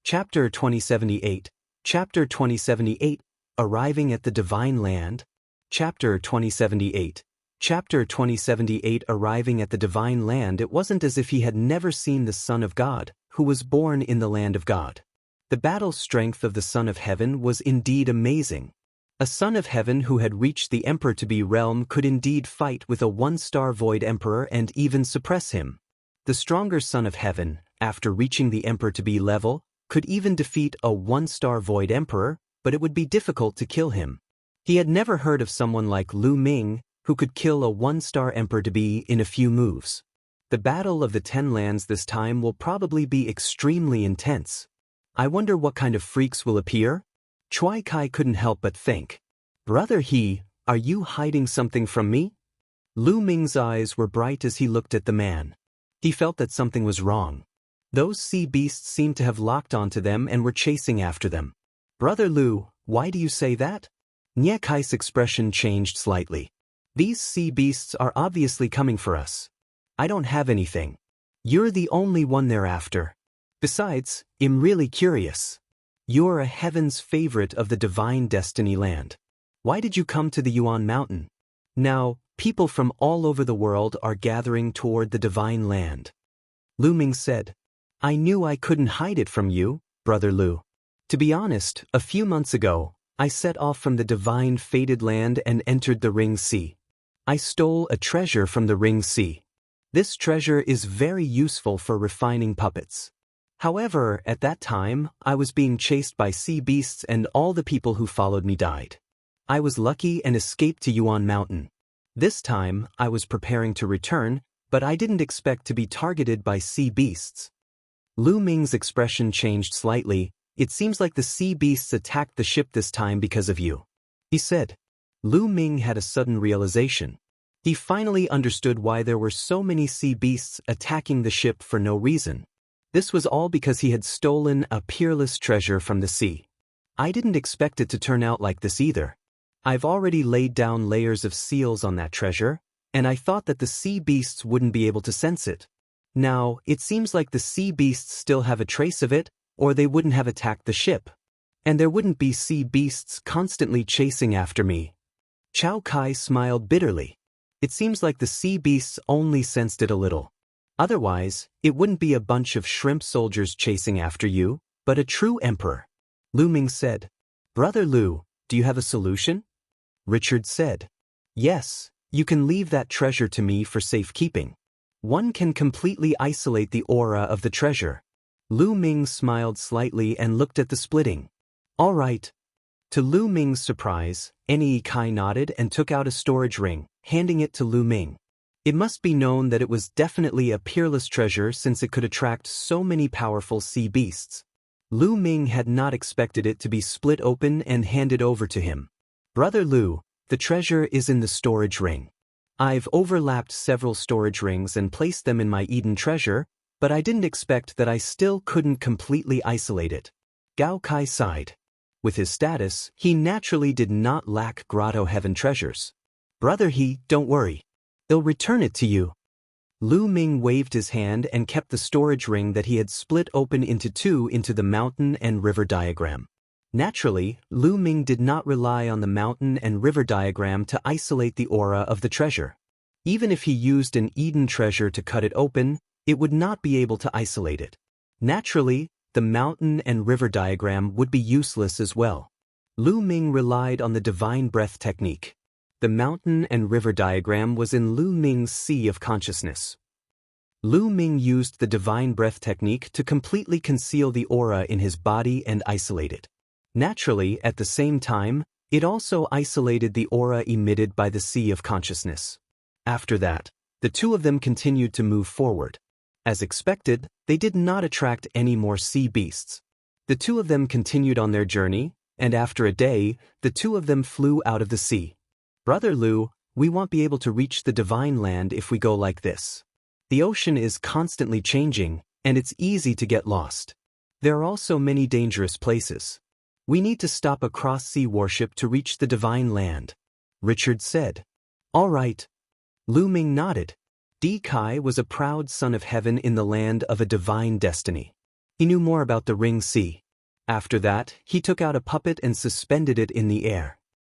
Chapter 2078. Chapter 2078. Arriving at the Divine Land. Chapter 2078. Chapter 2078. Arriving at the Divine Land. It wasn't as if he had never seen the Son of God, who was born in the land of God. The battle strength of the Son of Heaven was indeed amazing. A Son of Heaven who had reached the Emperor-to-be realm could indeed fight with a one-star Void Emperor and even suppress him. The stronger Son of Heaven, after reaching the Emperor-to-be level, could even defeat a one-star Void Emperor, but it would be difficult to kill him. He had never heard of someone like Lu Ming, who could kill a one-star Emperor-to-be in a few moves. The Battle of the Ten Lands this time will probably be extremely intense. I wonder what kind of freaks will appear? Chuai Kai couldn't help but think. Brother He, are you hiding something from me? Lu Ming's eyes were bright as he looked at the man. He felt that something was wrong. Those sea beasts seemed to have locked onto them and were chasing after them. Brother Lu, why do you say that? Nie Kai's expression changed slightly. These sea beasts are obviously coming for us. I don't have anything. You're the only one they're after. Besides, I'm really curious. You're a heaven's favorite of the Divine Destiny Land. Why did you come to the Yuan Mountain? Now, people from all over the world are gathering toward the Divine Land. Lu Ming said, I knew I couldn't hide it from you, Brother Lu. To be honest, a few months ago, I set off from the Divine Fated Land and entered the Ring Sea. I stole a treasure from the Ring Sea. This treasure is very useful for refining puppets. However, at that time, I was being chased by sea beasts and all the people who followed me died. I was lucky and escaped to Yuan Mountain. This time, I was preparing to return, but I didn't expect to be targeted by sea beasts. Lu Ming's expression changed slightly. It seems like the sea beasts attacked the ship this time because of you. He said. Lu Ming had a sudden realization. He finally understood why there were so many sea beasts attacking the ship for no reason. This was all because he had stolen a peerless treasure from the sea. I didn't expect it to turn out like this either. I've already laid down layers of seals on that treasure, and I thought that the sea beasts wouldn't be able to sense it. Now, it seems like the sea beasts still have a trace of it, or they wouldn't have attacked the ship. And there wouldn't be sea beasts constantly chasing after me. Chao Kai smiled bitterly. It seems like the sea beasts only sensed it a little. Otherwise, it wouldn't be a bunch of shrimp soldiers chasing after you, but a true emperor. Lu Ming said, Brother Lu, do you have a solution? Richard said, Yes, you can leave that treasure to me for safekeeping. One can completely isolate the aura of the treasure. Lu Ming smiled slightly and looked at the splitting. All right. To Lu Ming's surprise, Nie Kai nodded and took out a storage ring, handing it to Lu Ming. It must be known that it was definitely a peerless treasure since it could attract so many powerful sea beasts. Lu Ming had not expected it to be split open and handed over to him. Brother Lu, the treasure is in the storage ring. I've overlapped several storage rings and placed them in my Eden treasure, but I didn't expect that I still couldn't completely isolate it. Gao Kai sighed. With his status, he naturally did not lack Grotto Heaven treasures. Brother He, don't worry. They'll return it to you. Lu Ming waved his hand and kept the storage ring that he had split open into two into the mountain and river diagram. Naturally, Lu Ming did not rely on the mountain and river diagram to isolate the aura of the treasure. Even if he used an Eden treasure to cut it open, it would not be able to isolate it. Naturally, the mountain and river diagram would be useless as well. Lu Ming relied on the divine breath technique. The mountain and river diagram was in Lu Ming's sea of consciousness. Lu Ming used the divine breath technique to completely conceal the aura in his body and isolate it. Naturally, at the same time, it also isolated the aura emitted by the sea of consciousness. After that, the two of them continued to move forward. As expected, they did not attract any more sea beasts. The two of them continued on their journey, and after a day, the two of them flew out of the sea. Brother Lu, we won't be able to reach the Divine Land if we go like this. The ocean is constantly changing, and it's easy to get lost. There are also many dangerous places. We need to stop a cross-sea warship to reach the Divine Land. Richard said. All right. Lu Ming nodded. Di Kai was a proud son of heaven in the land of a divine destiny. He knew more about the ring C. After that, he took out a puppet and suspended it in the air.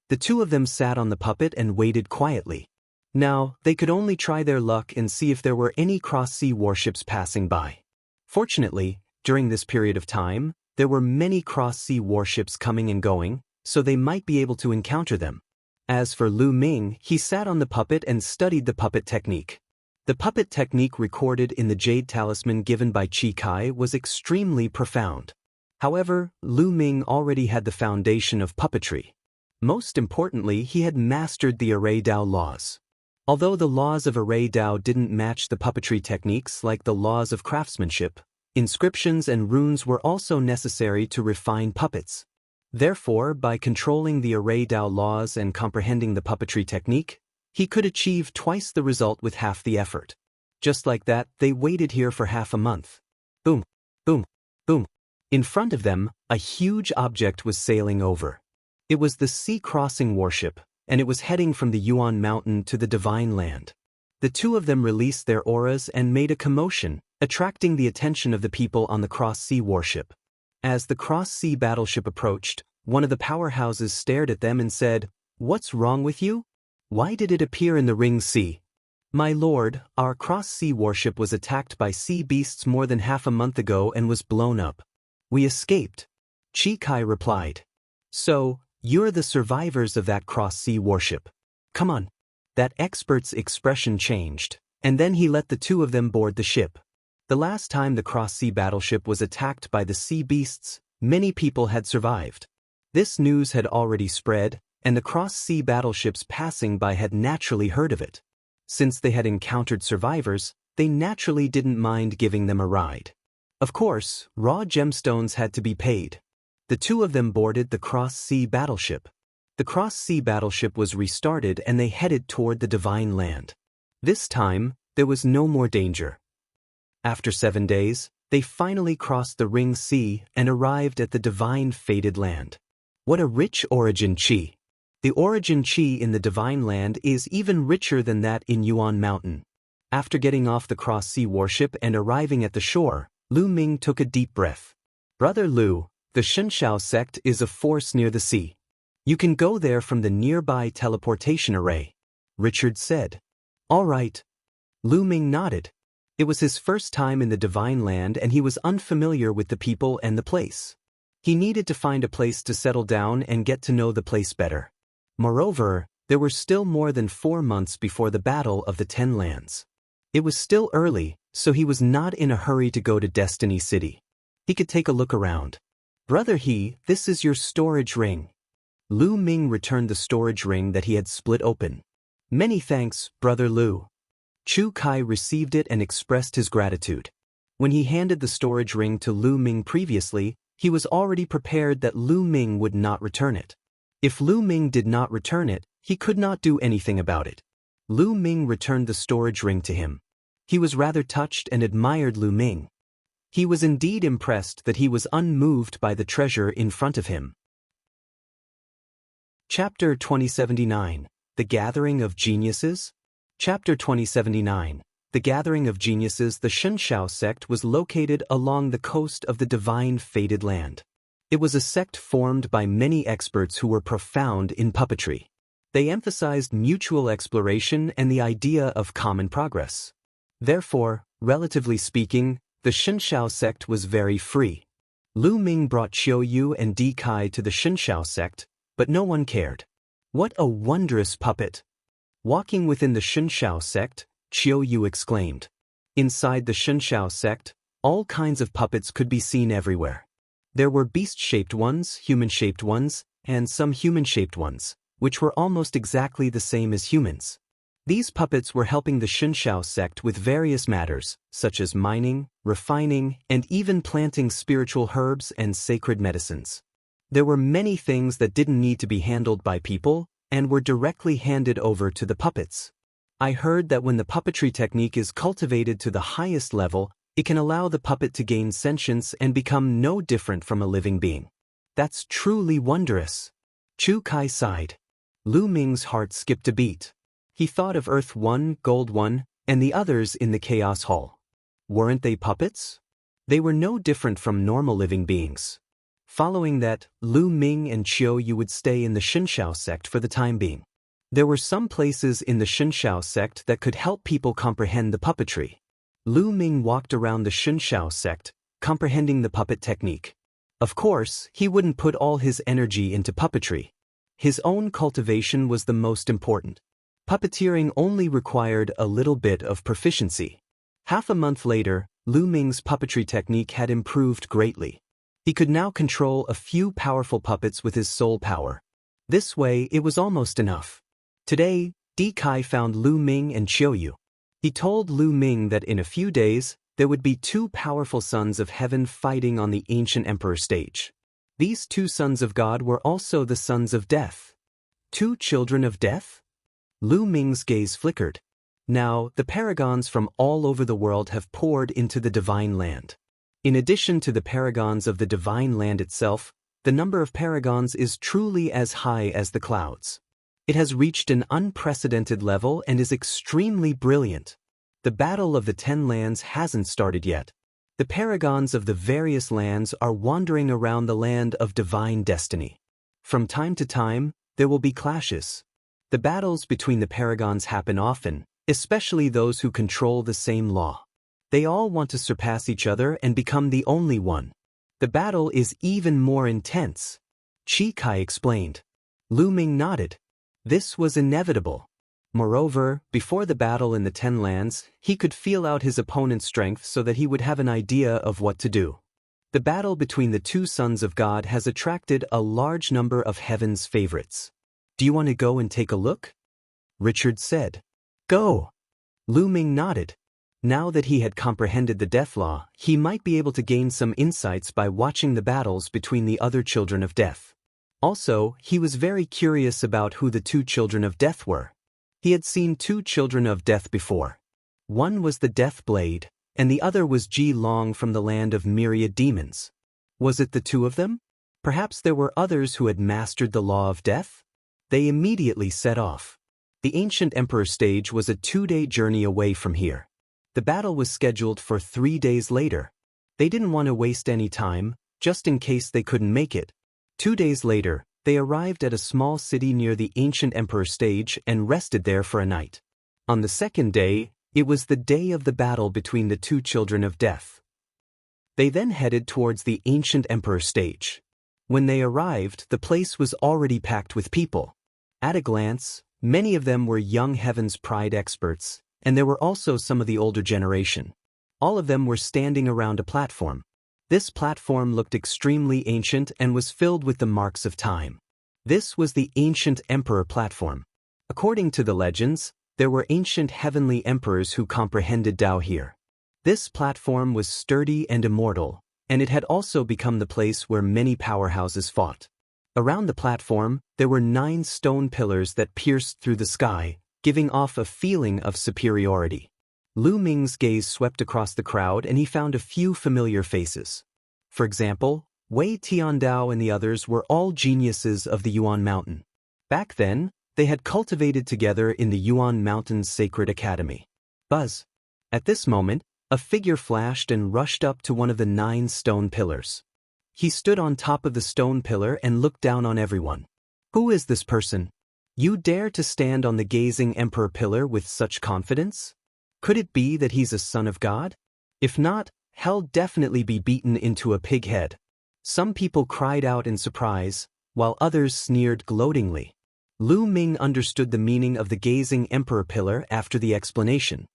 The two of them sat on the puppet and waited quietly. Now, they could only try their luck and see if there were any cross-sea warships passing by. Fortunately, during this period of time, there were many cross-sea warships coming and going, so they might be able to encounter them. As for Lu Ming, he sat on the puppet and studied the puppet technique. The puppet technique recorded in the jade talisman given by Chi Kai was extremely profound. However, Lu Ming already had the foundation of puppetry. Most importantly, he had mastered the Array Dao laws. Although the laws of Array Dao didn't match the puppetry techniques like the laws of craftsmanship, inscriptions and runes were also necessary to refine puppets. Therefore, by controlling the Array Dao laws and comprehending the puppetry technique, he could achieve twice the result with half the effort. Just like that, they waited here for half a month. Boom, boom, boom. In front of them, a huge object was sailing over. It was the Sea Crossing warship, and it was heading from the Yuan Mountain to the Divine Land. The two of them released their auras and made a commotion, attracting the attention of the people on the cross-sea warship. As the cross-sea battleship approached, one of the powerhouses stared at them and said, "What's wrong with you? Why did it appear in the Ring Sea?" "My lord, our cross-sea warship was attacked by sea beasts more than half a month ago and was blown up. We escaped," Chi Kai replied. "So, you're the survivors of that cross-sea warship. Come on." That expert's expression changed, and then he let the two of them board the ship. The last time the cross-sea battleship was attacked by the sea beasts, many people had survived. This news had already spread, and the cross-sea battleships passing by had naturally heard of it. Since they had encountered survivors, they naturally didn't mind giving them a ride. Of course, raw gemstones had to be paid. The two of them boarded the cross-sea battleship. The cross-sea battleship was restarted and they headed toward the Divine Land. This time, there was no more danger. After 7 days, they finally crossed the Ring Sea and arrived at the Divine Fated Land. What a rich origin Chi! The origin Chi in the Divine Land is even richer than that in Yuan Mountain. After getting off the cross-sea warship and arriving at the shore, Lu Ming took a deep breath. "Brother Lu, the Shenshao sect is a force near the sea. You can go there from the nearby teleportation array," Richard said. "All right." Lu Ming nodded. It was his first time in the Divine Land and he was unfamiliar with the people and the place. He needed to find a place to settle down and get to know the place better. Moreover, there were still more than 4 months before the Battle of the 10 Lands. It was still early, so he was not in a hurry to go to Destiny City. He could take a look around. "Brother He, this is your storage ring." Lu Ming returned the storage ring that he had split open. "Many thanks, Brother Lu." Chu Kai received it and expressed his gratitude. When he handed the storage ring to Lu Ming previously, he was already prepared that Lu Ming would not return it. If Lu Ming did not return it, he could not do anything about it. Lu Ming returned the storage ring to him. He was rather touched and admired Lu Ming. He was indeed impressed that he was unmoved by the treasure in front of him. Chapter 2079, The Gathering of Geniuses? Chapter 2079, The Gathering of Geniuses. The Shenshao sect was located along the coast of the Divine Fated Land. It was a sect formed by many experts who were profound in puppetry. They emphasized mutual exploration and the idea of common progress. Therefore, relatively speaking, the Shenshao sect was very free. Lu Ming brought Qiu Yu and Di Kai to the Shenshao sect, but no one cared. "What a wondrous puppet!" Walking within the Shenshao sect, Qiu Yu exclaimed. Inside the Shenshao sect, all kinds of puppets could be seen everywhere. There were beast-shaped ones, human-shaped ones, and some human-shaped ones, which were almost exactly the same as humans. These puppets were helping the Shenshao sect with various matters, such as mining, refining, and even planting spiritual herbs and sacred medicines. There were many things that didn't need to be handled by people, and were directly handed over to the puppets. I heard that when the puppetry technique is cultivated to the highest level, it can allow the puppet to gain sentience and become no different from a living being. That's truly wondrous. Chu Kai sighed. Lu Ming's heart skipped a beat. He thought of Earth 1, Gold 1, and the others in the Chaos Hall. Weren't they puppets? They were no different from normal living beings. Following that, Lu Ming and Qiu Yu would stay in the Shenshao sect for the time being. There were some places in the Shenshao sect that could help people comprehend the puppetry. Lu Ming walked around the Shenshao sect, comprehending the puppet technique. Of course, he wouldn't put all his energy into puppetry. His own cultivation was the most important. Puppeteering only required a little bit of proficiency. Half a month later, Lu Ming's puppetry technique had improved greatly. He could now control a few powerful puppets with his soul power. This way, it was almost enough. Today, Di Kai found Lu Ming and Qiu Yu. He told Lu Ming that in a few days, there would be two powerful sons of heaven fighting on the ancient emperor stage. These two sons of God were also the sons of death. Two children of death? Lu Ming's gaze flickered. Now, the paragons from all over the world have poured into the divine land. In addition to the paragons of the divine land itself, the number of paragons is truly as high as the clouds. It has reached an unprecedented level and is extremely brilliant. The battle of the 10 lands hasn't started yet. The paragons of the various lands are wandering around the land of divine destiny. From time to time, there will be clashes. The battles between the paragons happen often, especially those who control the same law. They all want to surpass each other and become the only one. The battle is even more intense. Chi Kai explained. Lu Ming nodded. This was inevitable. Moreover, before the battle in the 10 lands, he could feel out his opponent's strength so that he would have an idea of what to do. The battle between the two sons of God has attracted a large number of heaven's favorites. Do you want to go and take a look? Richard said. Go. Lu Ming nodded. Now that he had comprehended the death law, he might be able to gain some insights by watching the battles between the other children of death. Also, he was very curious about who the two children of death were. He had seen two children of death before. One was the Death Blade, and the other was Ji Long from the land of Myriad demons. Was it the two of them? Perhaps there were others who had mastered the law of death? They immediately set off. The ancient emperor stage was a 2-day journey away from here. The battle was scheduled for 3 days later. They didn't want to waste any time, just in case they couldn't make it. 2 days later, they arrived at a small city near the ancient emperor stage and rested there for a night. On the second day, it was the day of the battle between the two children of death. They then headed towards the ancient emperor stage. When they arrived, the place was already packed with people. At a glance, many of them were young Heaven's Pride experts, and there were also some of the older generation. All of them were standing around a platform. This platform looked extremely ancient and was filled with the marks of time. This was the ancient emperor platform. According to the legends, there were ancient heavenly emperors who comprehended Tao here. This platform was sturdy and immortal, and it had also become the place where many powerhouses fought. Around the platform, there were 9 stone pillars that pierced through the sky, giving off a feeling of superiority. Lu Ming's gaze swept across the crowd and he found a few familiar faces. For example, Wei Tiandao and the others were all geniuses of the Yuan Mountain. Back then, they had cultivated together in the Yuan Mountain's sacred academy. Buzz. At this moment, a figure flashed and rushed up to one of the 9 stone pillars. He stood on top of the stone pillar and looked down on everyone. Who is this person? You dare to stand on the gazing emperor pillar with such confidence? Could it be that he's a son of God? If not, he'll definitely be beaten into a pig head. Some people cried out in surprise, while others sneered gloatingly. Lu Ming understood the meaning of the gazing emperor pillar after the explanation.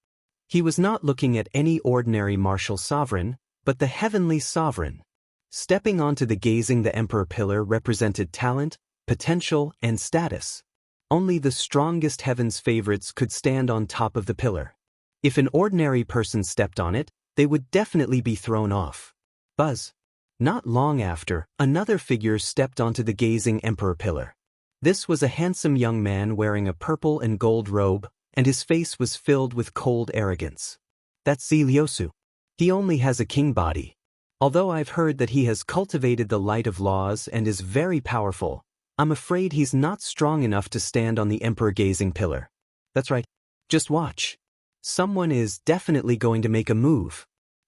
He was not looking at any ordinary martial sovereign, but the heavenly sovereign. Stepping onto the gazing the emperor pillar represented talent, potential, and status. Only the strongest heaven's favorites could stand on top of the pillar. If an ordinary person stepped on it, they would definitely be thrown off. Buzz. Not long after, another figure stepped onto the gazing emperor pillar. This was a handsome young man wearing a purple and gold robe, and his face was filled with cold arrogance. That's Ziliosu. He only has a king body. Although I've heard that he has cultivated the light of laws and is very powerful, I'm afraid he's not strong enough to stand on the emperor gazing pillar. That's right. Just watch. Someone is definitely going to make a move.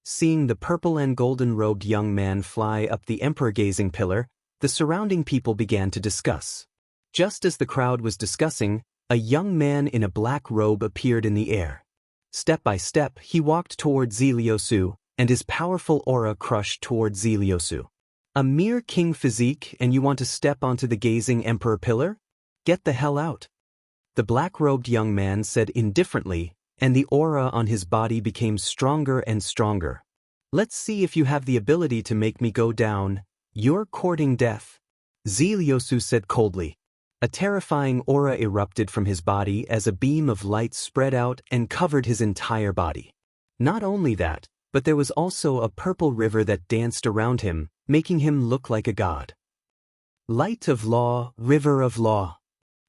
Seeing the purple and golden-robed young man fly up the emperor-gazing pillar, the surrounding people began to discuss. Just as the crowd was discussing, a young man in a black robe appeared in the air. Step by step, he walked toward Zeliosu, and his powerful aura crushed toward Zeliosu. A mere king physique, and you want to step onto the gazing emperor pillar? Get the hell out. The black-robed young man said indifferently, and the aura on his body became stronger and stronger. Let's see if you have the ability to make me go down. You're courting death. Zeliosu said coldly. A terrifying aura erupted from his body as a beam of light spread out and covered his entire body. Not only that, but there was also a purple river that danced around him, making him look like a god. Light of law, river of law.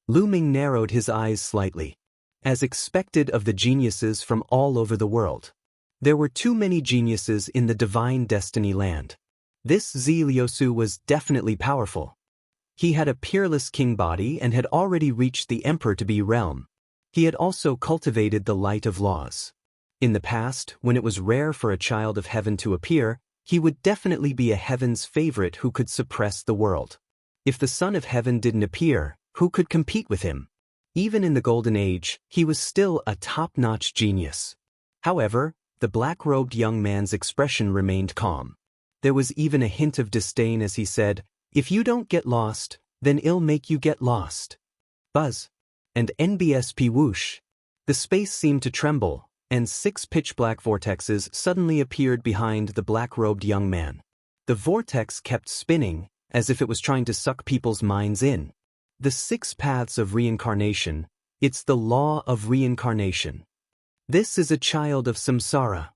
Lu Ming narrowed his eyes slightly. As expected of the geniuses from all over the world. There were too many geniuses in the divine destiny land. This Zeliosu was definitely powerful. He had a peerless king body and had already reached the emperor-to-be realm. He had also cultivated the light of laws. In the past, when it was rare for a child of heaven to appear, he would definitely be a heaven's favorite who could suppress the world. If the son of heaven didn't appear, who could compete with him? Even in the Golden Age, he was still a top-notch genius. However, the black-robed young man's expression remained calm. There was even a hint of disdain as he said, "If you don't get lost, then I'll make you get lost." Buzz. And NBSP whoosh. The space seemed to tremble, and 6 pitch-black vortexes suddenly appeared behind the black-robed young man. The vortex kept spinning, as if it was trying to suck people's minds in. The 6 paths of reincarnation, it's the law of reincarnation. This is a child of samsara.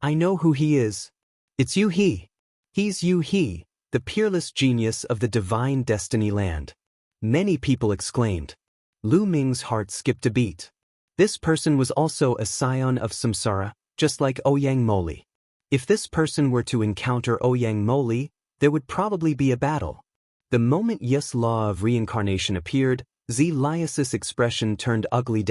I know who he is. It's Yu He. He's Yu He, the peerless genius of the divine destiny land. Many people exclaimed. Lu Ming's heart skipped a beat. This person was also a scion of samsara, just like Ouyang Moli. If this person were to encounter Ouyang Moli, there would probably be a battle. The moment Yus' law of reincarnation appeared, Zelius's expression turned ugly.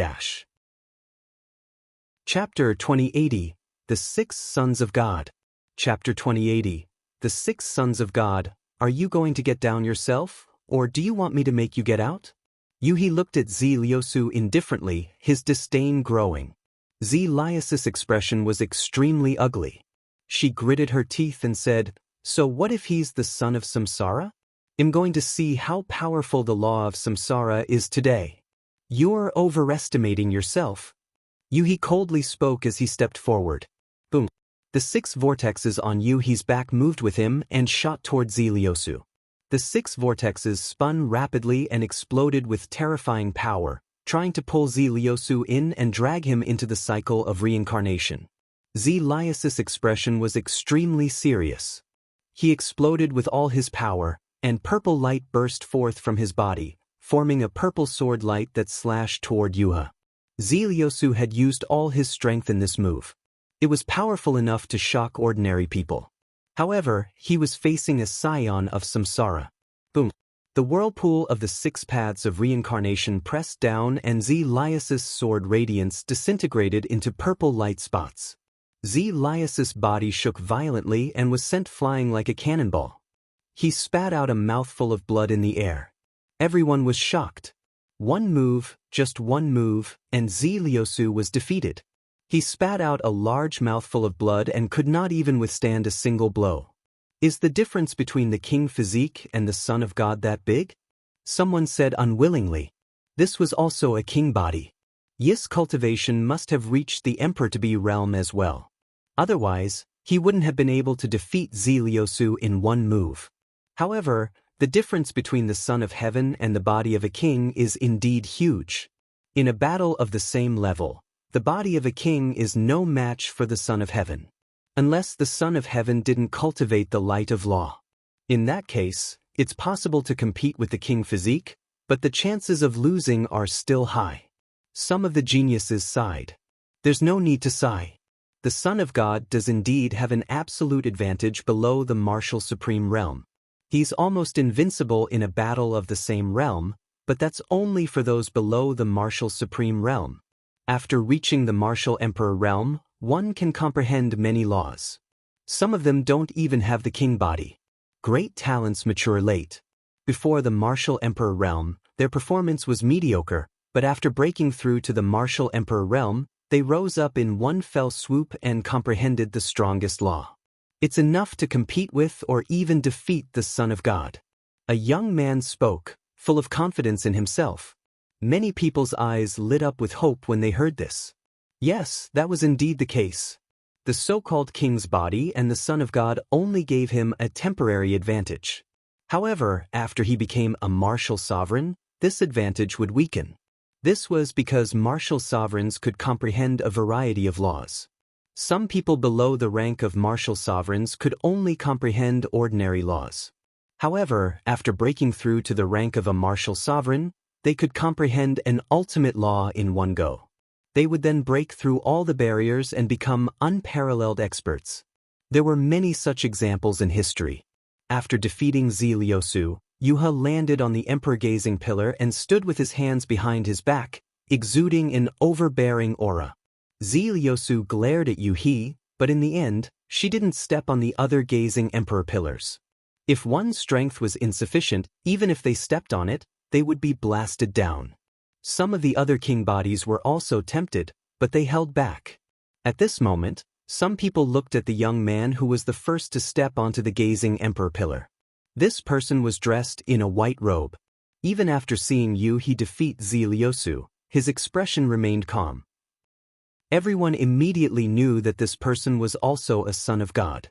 Chapter 2080, The 6 Sons of God. Chapter 2080, The 6 Sons of God. Are you going to get down yourself, or do you want me to make you get out? Yuhi looked at Zeliosu indifferently, his disdain growing. Zelius's expression was extremely ugly. She gritted her teeth and said, "So what if he's the son of samsara? I'm going to see how powerful the law of samsara is today." You're overestimating yourself. Yuhi coldly spoke as he stepped forward. Boom. The 6 vortexes on Yuhi's back moved with him and shot toward Zeliosu. The 6 vortexes spun rapidly and exploded with terrifying power, trying to pull Zeliosu in and drag him into the cycle of reincarnation. Zelius's expression was extremely serious. He exploded with all his power, and purple light burst forth from his body, forming a purple sword light that slashed toward Yuha. Zeliosu had used all his strength in this move. It was powerful enough to shock ordinary people. However, he was facing a scion of samsara. Boom. The whirlpool of the 6 paths of reincarnation pressed down and Zelius's sword radiance disintegrated into purple light spots. Zelius's body shook violently and was sent flying like a cannonball. He spat out a mouthful of blood in the air. Everyone was shocked. One move, just one move, and Zeliosu was defeated. He spat out a large mouthful of blood and could not even withstand a single blow. Is the difference between the king physique and the son of God that big? Someone said unwillingly. This was also a king body. Yis cultivation must have reached the emperor-to-be realm as well. Otherwise, he wouldn't have been able to defeat Zeliosu in one move. However, the difference between the son of heaven and the body of a king is indeed huge. In a battle of the same level, the body of a king is no match for the son of heaven. Unless the son of heaven didn't cultivate the light of law. In that case, it's possible to compete with the king physique, but the chances of losing are still high. Some of the geniuses sighed. There's no need to sigh. The Son of God does indeed have an absolute advantage below the martial supreme realm. He's almost invincible in a battle of the same realm, but that's only for those below the martial supreme realm. After reaching the martial emperor realm, one can comprehend many laws. Some of them don't even have the king body. Great talents mature late. Before the martial emperor realm, their performance was mediocre, but after breaking through to the martial emperor realm, they rose up in one fell swoop and comprehended the strongest law. It's enough to compete with or even defeat the Son of God. A young man spoke, full of confidence in himself. Many people's eyes lit up with hope when they heard this. Yes, that was indeed the case. The so-called king's body and the Son of God only gave him a temporary advantage. However, after he became a martial sovereign, this advantage would weaken. This was because martial sovereigns could comprehend a variety of laws. Some people below the rank of martial sovereigns could only comprehend ordinary laws. However, after breaking through to the rank of a martial sovereign, they could comprehend an ultimate law in one go. They would then break through all the barriers and become unparalleled experts. There were many such examples in history. After defeating Zeliosu, Yuha landed on the emperor-gazing pillar and stood with his hands behind his back, exuding an overbearing aura. Zeliosu glared at Yuhi, but in the end, she didn't step on the other gazing emperor pillars. If one's strength was insufficient, even if they stepped on it, they would be blasted down. Some of the other king bodies were also tempted, but they held back. At this moment, some people looked at the young man who was the first to step onto the gazing emperor pillar. This person was dressed in a white robe. Even after seeing Yuhi defeat Zeliosu, his expression remained calm. Everyone immediately knew that this person was also a son of God.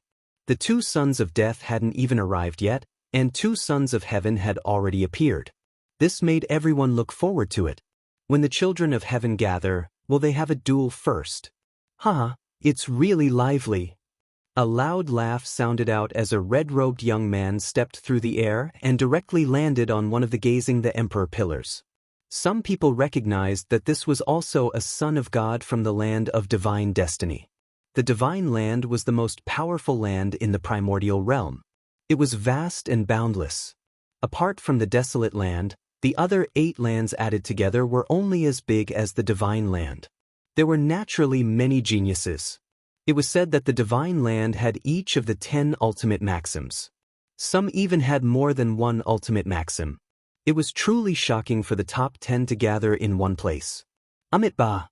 The two sons of death hadn't even arrived yet, and two sons of heaven had already appeared. This made everyone look forward to it. When the children of heaven gather, will they have a duel first? Haha, it's really lively. A loud laugh sounded out as a red-robed young man stepped through the air and directly landed on one of the gazing the emperor pillars. Some people recognized that this was also a son of God from the land of divine destiny. The divine land was the most powerful land in the primordial realm. It was vast and boundless. Apart from the desolate land, the other 8 lands added together were only as big as the divine land. There were naturally many geniuses. It was said that the divine land had each of the 10 ultimate maxims. Some even had more than one ultimate maxim. It was truly shocking for the top 10 to gather in one place. Amitba!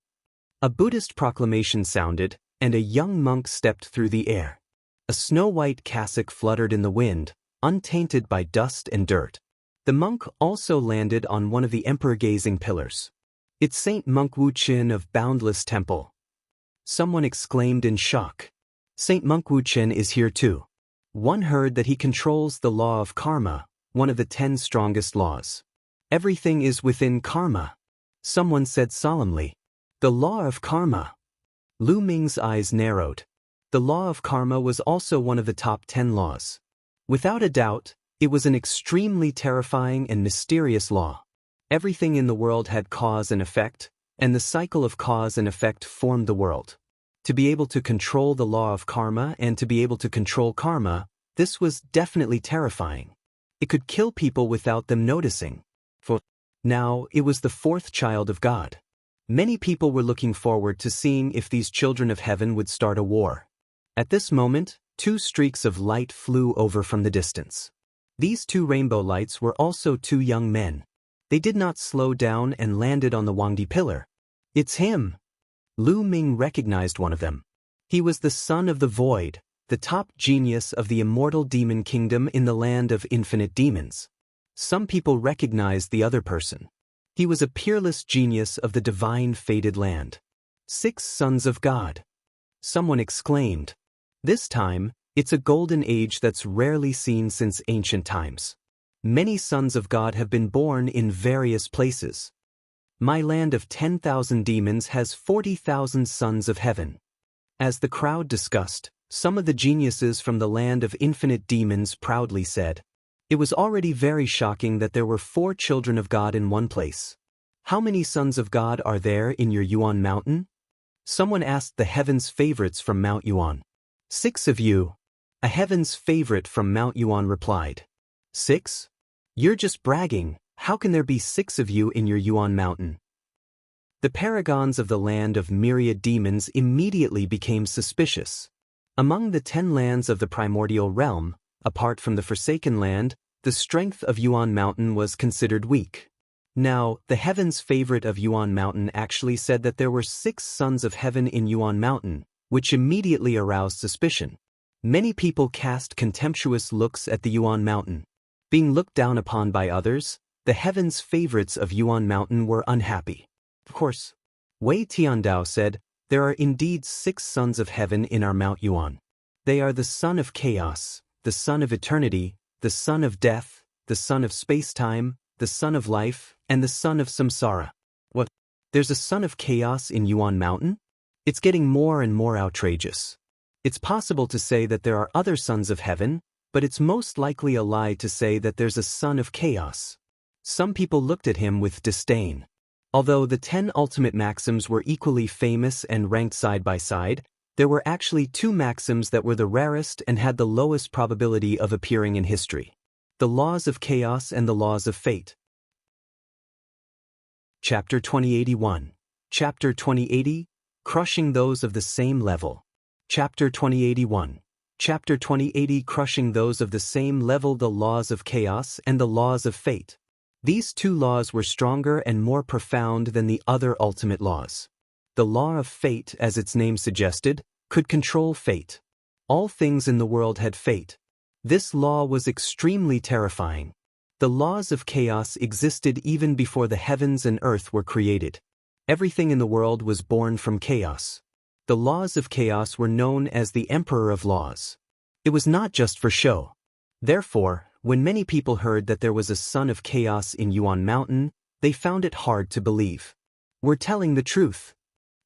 A Buddhist proclamation sounded, and a young monk stepped through the air. A snow-white cassock fluttered in the wind, untainted by dust and dirt. The monk also landed on one of the emperor-gazing pillars. It's Saint Monk Wu Chen of Boundless Temple. Someone exclaimed in shock. Saint Monk Wu Chen is here too. One heard that he controls the law of karma, one of the 10 strongest laws. Everything is within karma. Someone said solemnly. The law of karma. Lu Ming's eyes narrowed. The law of karma was also one of the top 10 laws. Without a doubt, it was an extremely terrifying and mysterious law. Everything in the world had cause and effect, and the cycle of cause and effect formed the world. To be able to control the law of karma and to be able to control karma, this was definitely terrifying. It could kill people without them noticing. For now, it was the 4th child of God. Many people were looking forward to seeing if these children of heaven would start a war. At this moment, 2 streaks of light flew over from the distance. These 2 rainbow lights were also 2 young men. They did not slow down and landed on the Wangdi pillar. It's him! Lu Ming recognized one of them. He was the son of the void, the top genius of the immortal demon kingdom in the land of infinite demons. Some people recognized the other person. He was a peerless genius of the divine fated land. 6 sons of God. Someone exclaimed. This time, it's a golden age that's rarely seen since ancient times. Many sons of God have been born in various places. My land of 10,000 demons has 40,000 sons of heaven. As the crowd discussed, some of the geniuses from the land of infinite demons proudly said, it was already very shocking that there were 4 children of God in one place. How many sons of God are there in your Yuan mountain? Someone asked the heaven's favorites from Mount Yuan. 6 of you. A heaven's favorite from Mount Yuan replied. 6? You're just bragging. How can there be 6 of you in your Yuan mountain? The paragons of the land of myriad demons immediately became suspicious. Among the 10 lands of the primordial realm, apart from the Forsaken Land, the strength of Yuan Mountain was considered weak. Now, the heaven's favorite of Yuan Mountain actually said that there were 6 sons of heaven in Yuan Mountain, which immediately aroused suspicion. Many people cast contemptuous looks at the Yuan Mountain. Being looked down upon by others, the heaven's favorites of Yuan Mountain were unhappy. Of course, Wei Tiandao said, "There are indeed 6 sons of heaven in our Mount Yuan. They are the son of chaos, the son of eternity, the son of death, the son of space-time, the son of life, and the son of samsara." What? There's a son of chaos in Yuan Mountain? It's getting more and more outrageous. It's possible to say that there are other sons of heaven, but it's most likely a lie to say that there's a son of chaos. Some people looked at him with disdain. Although the 10 ultimate maxims were equally famous and ranked side by side, there were actually 2 maxims that were the rarest and had the lowest probability of appearing in history: the laws of chaos and the laws of fate. Chapter 2081. Chapter 2080, Crushing Those of the Same Level. Chapter 2081. Chapter 2080, Crushing Those of the Same Level, the Laws of Chaos and the Laws of Fate. These 2 laws were stronger and more profound than the other ultimate laws. The law of fate, as its name suggested, could control fate. All things in the world had fate. This law was extremely terrifying. The laws of chaos existed even before the heavens and earth were created. Everything in the world was born from chaos. The laws of chaos were known as the Emperor of Laws. It was not just for show. Therefore, when many people heard that there was a son of chaos in Yuan Mountain, they found it hard to believe. "We're telling the truth,"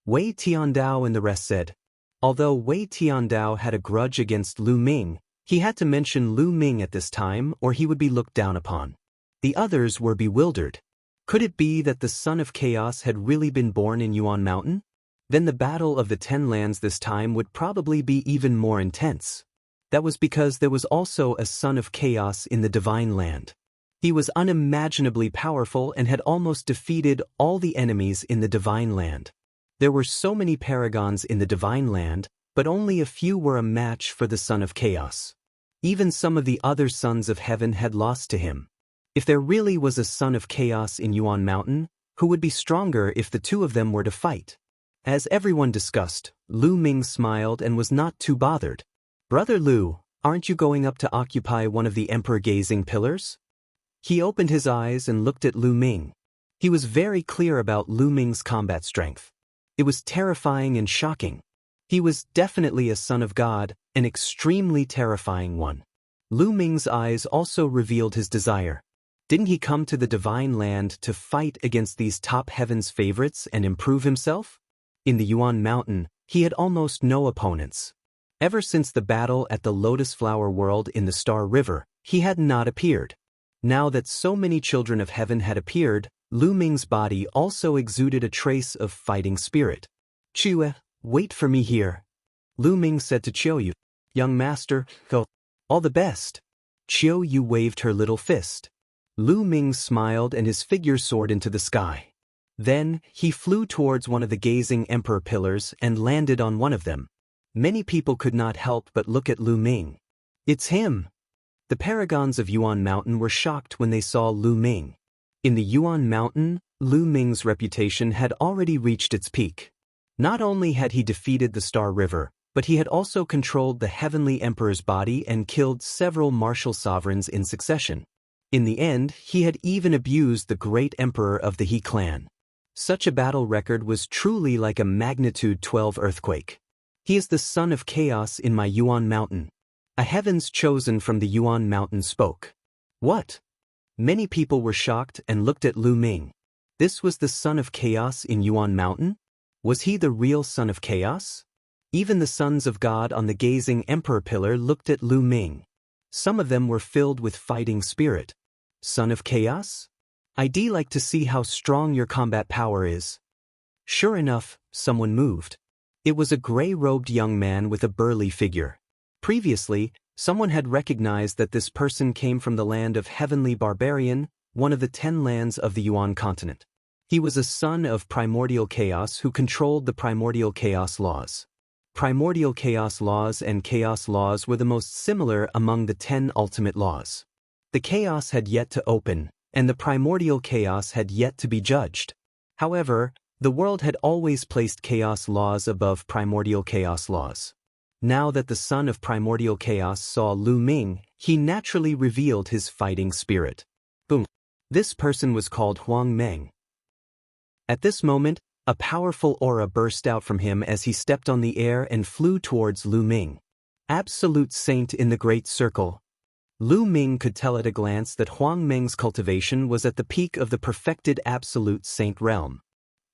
Wei Tiandao and the rest said. Although Wei Tiandao had a grudge against Lu Ming, he had to mention Lu Ming at this time or he would be looked down upon. The others were bewildered. Could it be that the son of chaos had really been born in Yuan Mountain? Then the battle of the 10 lands this time would probably be even more intense. That was because there was also a son of chaos in the Divine Land. He was unimaginably powerful and had almost defeated all the enemies in the Divine Land. There were so many paragons in the Divine Land, but only a few were a match for the son of chaos. Even some of the other sons of heaven had lost to him. If there really was a son of chaos in Yuan Mountain, who would be stronger if the 2 of them were to fight? As everyone discussed, Lu Ming smiled and was not too bothered. "Brother Lu, aren't you going up to occupy one of the emperor-gazing pillars?" He opened his eyes and looked at Lu Ming. He was very clear about Lu Ming's combat strength. It was terrifying and shocking. He was definitely a son of God, an extremely terrifying one. Lu Ming's eyes also revealed his desire. Didn't he come to the Divine Land to fight against these top heavens favorites and improve himself? In the Yuan Mountain, he had almost no opponents. Ever since the battle at the Lotus Flower World in the Star River, he had not appeared. Now that so many children of heaven had appeared, Lu Ming's body also exuded a trace of fighting spirit. "Chue, wait for me here," Lu Ming said to Chiu Yu. "Young master, go. All the best." Chiu Yu waved her little fist. Lu Ming smiled and his figure soared into the sky. Then, he flew towards one of the gazing emperor pillars and landed on one of them. Many people could not help but look at Lu Ming. "It's him!" The paragons of Yuan Mountain were shocked when they saw Lu Ming. In the Yuan Mountain, Lu Ming's reputation had already reached its peak. Not only had he defeated the Star River, but he had also controlled the heavenly emperor's body and killed several martial sovereigns in succession. In the end, he had even abused the great emperor of the He clan. Such a battle record was truly like a magnitude 12 earthquake. "He is the son of chaos in my Yuan Mountain." A heavens chosen from the Yuan Mountain spoke. "What?" Many people were shocked and looked at Lu Ming. This was the son of chaos in Yuan Mountain? Was he the real son of chaos? Even the sons of God on the gazing emperor pillar looked at Lu Ming. Some of them were filled with fighting spirit. "Son of chaos? I'd like to see how strong your combat power is." Sure enough, someone moved. It was a gray-robed young man with a burly figure. Previously, someone had recognized that this person came from the land of Heavenly Barbarian, one of the 10 lands of the Yuan continent. He was a son of primordial chaos who controlled the primordial chaos laws. Primordial chaos laws and chaos laws were the most similar among the 10 ultimate laws. The chaos had yet to open, and the primordial chaos had yet to be judged. However, the world had always placed chaos laws above primordial chaos laws. Now that the son of primordial chaos saw Lu Ming, he naturally revealed his fighting spirit. Boom. This person was called Huang Meng. At this moment, a powerful aura burst out from him as he stepped on the air and flew towards Lu Ming. Absolute saint in the great circle. Lu Ming could tell at a glance that Huang Meng's cultivation was at the peak of the perfected absolute saint realm.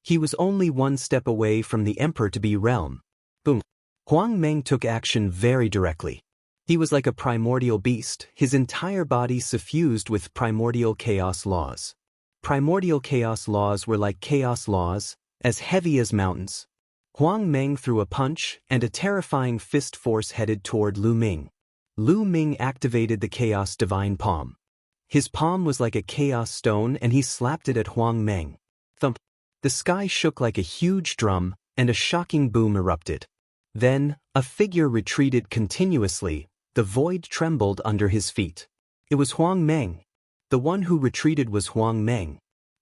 He was only one step away from the emperor-to-be realm. Boom. Huang Meng took action very directly. He was like a primordial beast, his entire body suffused with primordial chaos laws. Primordial chaos laws were like chaos laws, as heavy as mountains. Huang Meng threw a punch, and a terrifying fist force headed toward Lu Ming. Lu Ming activated the Chaos Divine Palm. His palm was like a chaos stone and he slapped it at Huang Meng. Thump. The sky shook like a huge drum, and a shocking boom erupted. Then, a figure retreated continuously, the void trembled under his feet. It was Huang Meng. The one who retreated was Huang Meng.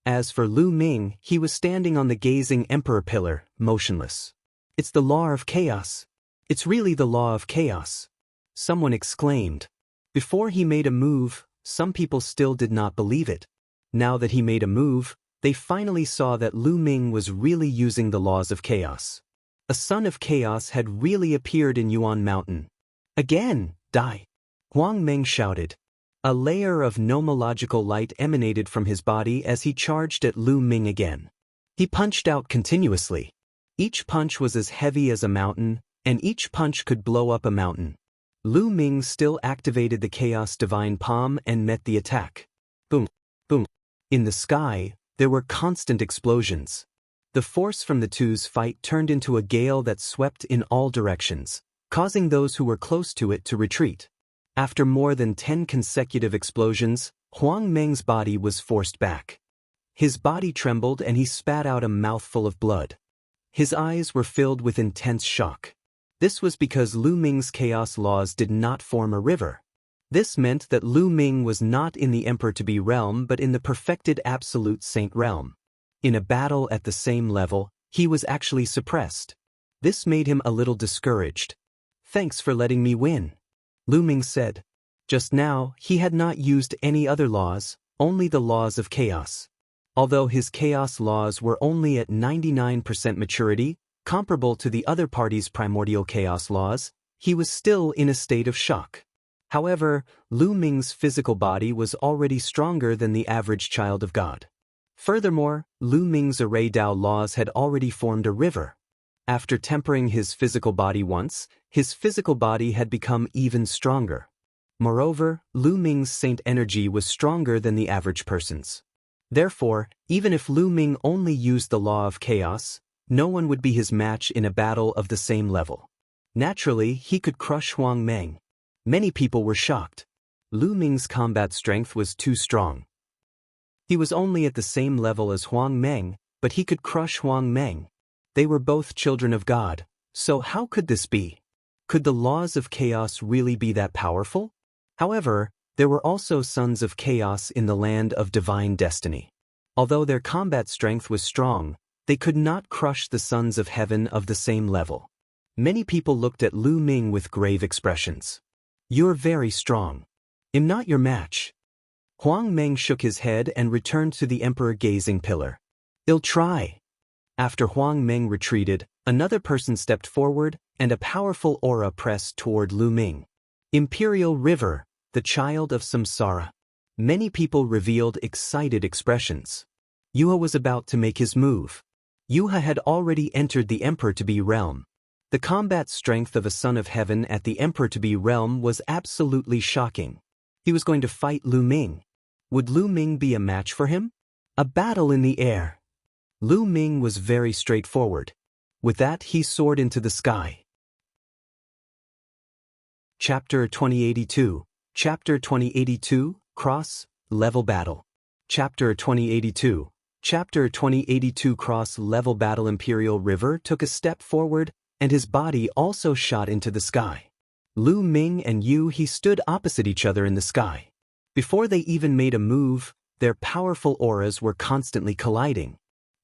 As for Lu Ming, he was standing on the gazing emperor pillar, motionless. It's the law of chaos. It's really the law of chaos. Someone exclaimed. Before he made a move, some people still did not believe it. Now that he made a move, they finally saw that Lu Ming was really using the laws of chaos. A son of chaos had really appeared in Yuan Mountain. Again, die! Huang Meng shouted. A layer of nomological light emanated from his body as he charged at Lu Ming again. He punched out continuously. Each punch was as heavy as a mountain, and each punch could blow up a mountain. Lu Ming still activated the Chaos Divine Palm and met the attack. Boom, boom. In the sky, there were constant explosions. The force from the two's fight turned into a gale that swept in all directions, causing those who were close to it to retreat. After more than 10 consecutive explosions, Huang Meng's body was forced back. His body trembled and he spat out a mouthful of blood. His eyes were filled with intense shock. This was because Lu Ming's chaos laws did not form a river. This meant that Lu Ming was not in the emperor-to-be realm but in the perfected absolute saint realm. In a battle at the same level, he was actually suppressed. This made him a little discouraged. "Thanks for letting me win," Lu Ming said. Just now, he had not used any other laws, only the laws of chaos. Although his chaos laws were only at 99% maturity, comparable to the other party's primordial chaos laws, he was still in a state of shock. However, Lu Ming's physical body was already stronger than the average child of God. Furthermore, Lu Ming's array Dao laws had already formed a river. After tempering his physical body once, his physical body had become even stronger. Moreover, Lu Ming's saint energy was stronger than the average person's. Therefore, even if Lu Ming only used the law of chaos, no one would be his match in a battle of the same level. Naturally, he could crush Huang Meng. Many people were shocked. Lu Ming's combat strength was too strong. He was only at the same level as Huang Meng, but he could crush Huang Meng. They were both children of God, so how could this be? Could the laws of chaos really be that powerful? However, there were also sons of chaos in the land of divine destiny. Although their combat strength was strong, they could not crush the sons of heaven of the same level. Many people looked at Lu Ming with grave expressions. "You're very strong. I'm not your match." Huang Meng shook his head and returned to the emperor gazing pillar. "I'll try." After Huang Meng retreated, another person stepped forward, and a powerful aura pressed toward Lu Ming. Imperial River, the child of Samsara. Many people revealed excited expressions. Yuha was about to make his move. Yuha had already entered the emperor-to-be realm. The combat strength of a son of heaven at the emperor-to-be realm was absolutely shocking. He was going to fight Lu Ming. Would Lu Ming be a match for him? A battle in the air. Lu Ming was very straightforward. With that, he soared into the sky. Chapter 2082. Chapter 2082, Cross, Level Battle. Chapter 2082. Chapter 2082 Cross Level Battle. Imperial River took a step forward, and his body also shot into the sky. Lu Ming and Yu He stood opposite each other in the sky. Before they even made a move, their powerful auras were constantly colliding.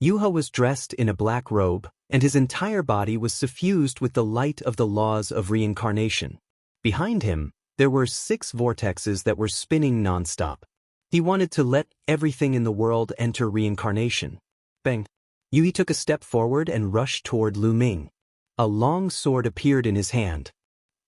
Yuha was dressed in a black robe, and his entire body was suffused with the light of the laws of reincarnation. Behind him, there were 6 vortexes that were spinning non-stop. He wanted to let everything in the world enter reincarnation. Bang! Yui took a step forward and rushed toward Lu Ming. A long sword appeared in his hand.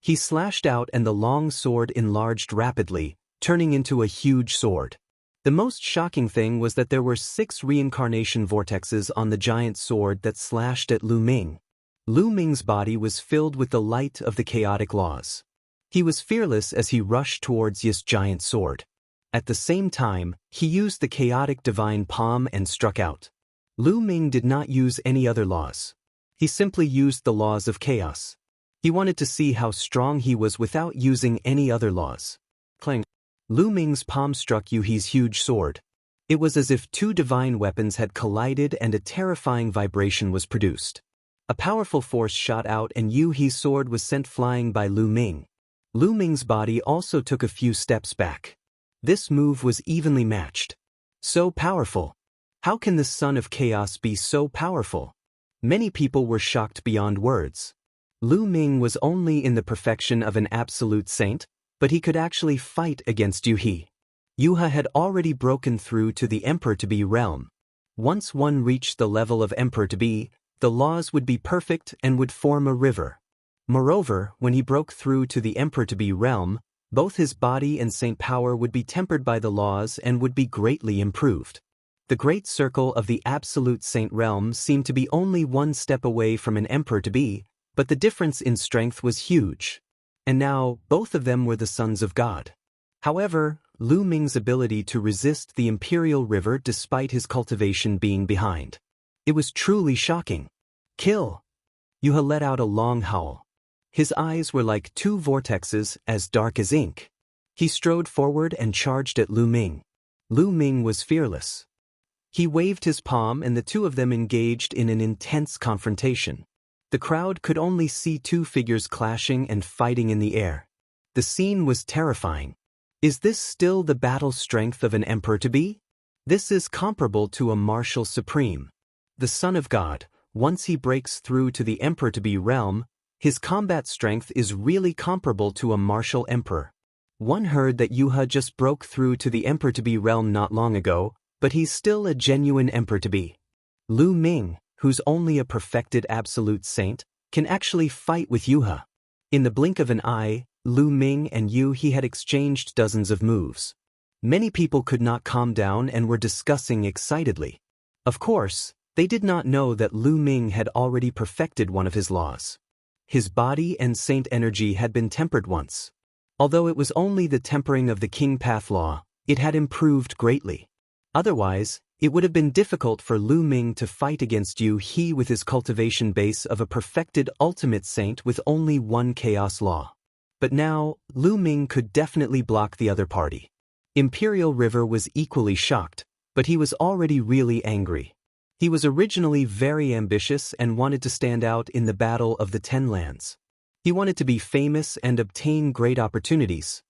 He slashed out and the long sword enlarged rapidly, turning into a huge sword. The most shocking thing was that there were 6 reincarnation vortexes on the giant sword that slashed at Lu Ming. Lu Ming's body was filled with the light of the chaotic laws. He was fearless as he rushed towards Yi's giant sword. At the same time, he used the chaotic divine palm and struck out. Lu Ming did not use any other laws. He simply used the laws of chaos. He wanted to see how strong he was without using any other laws. Clang! Lu Ming's palm struck Yu He's huge sword. It was as if 2 divine weapons had collided and a terrifying vibration was produced. A powerful force shot out and Yu He's sword was sent flying by Lu Ming. Lu Ming's body also took a few steps back. This move was evenly matched. So powerful. How can the son of chaos be so powerful? Many people were shocked beyond words. Lu Ming was only in the perfection of an absolute saint, but he could actually fight against Yu He. Yuha had already broken through to the Emperor-to-be realm. Once one reached the level of Emperor-to-be, the laws would be perfect and would form a river. Moreover, when he broke through to the Emperor-to-be realm, both his body and saint power would be tempered by the laws and would be greatly improved. The great circle of the absolute saint realm seemed to be only one step away from an Emperor-to-be, but the difference in strength was huge. And now, both of them were the sons of God. However, Lu Ming's ability to resist the imperial river despite his cultivation being behind. It was truly shocking. Kill! Yuha let out a long howl. His eyes were like 2 vortexes as dark as ink. He strode forward and charged at Lu Ming. Lu Ming was fearless. He waved his palm and the 2 of them engaged in an intense confrontation. The crowd could only see 2 figures clashing and fighting in the air. The scene was terrifying. Is this still the battle strength of an Emperor-to-be? This is comparable to a martial supreme. The Son of God, once he breaks through to the Emperor-to-be realm, his combat strength is really comparable to a martial emperor. One heard that Yuha just broke through to the Emperor-to-be realm not long ago, but he's still a genuine Emperor-to-be. Lu Ming, who's only a perfected absolute saint, can actually fight with Yuha. In the blink of an eye, Lu Ming and Yu He had exchanged dozens of moves. Many people could not calm down and were discussing excitedly. Of course, they did not know that Lu Ming had already perfected one of his laws. His body and saint energy had been tempered once. Although it was only the tempering of the King Path law, it had improved greatly. Otherwise, it would have been difficult for Lu Ming to fight against Yu He with his cultivation base of a perfected ultimate saint with only one chaos law. But now, Lu Ming could definitely block the other party. Imperial River was equally shocked, but he was already really angry. He was originally very ambitious and wanted to stand out in the Battle of the 10 Lands. He wanted to be famous and obtain great opportunities.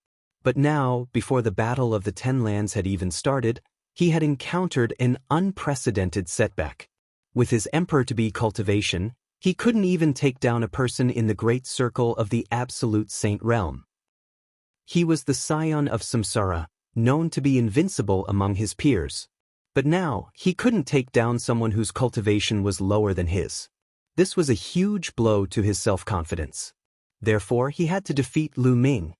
But now, before the Battle of the 10 Lands had even started, he had encountered an unprecedented setback. With his Emperor-to-be cultivation, he couldn't even take down a person in the great circle of the absolute saint realm. He was the scion of Samsara, known to be invincible among his peers. But now, he couldn't take down someone whose cultivation was lower than his. This was a huge blow to his self-confidence. Therefore, he had to defeat Lu Ming.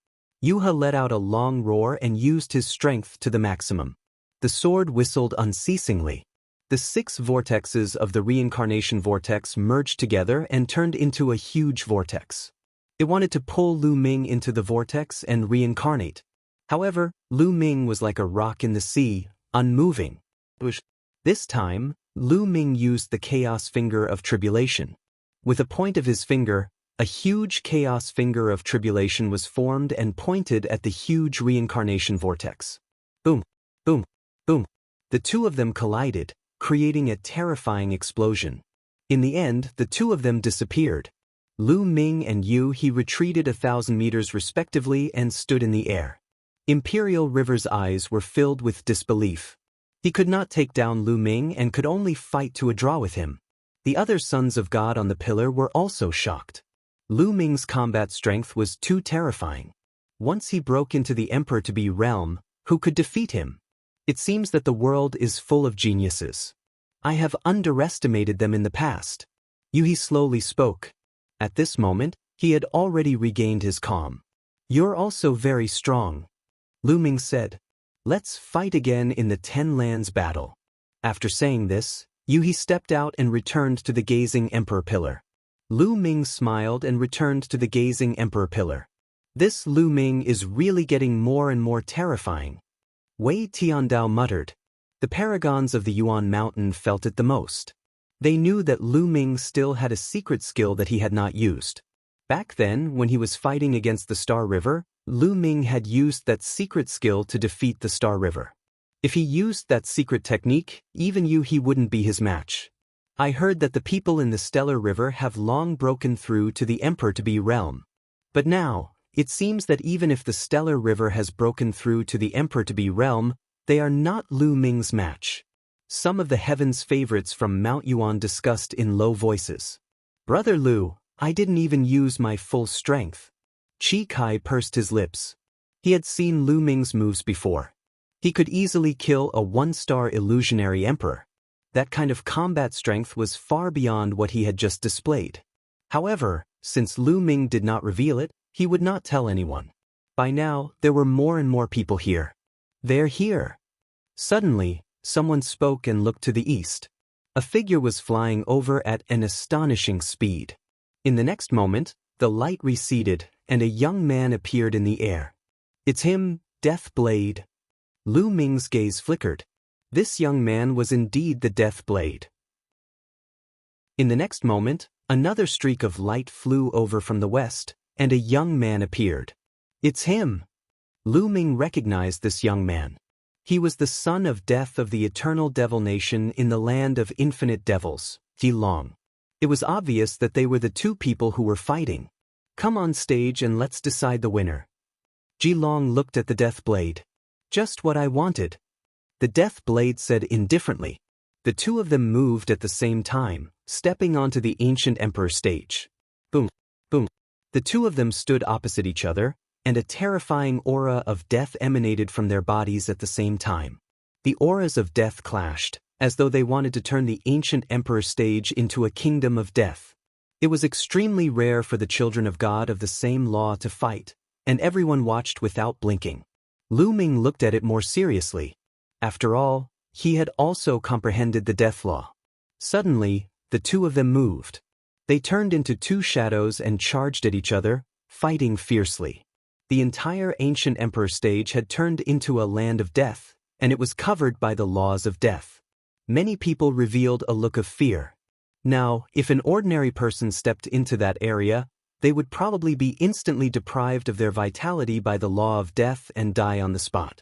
Yuha let out a long roar and used his strength to the maximum. The sword whistled unceasingly. The 6 vortexes of the reincarnation vortex merged together and turned into a huge vortex. It wanted to pull Lu Ming into the vortex and reincarnate. However, Lu Ming was like a rock in the sea, unmoving. This time, Lu Ming used the chaos finger of tribulation. With a point of his finger, a huge chaos finger of tribulation was formed and pointed at the huge reincarnation vortex. Boom, boom, boom. The 2 of them collided, creating a terrifying explosion. In the end, the 2 of them disappeared. Lu Ming and Yu He retreated 1,000 meters respectively and stood in the air. Imperial River's eyes were filled with disbelief. He could not take down Lu Ming and could only fight to a draw with him. The other sons of God on the pillar were also shocked. Lu Ming's combat strength was too terrifying. Once he broke into the Emperor-to-be realm, who could defeat him? It seems that the world is full of geniuses. I have underestimated them in the past. Yu slowly spoke. At this moment, he had already regained his calm. You're also very strong. Lu Ming said. Let's fight again in the 10 lands battle. After saying this, Yu stepped out and returned to the gazing Emperor pillar. Lu Ming smiled and returned to the gazing Emperor pillar. This Lu Ming is really getting more and more terrifying. Wei Tiandao muttered. The paragons of the Yuan Mountain felt it the most. They knew that Lu Ming still had a secret skill that he had not used. Back then, when he was fighting against the Star River, Lu Ming had used that secret skill to defeat the Star River. If he used that secret technique, even Yu wouldn't be his match. I heard that the people in the Stellar River have long broken through to the Emperor-to-be realm. But now, it seems that even if the Stellar River has broken through to the Emperor-to-be realm, they are not Lu Ming's match. Some of the heaven's favorites from Mount Yuan discussed in low voices. Brother Lu, I didn't even use my full strength. Chi Kai pursed his lips. He had seen Lu Ming's moves before. He could easily kill a 1-star illusionary emperor. That kind of combat strength was far beyond what he had just displayed. However, since Lu Ming did not reveal it, he would not tell anyone. By now, there were more and more people here. They're here. Suddenly, someone spoke and looked to the east. A figure was flying over at an astonishing speed. In the next moment, the light receded, and a young man appeared in the air. It's him, Death Blade. Lu Ming's gaze flickered. This young man was indeed the Death Blade. In the next moment, another streak of light flew over from the west, and a young man appeared. It's him. Lu Ming recognized this young man. He was the son of Death of the eternal devil nation in the land of infinite devils, Long. It was obvious that they were the two people who were fighting. Come on stage and let's decide the winner. Long looked at the Death Blade. Just what I wanted. The Death Blade said indifferently. The two of them moved at the same time, stepping onto the ancient emperor stage. Boom, boom. The two of them stood opposite each other, and a terrifying aura of death emanated from their bodies at the same time. The auras of death clashed, as though they wanted to turn the ancient emperor stage into a kingdom of death. It was extremely rare for the children of God of the same law to fight, and everyone watched without blinking. Lu Ming looked at it more seriously. After all, he had also comprehended the death law. Suddenly, the two of them moved. They turned into two shadows and charged at each other, fighting fiercely. The entire ancient emperor stage had turned into a land of death, and it was covered by the laws of death. Many people revealed a look of fear. Now, if an ordinary person stepped into that area, they would probably be instantly deprived of their vitality by the law of death and die on the spot.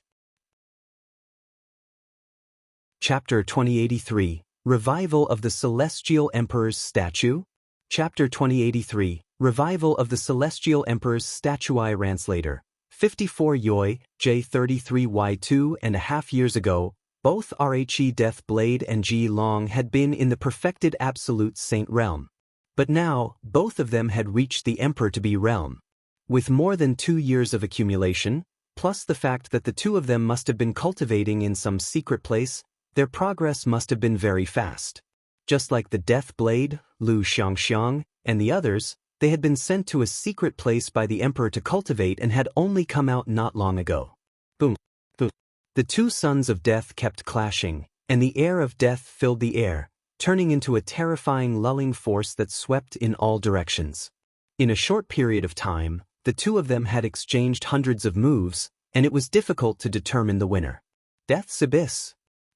Chapter 2083, Revival of the Celestial Emperor's Statue? Chapter 2083, Revival of the Celestial Emperor's Statue. Translator. 54 Yoi, J33Y 2.5 years ago, both Rhe Death Blade and Ji Long had been in the perfected absolute saint realm. But now, both of them had reached the Emperor-to-be realm. With more than 2 years of accumulation, plus the fact that the two of them must have been cultivating in some secret place, their progress must have been very fast. Just like the Death Blade, Lu Xiangxiang, and the others, they had been sent to a secret place by the Emperor to cultivate and had only come out not long ago. Boom, boom. The two sons of death kept clashing, and the air of death filled the air, turning into a terrifying lulling force that swept in all directions. In a short period of time, the two of them had exchanged hundreds of moves, and it was difficult to determine the winner. Death's Abyss.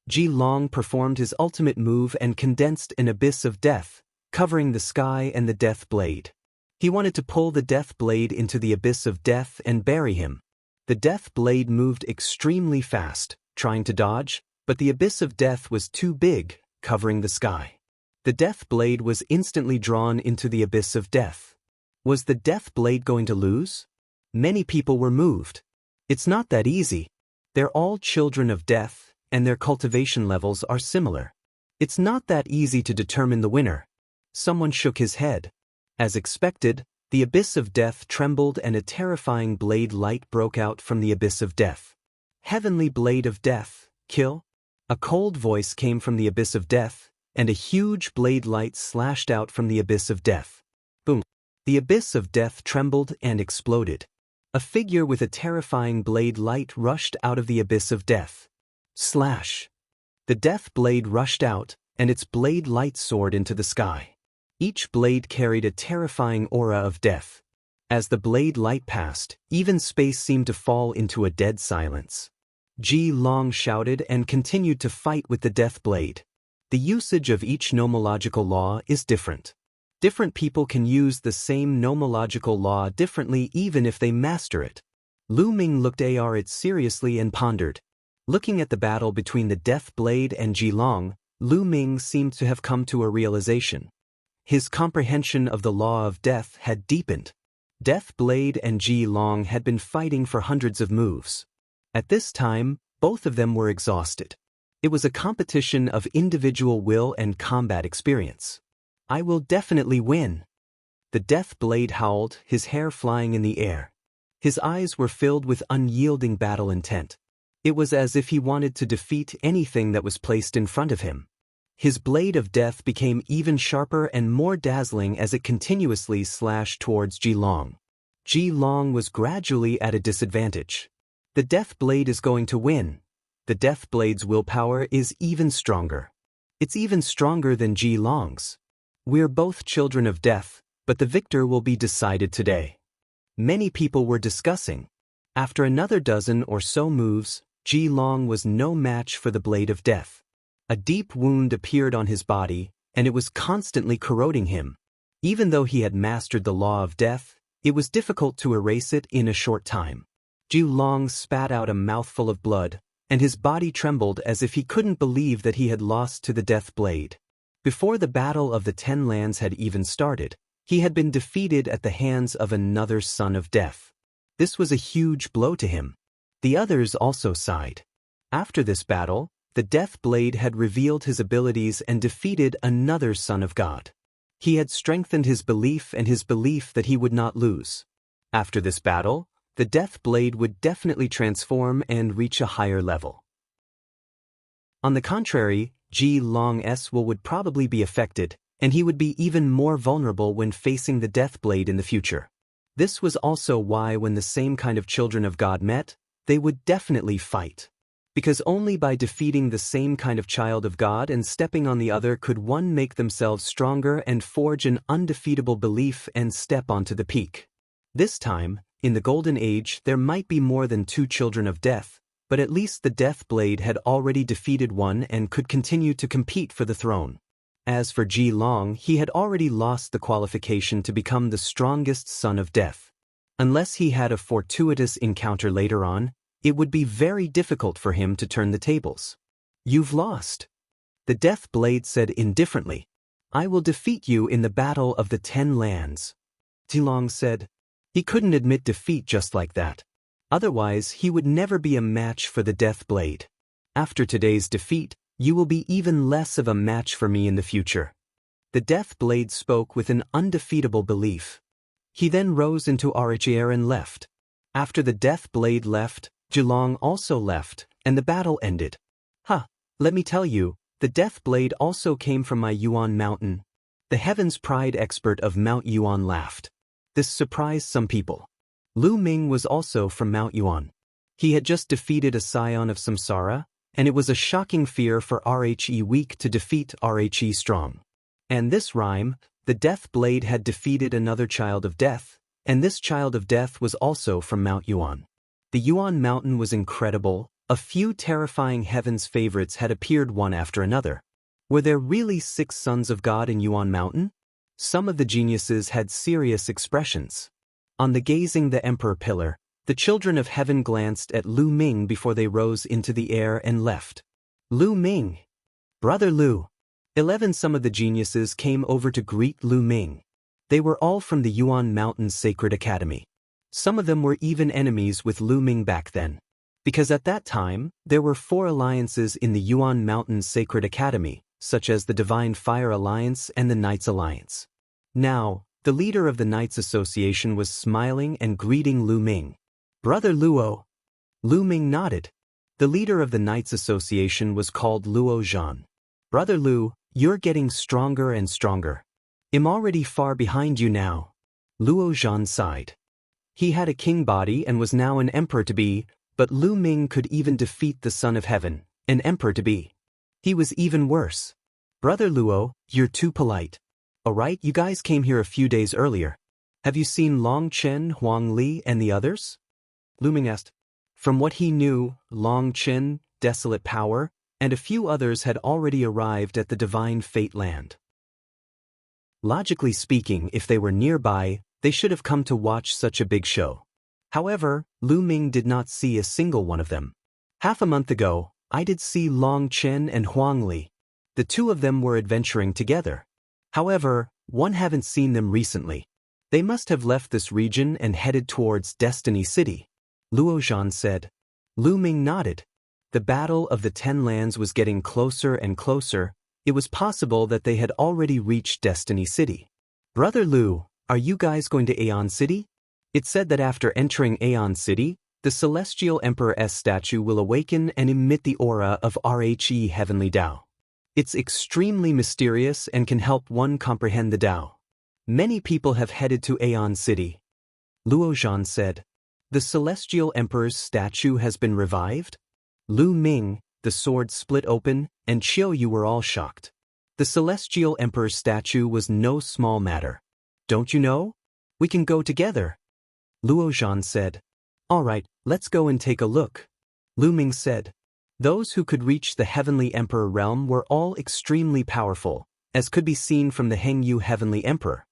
Ji Long performed his ultimate move and condensed an abyss of death, covering the sky and the Death Blade. He wanted to pull the Death Blade into the abyss of death and bury him. The Death Blade moved extremely fast, trying to dodge, but the abyss of death was too big, covering the sky. The Death Blade was instantly drawn into the abyss of death. Was the death blade going to lose? Many people were moved. It's not that easy. They're all children of death, and their cultivation levels are similar. It's not that easy to determine the winner. Someone shook his head. As expected, the abyss of death trembled and a terrifying blade light broke out from the abyss of death. Heavenly blade of death, kill? A cold voice came from the abyss of death, and a huge blade light slashed out from the abyss of death. Boom! The abyss of death trembled and exploded. A figure with a terrifying blade light rushed out of the abyss of death. Slash! The death blade rushed out, and its blade light soared into the sky. Each blade carried a terrifying aura of death. As the blade light passed, even space seemed to fall into a dead silence. Ji Long shouted and continued to fight with the death blade. The usage of each nomological law is different. Different people can use the same nomological law differently even if they master it. Lu Ming looked at it seriously and pondered. Looking at the battle between the death blade and Ji Long, Lu Ming seemed to have come to a realization. His comprehension of the law of death had deepened. Death Blade and Ji Long had been fighting for hundreds of moves. At this time, both of them were exhausted. It was a competition of individual will and combat experience. I will definitely win. The Death Blade howled, his hair flying in the air. His eyes were filled with unyielding battle intent. It was as if he wanted to defeat anything that was placed in front of him. His blade of death became even sharper and more dazzling as it continuously slashed towards Ji Long. Ji Long was gradually at a disadvantage. The death blade is going to win. The death blade's willpower is even stronger. It's even stronger than Ji Long's. We're both children of death, but the victor will be decided today. Many people were discussing. After another dozen or so moves, Ji Long was no match for the blade of death. A deep wound appeared on his body, and it was constantly corroding him. Even though he had mastered the law of death, it was difficult to erase it in a short time. Ji Long spat out a mouthful of blood, and his body trembled as if he couldn't believe that he had lost to the death blade. Before the Battle of the 10 Lands had even started, he had been defeated at the hands of another son of death. This was a huge blow to him. The others also sighed. After this battle, the Death Blade had revealed his abilities and defeated another son of God. He had strengthened his belief and his belief that he would not lose. After this battle, the Death Blade would definitely transform and reach a higher level. On the contrary, Ji Long's will would probably be affected, and he would be even more vulnerable when facing the Death Blade in the future. This was also why when the same kind of children of God met, they would definitely fight. Because only by defeating the same kind of child of God and stepping on the other could one make themselves stronger and forge an undefeatable belief and step onto the peak. This time, in the Golden Age, there might be more than 2 children of death, but at least the Death Blade had already defeated one and could continue to compete for the throne. As for Ji Long, he had already lost the qualification to become the strongest son of death. Unless he had a fortuitous encounter later on, it would be very difficult for him to turn the tables. You've lost. The Death Blade said indifferently. I will defeat you in the Battle of the 10 Lands. Ji Long said. He couldn't admit defeat just like that. Otherwise, he would never be a match for the Death Blade. After today's defeat, you will be even less of a match for me in the future. The Death Blade spoke with an undefeatable belief. He then rose into Air and left. After the Death Blade left, Ji Long also left, and the battle ended. Let me tell you, the Death Blade also came from my Yuan mountain. The Heaven's Pride expert of Mount Yuan laughed. This surprised some people. Lu Ming was also from Mount Yuan. He had just defeated a scion of Samsara, and it was a shocking fear for Rhe weak to defeat Rhe strong. And this rhyme, the Death Blade had defeated another child of death, and this child of death was also from Mount Yuan. The Yuan mountain was incredible. A few terrifying heaven's favorites had appeared one after another. Were there really 6 sons of God in Yuan mountain? Some of the geniuses had serious expressions. On the gazing the emperor pillar, the children of heaven glanced at Lu Ming before they rose into the air and left. Lu Ming! Brother Lu! 11 Some of the geniuses came over to greet Lu Ming. They were all from the Yuan Mountains Sacred Academy. Some of them were even enemies with Lu Ming back then. Because at that time, there were 4 alliances in the Yuan Mountains Sacred Academy, such as the Divine Fire Alliance and the Knights Alliance. Now, the leader of the Knights Association was smiling and greeting Lu Ming. "Brother Luo." Lu Ming nodded. The leader of the Knights Association was called Luo Zhan. "Brother Lu, you're getting stronger and stronger. I'm already far behind you now." Luo Zhan sighed. He had a king body and was now an emperor-to-be, but Lu Ming could even defeat the Son of Heaven, an emperor-to-be. He was even worse. "Brother Luo, you're too polite. Alright, you guys came here a few days earlier. Have you seen Long Chen, Huang Li, and the others?" Lu Ming asked. From what he knew, Long Chen, Desolate Power, and a few others had already arrived at the Divine Fate Land. Logically speaking, if they were nearby, they should have come to watch such a big show. However, Lu Ming did not see a single one of them. "Half a month ago, I did see Long Chen and Huang Li. The 2 of them were adventuring together. However, one haven't seen them recently. They must have left this region and headed towards Destiny City," Luo Zhan said. Lu Ming nodded. The Battle of the 10 Lands was getting closer and closer. It was possible that they had already reached Destiny City. "Brother Lu, are you guys going to Aeon City?" It said that after entering Aeon City, the Celestial Emperor's statue will awaken and emit the aura of Rhe Heavenly Tao. It's extremely mysterious and can help one comprehend the Tao. Many people have headed to Aeon City. Luo Zhan said. "The Celestial Emperor's statue has been revived?" Lu Ming, the sword split open, and Qiu Yu were all shocked. The Celestial Emperor's statue was no small matter. "Don't you know? We can go together," Luo Zhan said. "Alright, let's go and take a look," Lu Ming said. Those who could reach the Heavenly Emperor realm were all extremely powerful, as could be seen from the Hengyu Heavenly Emperor.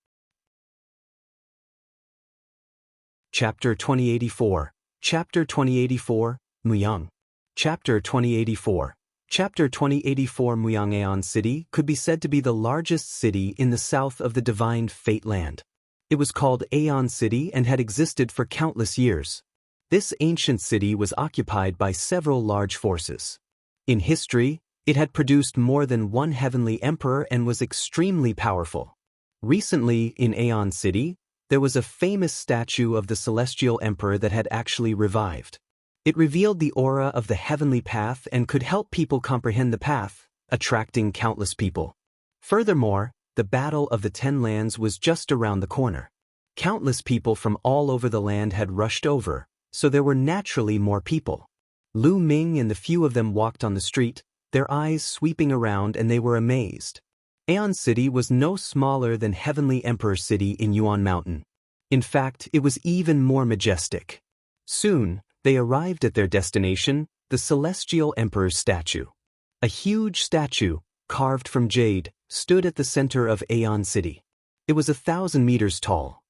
Chapter 2084. Chapter 2084, Muyang. Chapter 2084. Chapter 2084 Muyang Aeon City could be said to be the largest city in the south of the Divine Fate Land. It was called Aeon City and had existed for countless years. This ancient city was occupied by several large forces. In history, it had produced more than one heavenly emperor and was extremely powerful. Recently, in Aeon City, there was a famous statue of the Celestial Emperor that had actually revived. It revealed the aura of the heavenly path and could help people comprehend the path, attracting countless people. Furthermore, the Battle of the 10 Lands was just around the corner. Countless people from all over the land had rushed over, so there were naturally more people. Lu Ming and the few of them walked on the street, their eyes sweeping around, and they were amazed. Aeon City was no smaller than Heavenly Emperor City in Yuan Mountain. In fact, it was even more majestic. Soon, they arrived at their destination, the Celestial Emperor's statue. A huge statue, carved from jade, stood at the center of Aeon City. It was 1,000 meters tall.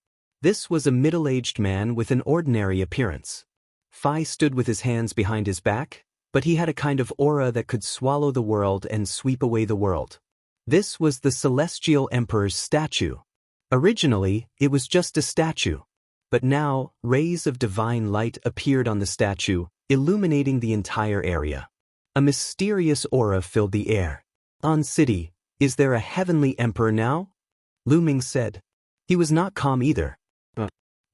This was a middle-aged man with an ordinary appearance. Fai stood with his hands behind his back, but he had a kind of aura that could swallow the world and sweep away the world. This was the Celestial Emperor's statue. Originally, it was just a statue. But now, rays of divine light appeared on the statue, illuminating the entire area. A mysterious aura filled the air. "On City, is there a heavenly emperor now?" Lu Ming said. He was not calm either.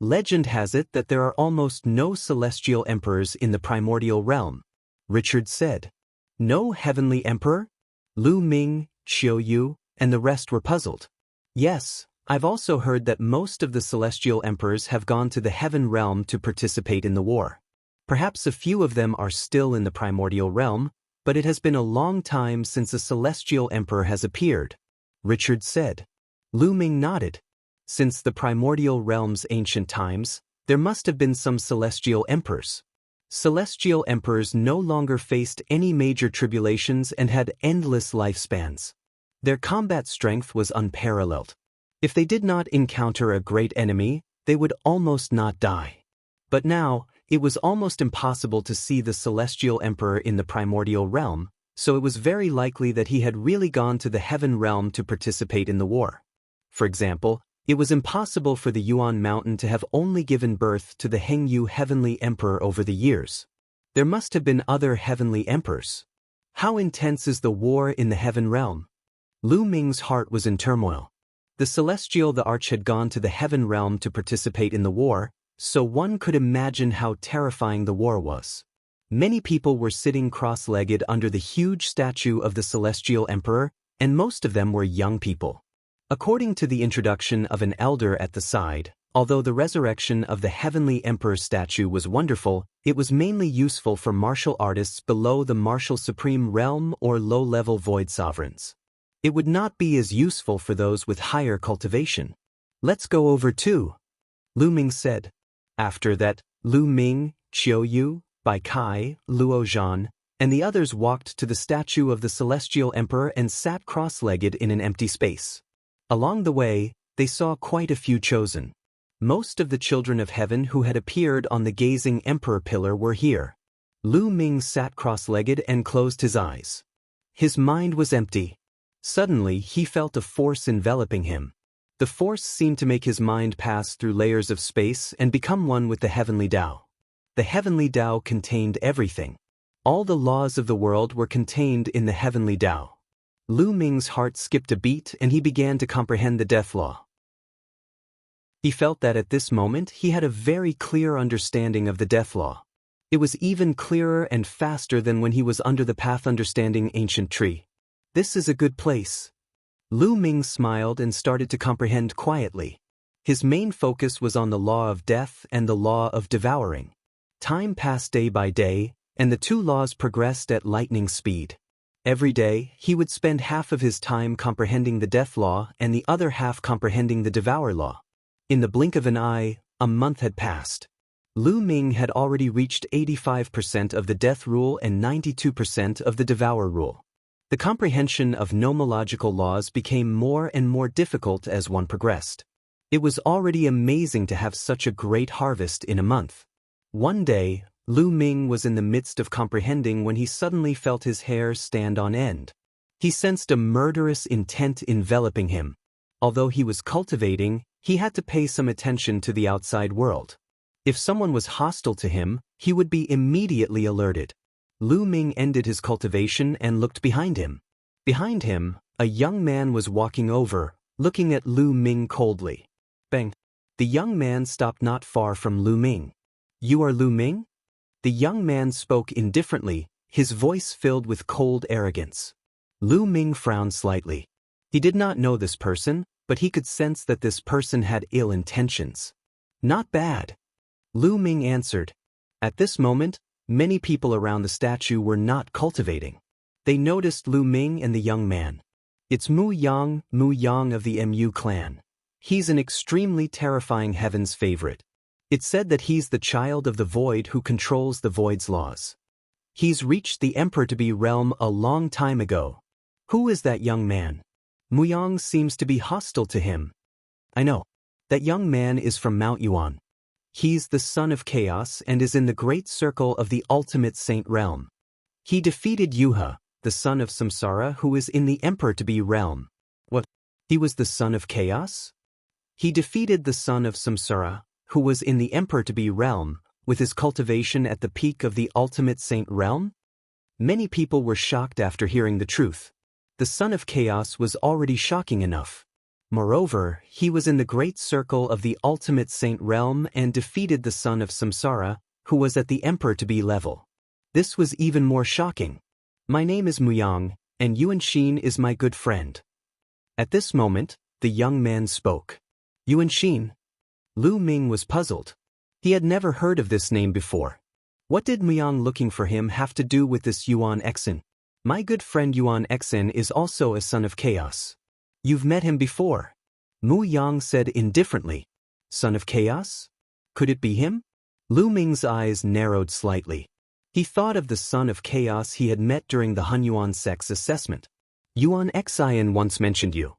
"Legend has it that there are almost no celestial emperors in the primordial realm," Richard said. "No heavenly emperor?" Lu Ming, Qiu Yu, and the rest were puzzled. "Yes, I've also heard that most of the celestial emperors have gone to the heaven realm to participate in the war. Perhaps a few of them are still in the primordial realm, but it has been a long time since a celestial emperor has appeared," Richard said. Lu Ming nodded. Since the primordial realm's ancient times, there must have been some celestial emperors. Celestial emperors no longer faced any major tribulations and had endless lifespans. Their combat strength was unparalleled. If they did not encounter a great enemy, they would almost not die. But now, it was almost impossible to see the Celestial Emperor in the primordial realm, so it was very likely that he had really gone to the heaven realm to participate in the war. For example, It was impossible for the Yuan mountain to have only given birth to the Hengyu heavenly emperor over the years. There must have been other heavenly emperors. How intense is the war in the heaven realm? Lu Ming's heart was in turmoil. The celestial the arch had gone to the heaven realm to participate in the war, so one could imagine how terrifying the war was. Many people were sitting cross-legged under the huge statue of the celestial emperor, and most of them were young people. According to the introduction of an elder at the side, although the resurrection of the heavenly emperor statue was wonderful, it was mainly useful for martial artists below the martial supreme realm or low-level void sovereigns. It would not be as useful for those with higher cultivation. Let's go over too, Lu Ming said. After that, Lu Ming, Qiu Yu, Bai Kai, Luo Zhan, and the others walked to the statue of the celestial emperor and sat cross-legged in an empty space. Along the way, they saw quite a few chosen. Most of the children of heaven who had appeared on the gazing emperor pillar were here. Lu Ming sat cross-legged and closed his eyes. His mind was empty. Suddenly, he felt a force enveloping him. The force seemed to make his mind pass through layers of space and become one with the heavenly Tao. The heavenly Tao contained everything. All the laws of the world were contained in the heavenly Tao. Lu Ming's heart skipped a beat and he began to comprehend the death law. He felt that at this moment he had a very clear understanding of the death law. It was even clearer and faster than when he was under the path understanding ancient tree. This is a good place. Lu Ming smiled and started to comprehend quietly. His main focus was on the law of death and the law of devouring. Time passed day by day, and the two laws progressed at lightning speed. Every day, he would spend half of his time comprehending the death law and the other half comprehending the devour law. In the blink of an eye, a month had passed. Lu Ming had already reached 85% of the death rule and 92% of the devour rule. The comprehension of nomological laws became more and more difficult as one progressed. It was already amazing to have such a great harvest in a month. One day, Lu Ming was in the midst of comprehending when he suddenly felt his hair stand on end. He sensed a murderous intent enveloping him. Although he was cultivating, he had to pay some attention to the outside world. If someone was hostile to him, he would be immediately alerted. Lu Ming ended his cultivation and looked behind him. Behind him, a young man was walking over, looking at Lu Ming coldly. Bang! The young man stopped not far from Lu Ming. "You are Lu Ming?" The young man spoke indifferently, his voice filled with cold arrogance. Lu Ming frowned slightly. He did not know this person, but he could sense that this person had ill intentions. "Not bad," Lu Ming answered. At this moment, many people around the statue were not cultivating. They noticed Lu Ming and the young man. "It's Mu Yang of the Mu clan. He's an extremely terrifying heaven's favorite. It's said that he's the child of the void who controls the void's laws. He's reached the emperor-to-be realm a long time ago. Who is that young man? Mu Yang seems to be hostile to him." "I know. That young man is from Mount Yuan. He's the son of chaos and is in the great circle of the ultimate saint realm. He defeated Yuha, the son of Samsara, who is in the emperor-to-be realm." "What? He was the son of chaos?" "He defeated the son of Samsara, who was in the emperor-to-be realm, with his cultivation at the peak of the ultimate saint realm?" Many people were shocked after hearing the truth. The son of chaos was already shocking enough. Moreover, he was in the great circle of the ultimate saint realm and defeated the son of Samsara, who was at the emperor-to-be level. This was even more shocking. "My name is Mu Yang, and Yuan Xin is my good friend." At this moment, the young man spoke. "Yuan Xin?" Lu Ming was puzzled. He had never heard of this name before. What did Mu Yang looking for him have to do with this Yuan Xen? "My good friend Yuan Xen is also a son of chaos." "You've met him before," Mu Yang said indifferently. "Son of chaos? Could it be him?" Lu Ming's eyes narrowed slightly. He thought of the son of chaos he had met during the Hunyuan sex assessment. "Yuan Xian once mentioned you.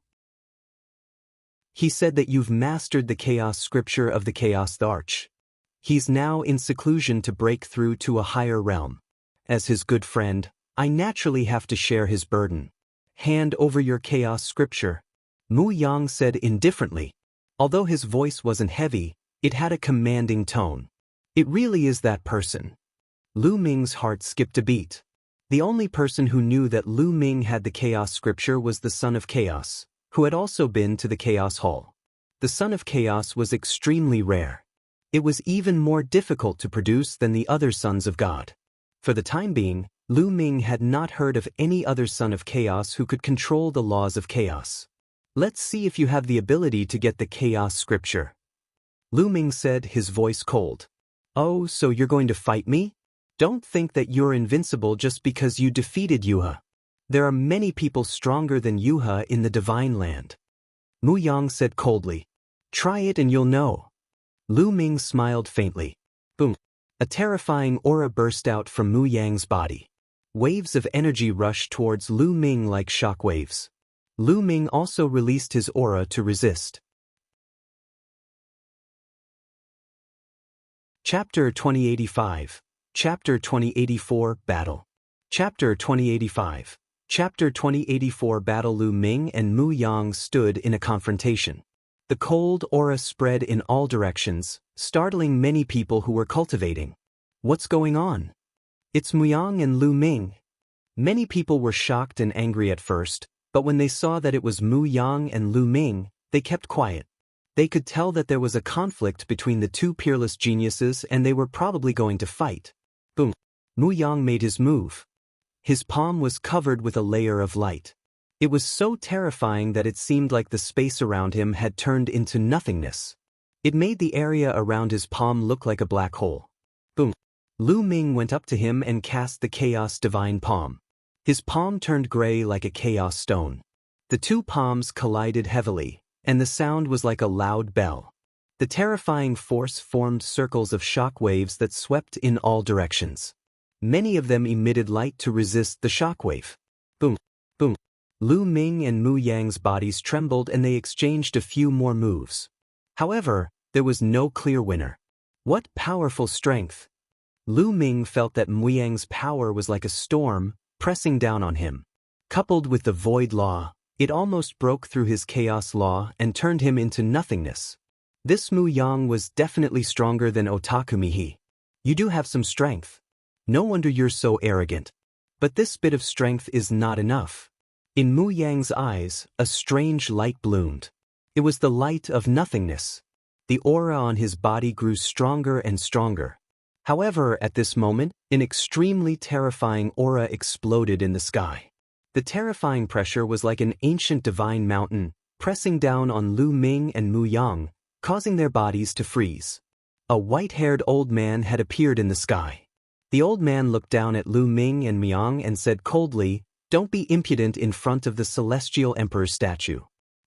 He said that you've mastered the chaos scripture of the chaos arch. He's now in seclusion to break through to a higher realm. As his good friend, I naturally have to share his burden. Hand over your chaos scripture," Mu Yang said indifferently. Although his voice wasn't heavy, it had a commanding tone. It really is that person. Lu Ming's heart skipped a beat. The only person who knew that Lu Ming had the Chaos Scripture was the Son of Chaos, who had also been to the Chaos Hall. The Son of Chaos was extremely rare. It was even more difficult to produce than the other sons of God. For the time being, Lu Ming had not heard of any other Son of Chaos who could control the laws of chaos. Let's see if you have the ability to get the Chaos Scripture. Lu Ming said, his voice cold. Oh, so you're going to fight me? Don't think that you're invincible just because you defeated Yuha. There are many people stronger than Yuha in the Divine Land. Mu Yang said coldly. Try it and you'll know. Lu Ming smiled faintly. Boom. A terrifying aura burst out from Mu Yang's body. Waves of energy rushed towards Lu Ming like shock waves. Lu Ming also released his aura to resist. Chapter 2085. Chapter 2084 Battle. Chapter 2085. Chapter 2084 Battle. Lu Ming and Mu Yang stood in a confrontation. The cold aura spread in all directions, startling many people who were cultivating. What's going on? It's Mu Yang and Lu Ming. Many people were shocked and angry at first, but when they saw that it was Mu Yang and Lu Ming, they kept quiet. They could tell that there was a conflict between the two peerless geniuses and they were probably going to fight. Boom. Mu Yang made his move. His palm was covered with a layer of light. It was so terrifying that it seemed like the space around him had turned into nothingness. It made the area around his palm look like a black hole. Boom. Lu Ming went up to him and cast the Chaos Divine Palm. His palm turned gray like a chaos stone. The two palms collided heavily, and the sound was like a loud bell. The terrifying force formed circles of shock waves that swept in all directions. Many of them emitted light to resist the shockwave. Boom, boom. Lu Ming and Mu Yang's bodies trembled and they exchanged a few more moves. However, there was no clear winner. What powerful strength! Lu Ming felt that Mu Yang's power was like a storm, pressing down on him. Coupled with the Void Law, it almost broke through his Chaos Law and turned him into nothingness. This Mu Yang was definitely stronger than Otaku Mihi. You do have some strength. No wonder you're so arrogant. But this bit of strength is not enough. In Mu Yang's eyes, a strange light bloomed. It was the light of nothingness. The aura on his body grew stronger and stronger. However, at this moment, an extremely terrifying aura exploded in the sky. The terrifying pressure was like an ancient divine mountain, pressing down on Lu Ming and Mu Yang, causing their bodies to freeze. A white-haired old man had appeared in the sky. The old man looked down at Lu Ming and Mu Yang and said coldly, "Don't be impudent in front of the Celestial Emperor's statue.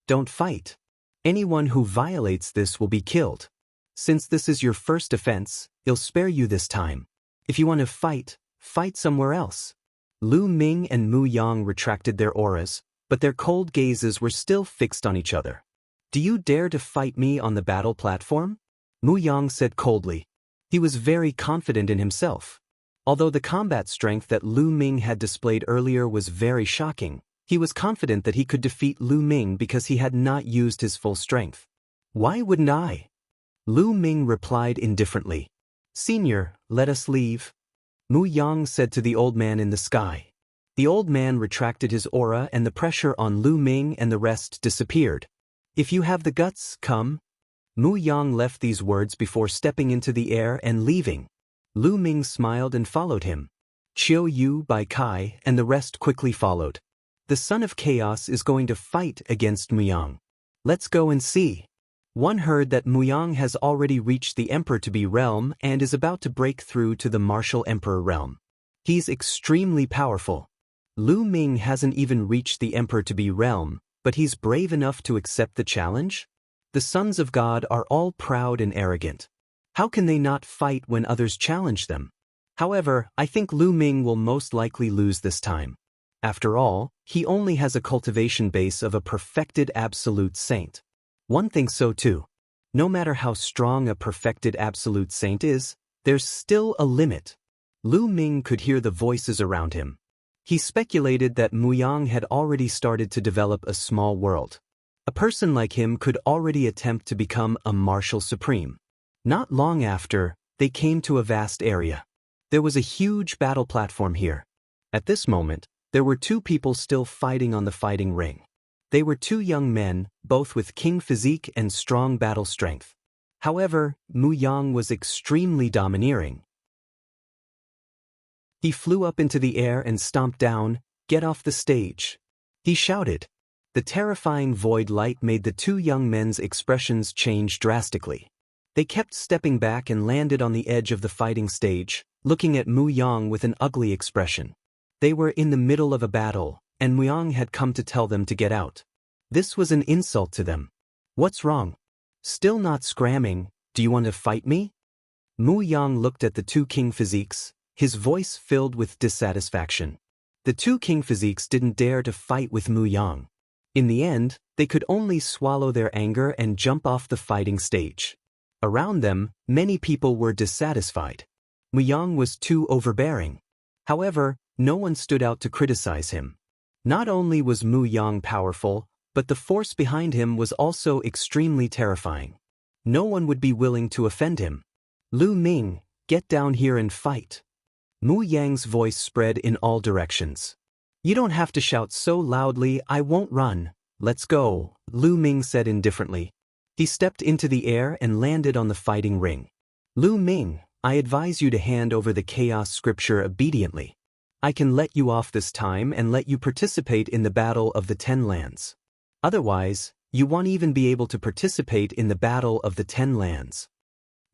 Don't fight. Anyone who violates this will be killed. Since this is your first offense, I'll spare you this time. If you want to fight, fight somewhere else." Lu Ming and Mu Yang retracted their auras, but their cold gazes were still fixed on each other. "Do you dare to fight me on the battle platform?" Mu Yang said coldly. He was very confident in himself. Although the combat strength that Lu Ming had displayed earlier was very shocking, he was confident that he could defeat Lu Ming because he had not used his full strength. "Why wouldn't I?" Lu Ming replied indifferently. "Senior, let us leave." Mu Yang said to the old man in the sky. The old man retracted his aura and the pressure on Lu Ming and the rest disappeared. "If you have the guts, come." Mu Yang left these words before stepping into the air and leaving. Lu Ming smiled and followed him. Chiu Yu, Bai Kai, and the rest quickly followed. The Son of Chaos is going to fight against Mu Yang. Let's go and see. One heard that Mu Yang has already reached the Emperor-to-be realm and is about to break through to the Martial Emperor realm. He's extremely powerful. Lu Ming hasn't even reached the Emperor-to-be realm, but he's brave enough to accept the challenge? The sons of God are all proud and arrogant. How can they not fight when others challenge them? However, I think Lu Ming will most likely lose this time. After all, he only has a cultivation base of a perfected absolute saint. One thinks so too. No matter how strong a perfected absolute saint is, there's still a limit. Lu Ming could hear the voices around him. He speculated that Mu Yang had already started to develop a small world. A person like him could already attempt to become a martial supreme. Not long after, they came to a vast area. There was a huge battle platform here. At this moment, there were two people still fighting on the fighting ring. They were two young men, both with king physique and strong battle strength. However, Mu Yang was extremely domineering. He flew up into the air and stomped down, "Get off the stage!" he shouted. The terrifying void light made the two young men's expressions change drastically. They kept stepping back and landed on the edge of the fighting stage, looking at Mu Yang with an ugly expression. They were in the middle of a battle, and Mu Yang had come to tell them to get out. This was an insult to them. "What's wrong? Still not scramming? Do you want to fight me?" Mu Yang looked at the two king physiques, his voice filled with dissatisfaction. The two king physiques didn't dare to fight with Mu Yang. In the end, they could only swallow their anger and jump off the fighting stage. Around them, many people were dissatisfied. Mu Yang was too overbearing. However, no one stood out to criticize him. Not only was Mu Yang powerful, but the force behind him was also extremely terrifying. No one would be willing to offend him. "Lu Ming, get down here and fight." Mu Yang's voice spread in all directions. "You don't have to shout so loudly, I won't run. Let's go," Lu Ming said indifferently. He stepped into the air and landed on the fighting ring. "Lu Ming, I advise you to hand over the chaos scripture obediently. I can let you off this time and let you participate in the battle of the 10 lands. Otherwise, you won't even be able to participate in the battle of the 10 lands."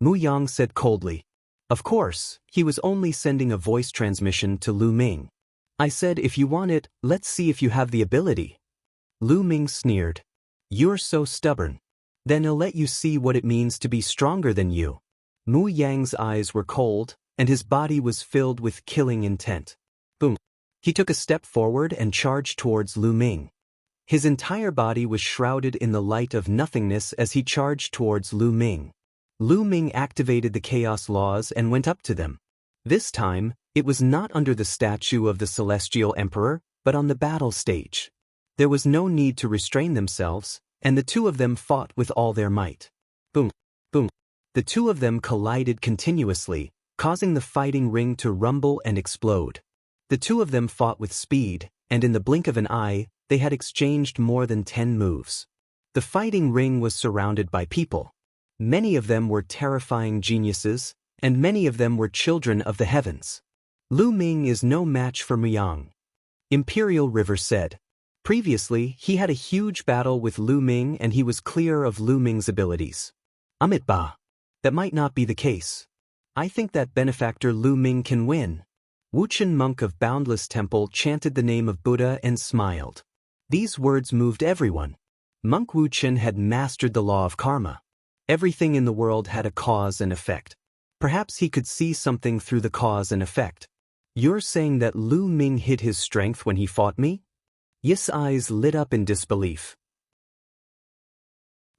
Mu Yang said coldly. Of course, he was only sending a voice transmission to Lu Ming. "I said if you want it, let's see if you have the ability." Lu Ming sneered. "You're so stubborn. Then I'll let you see what it means to be stronger than you." Mu Yang's eyes were cold, and his body was filled with killing intent. Boom. He took a step forward and charged towards Lu Ming. His entire body was shrouded in the light of nothingness as he charged towards Lu Ming. Lu Ming activated the chaos laws and went up to them. This time, it was not under the statue of the Celestial Emperor, but on the battle stage. There was no need to restrain themselves, and the two of them fought with all their might. Boom, boom. The two of them collided continuously, causing the fighting ring to rumble and explode. The two of them fought with speed, and in the blink of an eye, they had exchanged more than 10 moves. The fighting ring was surrounded by people. Many of them were terrifying geniuses, and many of them were children of the heavens. Lu Ming is no match for Mu Yang. Imperial River said. Previously, he had a huge battle with Lu Ming and he was clear of Lu Ming's abilities. Amitabha. That might not be the case. I think that benefactor Lu Ming can win. Wuchen monk of Boundless Temple chanted the name of Buddha and smiled. These words moved everyone. Monk Wuchen had mastered the law of karma. Everything in the world had a cause and effect. Perhaps he could see something through the cause and effect. You're saying that Lu Ming hid his strength when he fought me? Yis' eyes lit up in disbelief.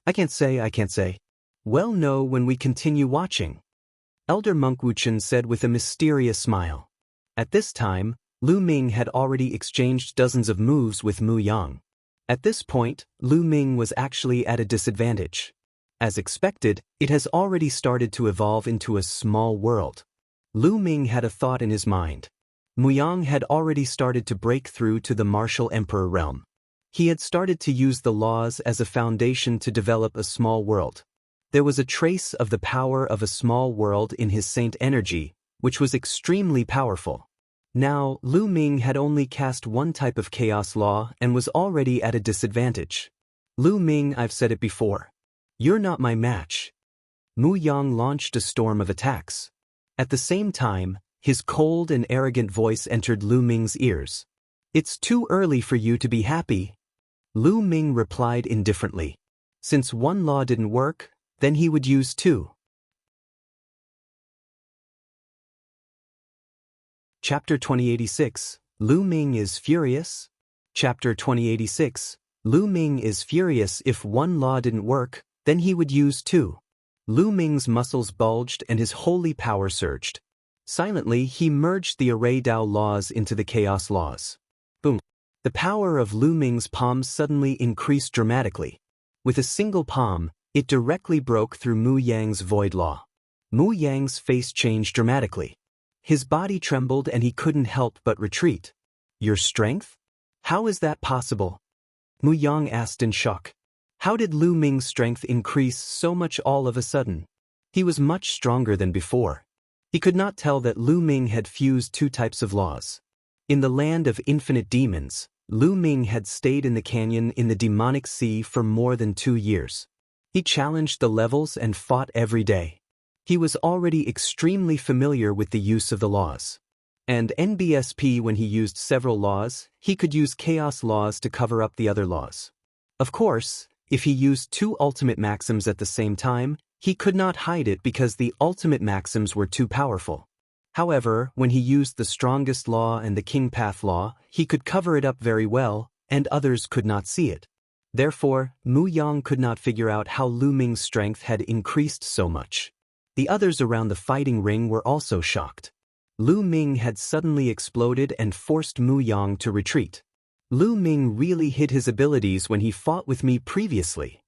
I can't say. Well, no, when we continue watching. Elder Monk Wuchen said with a mysterious smile. At this time, Lu Ming had already exchanged dozens of moves with Mu Yang. At this point, Lu Ming was actually at a disadvantage. As expected, it has already started to evolve into a small world. Lu Ming had a thought in his mind. Mu Yang had already started to break through to the martial emperor realm. He had started to use the laws as a foundation to develop a small world. There was a trace of the power of a small world in his saint energy, which was extremely powerful. Now, Lu Ming had only cast one type of chaos law and was already at a disadvantage. Lu Ming, I've said it before. You're not my match. Mu Yang launched a storm of attacks. At the same time, his cold and arrogant voice entered Lu Ming's ears. It's too early for you to be happy. Lu Ming replied indifferently. Since one law didn't work, then he would use two. Chapter 2086, Lu Ming is furious? Chapter 2086, Lu Ming is furious. If one law didn't work, then he would use two. Lu Ming's muscles bulged and his holy power surged. Silently, he merged the Array Dao laws into the chaos laws. Boom. The power of Lu Ming's palm suddenly increased dramatically. With a single palm, it directly broke through Mu Yang's void law. Mu Yang's face changed dramatically. His body trembled and he couldn't help but retreat. Your strength? How is that possible? Mu Yang asked in shock. How did Lu Ming's strength increase so much all of a sudden? He was much stronger than before. He could not tell that Lu Ming had fused two types of laws. In the land of infinite demons, Lu Ming had stayed in the canyon in the demonic sea for more than 2 years. He challenged the levels and fought every day. He was already extremely familiar with the use of the laws. And NBSP, when he used several laws, he could use chaos laws to cover up the other laws. Of course, if he used 2 ultimate maxims at the same time, he could not hide it because the ultimate maxims were too powerful. However, when he used the strongest law and the King Path law, he could cover it up very well, and others could not see it. Therefore, Mu Yang could not figure out how Lu Ming's strength had increased so much. The others around the fighting ring were also shocked. Lu Ming had suddenly exploded and forced Mu Yang to retreat. Lu Ming really hid his abilities when he fought with me previously.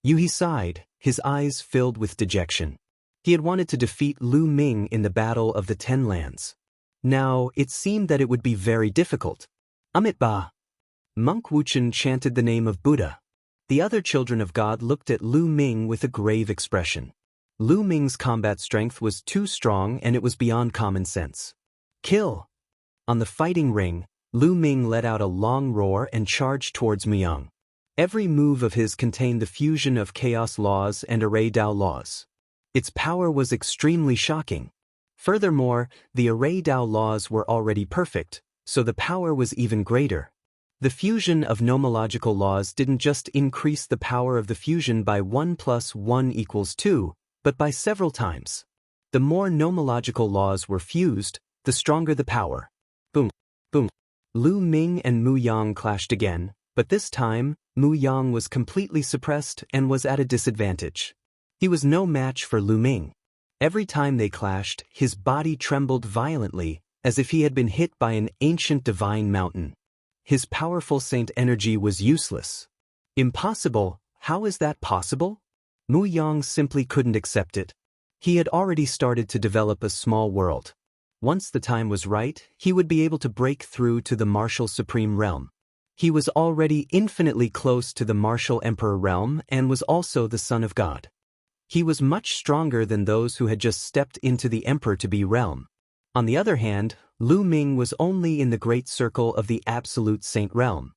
He sighed, his eyes filled with dejection. He had wanted to defeat Lu Ming in the Battle of the 10 Lands. Now, it seemed that it would be very difficult. Amitabha. Monk Wuchen chanted the name of Buddha. The other children of God looked at Lu Ming with a grave expression. Lu Ming's combat strength was too strong and it was beyond common sense. Kill! On the fighting ring, Lu Ming let out a long roar and charged towards Mu Yang. Every move of his contained the fusion of chaos laws and array Dao laws. Its power was extremely shocking. Furthermore, the array Dao laws were already perfect, so the power was even greater. The fusion of nomological laws didn't just increase the power of the fusion by 1 + 1 = 2, but by several times. The more nomological laws were fused, the stronger the power. Boom, boom. Lu Ming and Mu Yang clashed again, but this time, Mu Yang was completely suppressed and was at a disadvantage. He was no match for Lu Ming. Every time they clashed, his body trembled violently, as if he had been hit by an ancient divine mountain. His powerful saint energy was useless. Impossible, how is that possible? Mu Yang simply couldn't accept it. He had already started to develop a small world. Once the time was right, he would be able to break through to the martial supreme realm. He was already infinitely close to the martial emperor realm and was also the son of God. He was much stronger than those who had just stepped into the emperor-to-be realm. On the other hand, Lu Ming was only in the great circle of the absolute saint realm.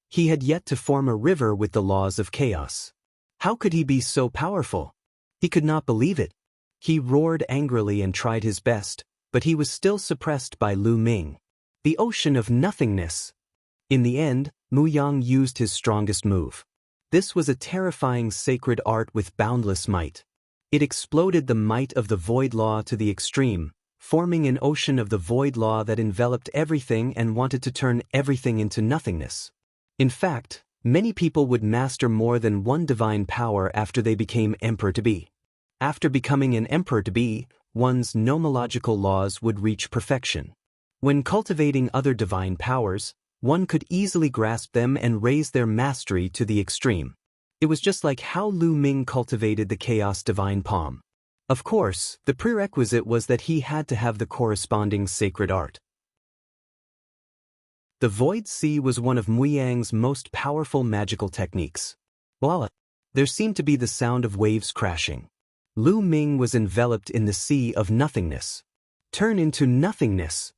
He had yet to form a river with the laws of chaos. How could he be so powerful? He could not believe it. He roared angrily and tried his best, but he was still suppressed by Lu Ming. The ocean of nothingness. In the end, Mu Yang used his strongest move. This was a terrifying sacred art with boundless might. It exploded the might of the void law to the extreme, forming an ocean of the void law that enveloped everything and wanted to turn everything into nothingness. In fact, many people would master more than one divine power after they became emperor-to-be. After becoming an emperor-to-be, one's nomological laws would reach perfection. When cultivating other divine powers, one could easily grasp them and raise their mastery to the extreme. It was just like how Lu Ming cultivated the Chaos Divine Palm. Of course, the prerequisite was that he had to have the corresponding sacred art. The Void Sea was one of Mu Yang's most powerful magical techniques. Voila! There seemed to be the sound of waves crashing. Lu Ming was enveloped in the sea of nothingness. Turn into nothingness!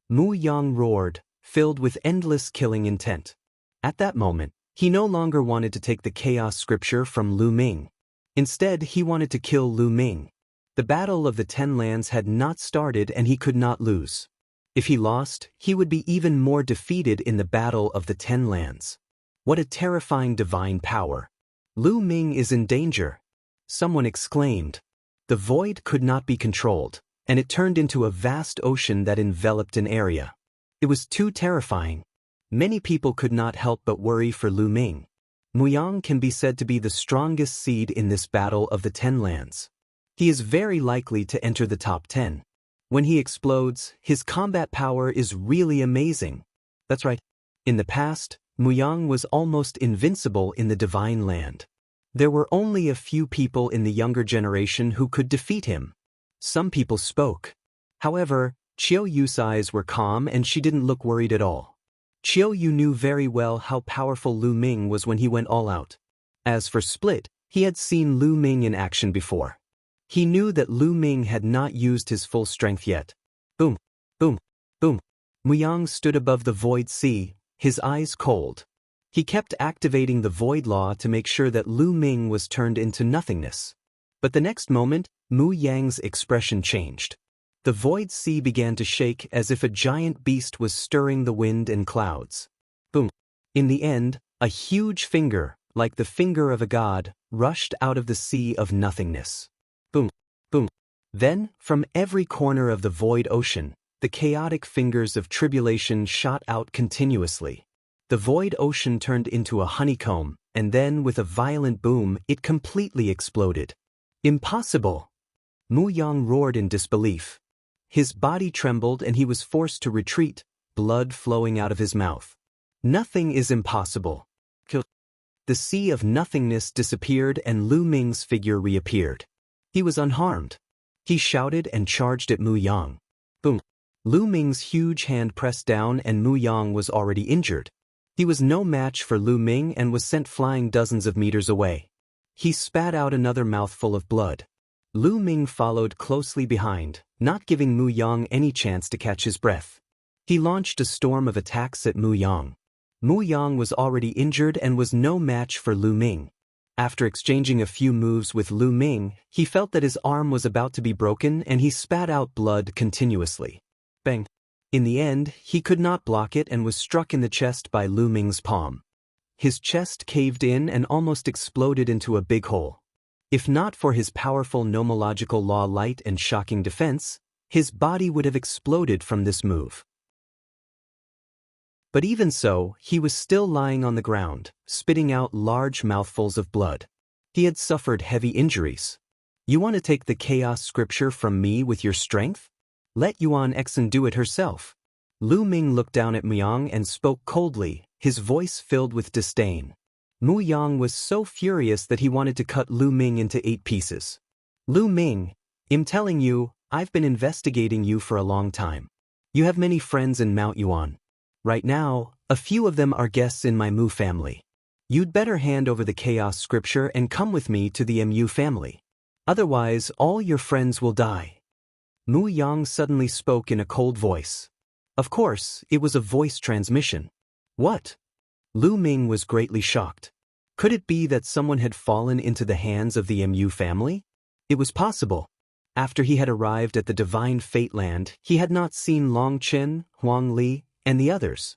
Mu Yang roared, filled with endless killing intent. At that moment, he no longer wanted to take the chaos scripture from Lu Ming. Instead, he wanted to kill Lu Ming. The Battle of the 10 Lands had not started and he could not lose. If he lost, he would be even more defeated in the Battle of the 10 Lands. What a terrifying divine power! Lu Ming is in danger. Someone exclaimed. The void could not be controlled, and it turned into a vast ocean that enveloped an area. It was too terrifying. Many people could not help but worry for Lu Ming. Mu Yang can be said to be the strongest seed in this Battle of the 10 Lands. He is very likely to enter the top 10. When he explodes, his combat power is really amazing. That's right. In the past, Muyang was almost invincible in the divine land. There were only a few people in the younger generation who could defeat him. Some people spoke. However, Qiu Yu's eyes were calm and she didn't look worried at all. Qiu Yu knew very well how powerful Lu Ming was when he went all out. As for Split, he had seen Lu Ming in action before. He knew that Lu Ming had not used his full strength yet. Boom, boom, boom. Muyang stood above the void sea, his eyes cold. He kept activating the void law to make sure that Lu Ming was turned into nothingness. But the next moment, Mu Yang's expression changed. The void sea began to shake as if a giant beast was stirring the wind and clouds. Boom. In the end, a huge finger, like the finger of a god, rushed out of the sea of nothingness. Boom, boom. Then, from every corner of the void ocean, the chaotic fingers of tribulation shot out continuously. The void ocean turned into a honeycomb, and then with a violent boom, it completely exploded. Impossible! Mu Yang roared in disbelief. His body trembled and he was forced to retreat, blood flowing out of his mouth. Nothing is impossible. The sea of nothingness disappeared and Lu Ming's figure reappeared. He was unharmed. He shouted and charged at Mu Yang. Boom! Lu Ming's huge hand pressed down and Mu Yang was already injured. He was no match for Lu Ming and was sent flying dozens of meters away. He spat out another mouthful of blood. Lu Ming followed closely behind, not giving Mu Yang any chance to catch his breath. He launched a storm of attacks at Mu Yang. Mu Yang was already injured and was no match for Lu Ming. After exchanging a few moves with Lu Ming, he felt that his arm was about to be broken and he spat out blood continuously. Bang! In the end, he could not block it and was struck in the chest by Lu Ming's palm. His chest caved in and almost exploded into a big hole. If not for his powerful nomological law light and shocking defense, his body would have exploded from this move. But even so, he was still lying on the ground, spitting out large mouthfuls of blood. He had suffered heavy injuries. You want to take the chaos scripture from me with your strength? Let Yuan Exen do it herself. Lu Ming looked down at Muyang and spoke coldly, his voice filled with disdain. Muyang was so furious that he wanted to cut Lu Ming into 8 pieces. Lu Ming, I'm telling you, I've been investigating you for a long time. You have many friends in Mount Yuan. Right now, a few of them are guests in my Mu family. You'd better hand over the chaos scripture and come with me to the Mu family. Otherwise, all your friends will die. Mu Yang suddenly spoke in a cold voice. Of course, it was a voice transmission. What? Lu Ming was greatly shocked. Could it be that someone had fallen into the hands of the Mu family? It was possible. After he had arrived at the divine fate land, he had not seen Long Chen, Huang Li, and the others.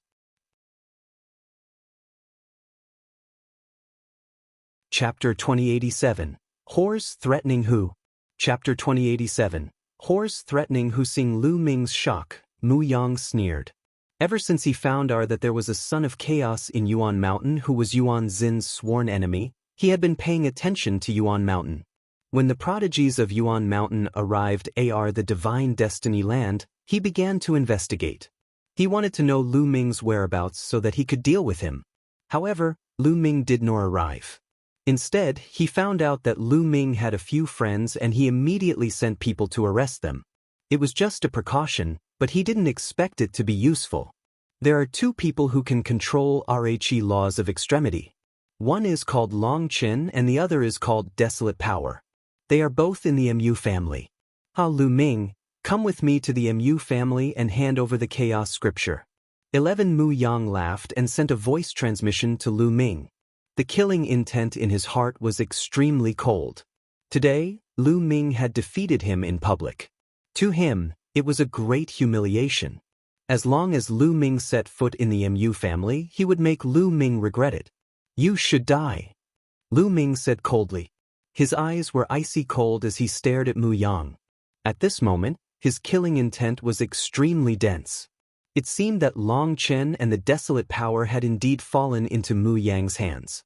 Chapter 2087. Whores Threatening Hu. Chapter 2087. Whores Threatening Hu. Seeing Lu Ming's shock, Mu Yang sneered. Ever since he found out that there was a son of chaos in Yuan Mountain who was Yuan Xin's sworn enemy, he had been paying attention to Yuan Mountain. When the prodigies of Yuan Mountain arrived at the divine destiny land, he began to investigate. He wanted to know Lu Ming's whereabouts so that he could deal with him. However, Lu Ming did not arrive. Instead, he found out that Lu Ming had a few friends and he immediately sent people to arrest them. It was just a precaution, but he didn't expect it to be useful. There are 2 people who can control RHE laws of extremity. One is called Long Chen and the other is called Desolate Power. They are both in the Mu family. Lu Ming, come with me to the Mu family and hand over the chaos scripture. 11 Mu Yang laughed and sent a voice transmission to Lu Ming. The killing intent in his heart was extremely cold. Today, Lu Ming had defeated him in public. To him, it was a great humiliation. As long as Lu Ming set foot in the Mu family, he would make Lu Ming regret it. You should die, Lu Ming said coldly. His eyes were icy cold as he stared at Mu Yang. At this moment, his killing intent was extremely dense. It seemed that Long Chen and the Desolate Power had indeed fallen into Mu Yang's hands.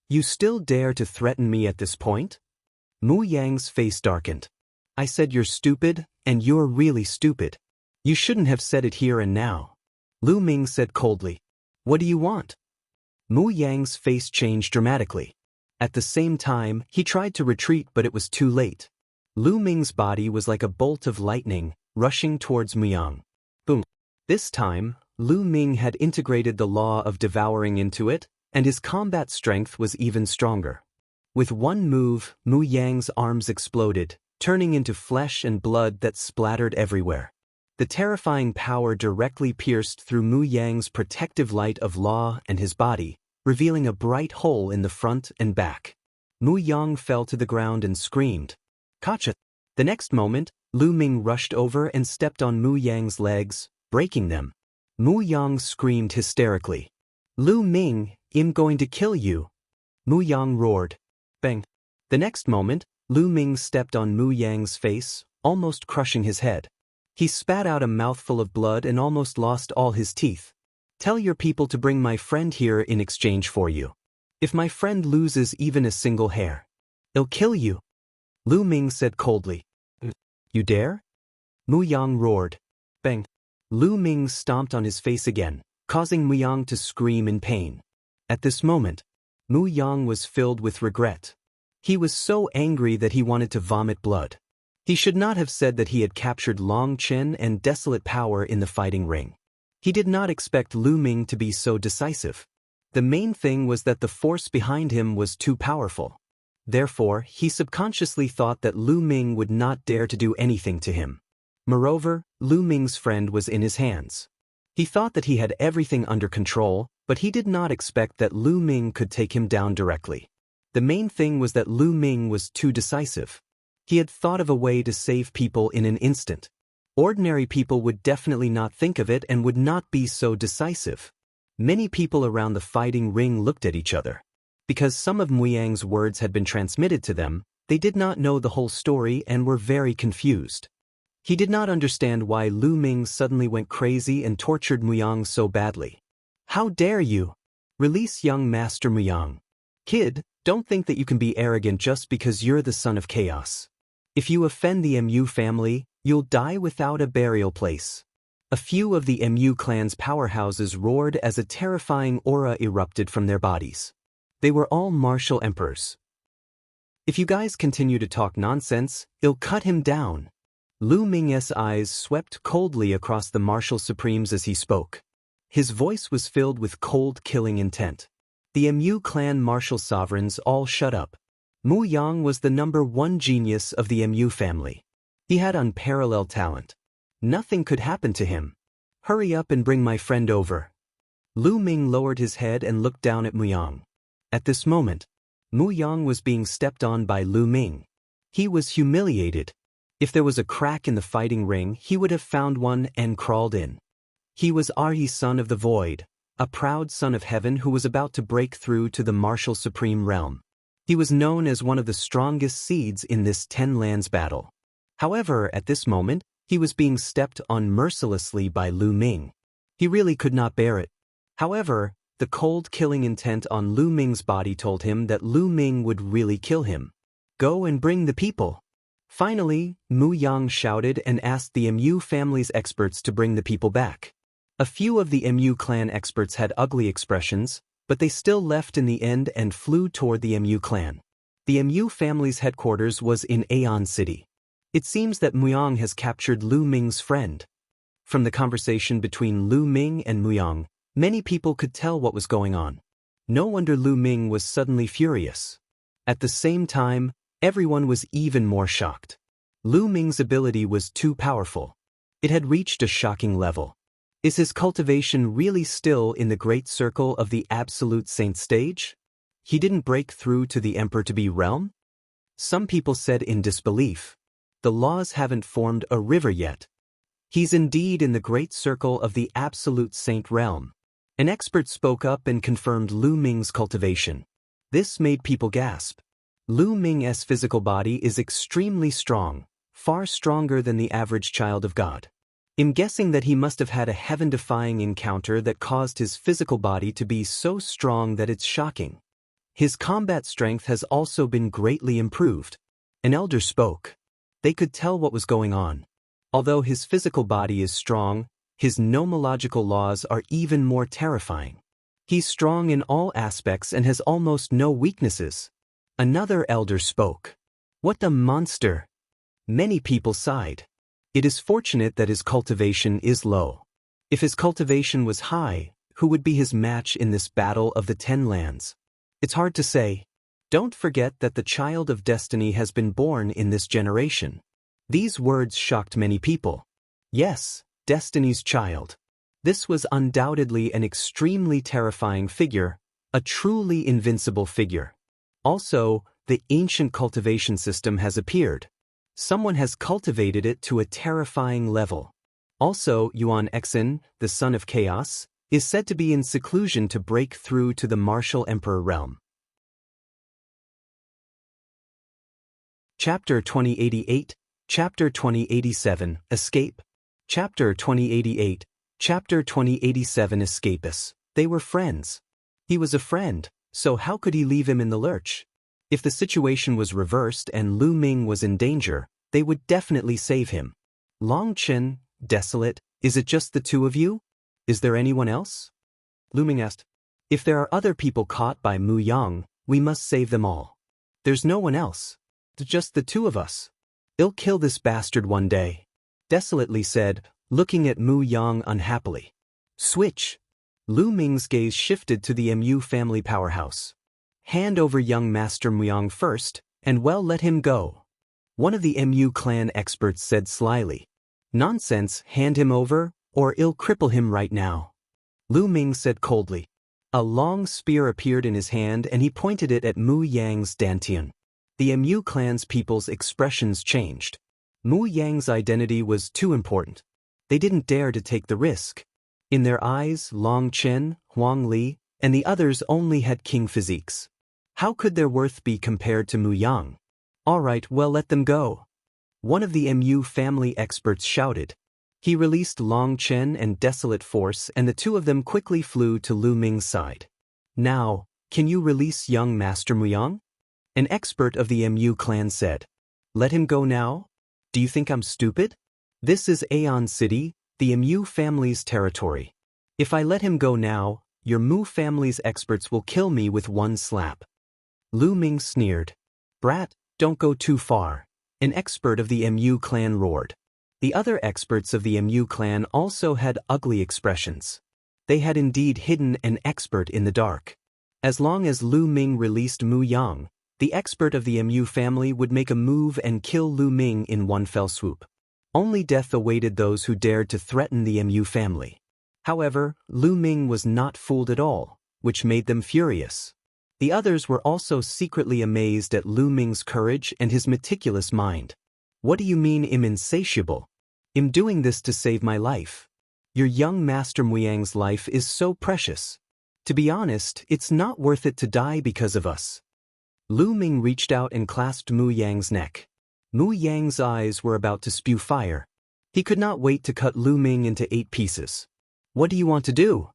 You still dare to threaten me at this point? Mu Yang's face darkened. I said you're stupid, and you're really stupid. You shouldn't have said it here and now. Lu Ming said coldly. What do you want? Mu Yang's face changed dramatically. At the same time, he tried to retreat, but it was too late. Lu Ming's body was like a bolt of lightning, rushing towards Mu Yang. Boom. This time, Lu Ming had integrated the law of devouring into it, and his combat strength was even stronger. With one move, Mu Yang's arms exploded, turning into flesh and blood that splattered everywhere. The terrifying power directly pierced through Mu Yang's protective light of law and his body, revealing a bright hole in the front and back. Mu Yang fell to the ground and screamed, "Gotcha!" The next moment, Lu Ming rushed over and stepped on Mu Yang's legs, breaking them. Mu Yang screamed hysterically, "Lu Ming, I'm going to kill you!" Mu Yang roared. Bang! The next moment, Lu Ming stepped on Mu Yang's face, almost crushing his head. He spat out a mouthful of blood and almost lost all his teeth. "Tell your people to bring my friend here in exchange for you. If my friend loses even a single hair, I'll kill you," Lu Ming said coldly. "You dare?" Mu Yang roared. Bang! Lu Ming stomped on his face again, causing Mu Yang to scream in pain. At this moment, Mu Yang was filled with regret. He was so angry that he wanted to vomit blood. He should not have said that he had captured Long Chen and Desolate Power in the fighting ring. He did not expect Lu Ming to be so decisive. The main thing was that the force behind him was too powerful. Therefore, he subconsciously thought that Lu Ming would not dare to do anything to him. Moreover, Lu Ming's friend was in his hands. He thought that he had everything under control, but he did not expect that Lu Ming could take him down directly. The main thing was that Lu Ming was too decisive. He had thought of a way to save people in an instant. Ordinary people would definitely not think of it and would not be so decisive. Many people around the fighting ring looked at each other. Because some of Mu Yang's words had been transmitted to them, they did not know the whole story and were very confused. He did not understand why Lu Ming suddenly went crazy and tortured Mu Yang so badly. "How dare you? Release young Master Mu Yang. Kid, don't think that you can be arrogant just because you're the son of chaos. If you offend the Mu family, you'll die without a burial place." A few of the Mu clan's powerhouses roared as a terrifying aura erupted from their bodies. They were all martial emperors. "If you guys continue to talk nonsense, I'll cut him down." Lu Ming's eyes swept coldly across the martial supremes as he spoke. His voice was filled with cold, killing intent. The Mu clan martial sovereigns all shut up. Mu Yang was the #1 genius of the Mu family. He had unparalleled talent. Nothing could happen to him. "Hurry up and bring my friend over." Lu Ming lowered his head and looked down at Mu Yang. At this moment, Mu Yang was being stepped on by Lu Ming. He was humiliated. If there was a crack in the fighting ring, he would have found one and crawled in. He was Arhi, son of the void, a proud son of heaven who was about to break through to the martial supreme realm. He was known as one of the strongest seeds in this 10 lands battle. However, at this moment, he was being stepped on mercilessly by Lu Ming. He really could not bear it. However, the cold killing intent on Lu Ming's body told him that Lu Ming would really kill him. "Go and bring the people." Finally, Mu Yang shouted and asked the Mu family's experts to bring the people back. A few of the Mu clan experts had ugly expressions, but they still left in the end and flew toward the Mu clan. The Mu family's headquarters was in Aeon City. It seems that Mu Yang has captured Lu Ming's friend. From the conversation between Lu Ming and Mu Yang, many people could tell what was going on. No wonder Lu Ming was suddenly furious. At the same time, everyone was even more shocked. Lu Ming's ability was too powerful. It had reached a shocking level. Is his cultivation really still in the great circle of the absolute saint stage? He didn't break through to the emperor to be realm? Some people said in disbelief. The laws haven't formed a river yet. He's indeed in the great circle of the absolute saint realm. An expert spoke up and confirmed Lu Ming's cultivation. This made people gasp. Lu Ming's physical body is extremely strong, far stronger than the average child of God. I'm guessing that he must have had a heaven-defying encounter that caused his physical body to be so strong that it's shocking. His combat strength has also been greatly improved. An elder spoke. They could tell what was going on. Although his physical body is strong, his nomological laws are even more terrifying. He's strong in all aspects and has almost no weaknesses. Another elder spoke. What the monster! Many people sighed. It is fortunate that his cultivation is low. If his cultivation was high, who would be his match in this battle of the 10 lands? It's hard to say. Don't forget that the child of destiny has been born in this generation. These words shocked many people. Yes, Destiny's child. This was undoubtedly an extremely terrifying figure, a truly invincible figure. Also, the ancient cultivation system has appeared. Someone has cultivated it to a terrifying level. Also, Yuan Exin, the son of chaos, is said to be in seclusion to break through to the martial emperor realm. Chapter 2088, Chapter 2087, Escape. Chapter 2088, Chapter 2087, Escapus. They were friends. He was a friend, so how could he leave him in the lurch? If the situation was reversed and Lu Ming was in danger, they would definitely save him. Long Chen, desolate, is it just the two of you? Is there anyone else? Lu Ming asked. If there are other people caught by Mu Yang, we must save them all. There's no one else. Just the two of us. I'll kill this bastard one day. Desolately said, looking at Mu Yang unhappily. Switch. Lu Ming's gaze shifted to the Mu family powerhouse. Hand over young Master Mu Yang first, and well let him go. One of the Mu clan experts said slyly. Nonsense, hand him over, or I'll cripple him right now. Lu Ming said coldly. A long spear appeared in his hand and he pointed it at Mu Yang's dantian. The Mu clan's people's expressions changed. Mu Yang's identity was too important. They didn't dare to take the risk. In their eyes, Long Chen, Huang Li, and the others only had king physiques. How could their worth be compared to Mu Yang? All right, well let them go. One of the Mu family experts shouted. He released Long Chen and Desolate Force and the two of them quickly flew to Lu Ming's side. Now, can you release young Master Mu Yang? An expert of the Mu clan said. Let him go now? Do you think I'm stupid? This is Aeon City, the Mu family's territory. If I let him go now, your Mu family's experts will kill me with one slap. Lu Ming sneered. Brat, don't go too far. An expert of the Mu clan roared. The other experts of the Mu clan also had ugly expressions. They had indeed hidden an expert in the dark. As long as Lu Ming released Mu Yang, the expert of the Mu family would make a move and kill Lu Ming in one fell swoop. Only death awaited those who dared to threaten the Mu family. However, Lu Ming was not fooled at all, which made them furious. The others were also secretly amazed at Lu Ming's courage and his meticulous mind. What do you mean I'm insatiable? I'm doing this to save my life. Your young Master Mu Yang's life is so precious. To be honest, it's not worth it to die because of us. Lu Ming reached out and clasped Mu Yang's neck. Mu Yang's eyes were about to spew fire. He could not wait to cut Lu Ming into 8 pieces. What do you want to do?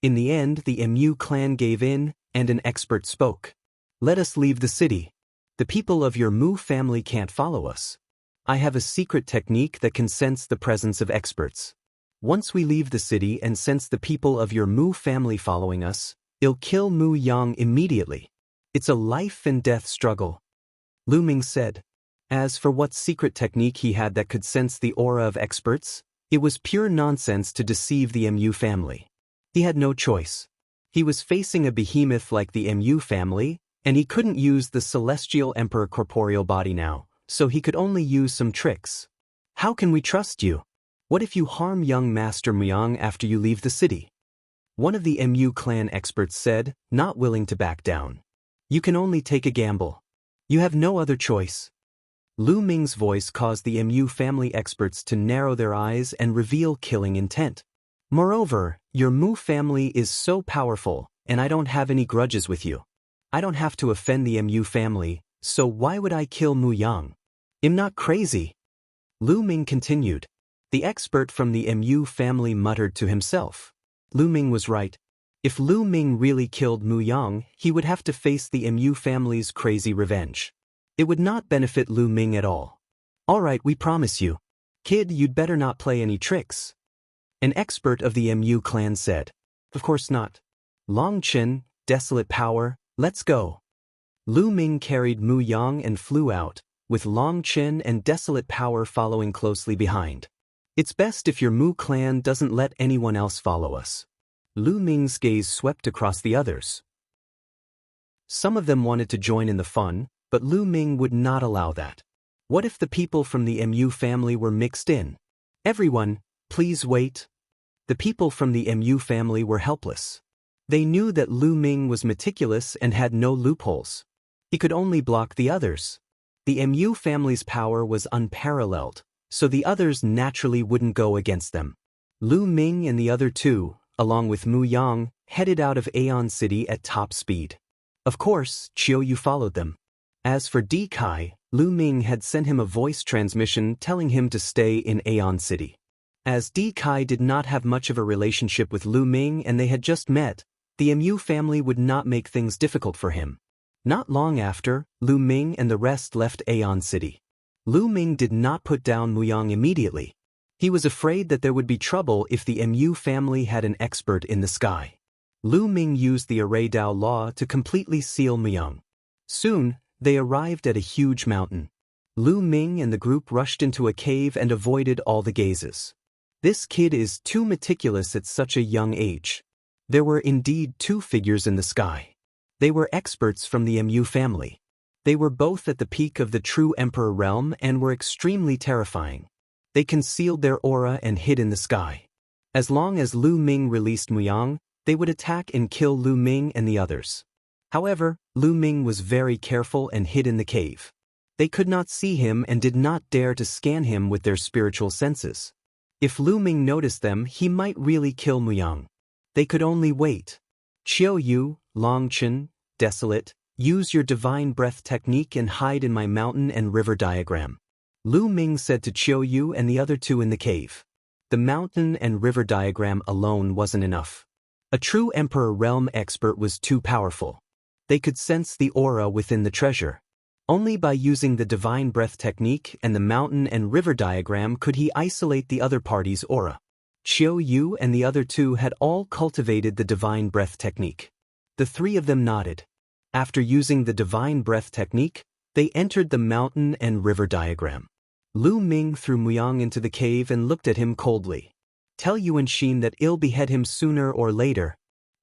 In the end, the Mu clan gave in, and an expert spoke. Let us leave the city. The people of your Mu family can't follow us. I have a secret technique that can sense the presence of experts. Once we leave the city and sense the people of your Mu family following us, I'll kill Mu Yang immediately. It's a life and death struggle. Lu Ming said. As for what secret technique he had that could sense the aura of experts, it was pure nonsense to deceive the Mu family. He had no choice. He was facing a behemoth like the Mu family, and he couldn't use the celestial emperor corporeal body now, so he could only use some tricks. How can we trust you? What if you harm young Master Mu Yang after you leave the city? One of the Mu clan experts said, not willing to back down. You can only take a gamble. You have no other choice. Lu Ming's voice caused the Mu family experts to narrow their eyes and reveal killing intent. Moreover, your Mu family is so powerful, and I don't have any grudges with you. I don't have to offend the Mu family, so why would I kill Mu Yang? I'm not crazy. Lu Ming continued. The expert from the Mu family muttered to himself. Lu Ming was right. If Lu Ming really killed Mu Yang, he would have to face the Mu family's crazy revenge. It would not benefit Lu Ming at all. All right, we promise you. Kid, you'd better not play any tricks. An expert of the Mu clan said. Of course not. Long Chen, desolate power, let's go. Lu Ming carried Mu Yang and flew out, with Long Chen and desolate power following closely behind. It's best if your Mu clan doesn't let anyone else follow us. Lu Ming's gaze swept across the others. Some of them wanted to join in the fun, but Lu Ming would not allow that. What if the people from the Mu family were mixed in? Everyone, please wait. The people from the Mu family were helpless. They knew that Lu Ming was meticulous and had no loopholes. He could only block the others. The Mu family's power was unparalleled, so the others naturally wouldn't go against them. Lu Ming and the other two, along with Mu Yang, headed out of Aeon City at top speed. Of course, Qiu Yu followed them. As for Di Kai, Lu Ming had sent him a voice transmission telling him to stay in Aeon City. As Di Kai did not have much of a relationship with Lu Ming and they had just met, the Mu family would not make things difficult for him. Not long after, Lu Ming and the rest left Aeon City. Lu Ming did not put down Mu Yang immediately. He was afraid that there would be trouble if the Mu family had an expert in the sky. Lu Ming used the Array Dao law to completely seal Mu Yang. Soon, they arrived at a huge mountain. Lu Ming and the group rushed into a cave and avoided all the gazes. This kid is too meticulous at such a young age. There were indeed two figures in the sky. They were experts from the Mu family. They were both at the peak of the true Emperor realm and were extremely terrifying. They concealed their aura and hid in the sky. As long as Lu Ming released Mu Yang, they would attack and kill Lu Ming and the others. However, Lu Ming was very careful and hid in the cave. They could not see him and did not dare to scan him with their spiritual senses. If Lu Ming noticed them, he might really kill Mu Yang. They could only wait. Qiu Yu, Long Chen, desolate, use your divine breath technique and hide in my mountain and river diagram. Lu Ming said to Qiu Yu and the other two in the cave. The mountain and river diagram alone wasn't enough. A true Emperor realm expert was too powerful. They could sense the aura within the treasure. Only by using the divine breath technique and the mountain and river diagram could he isolate the other party's aura. Qiu Yu and the other two had all cultivated the divine breath technique. The three of them nodded. After using the divine breath technique, they entered the mountain and river diagram. Lu Ming threw Mu Yang into the cave and looked at him coldly. Tell Yuan Xin that I'll behead him sooner or later,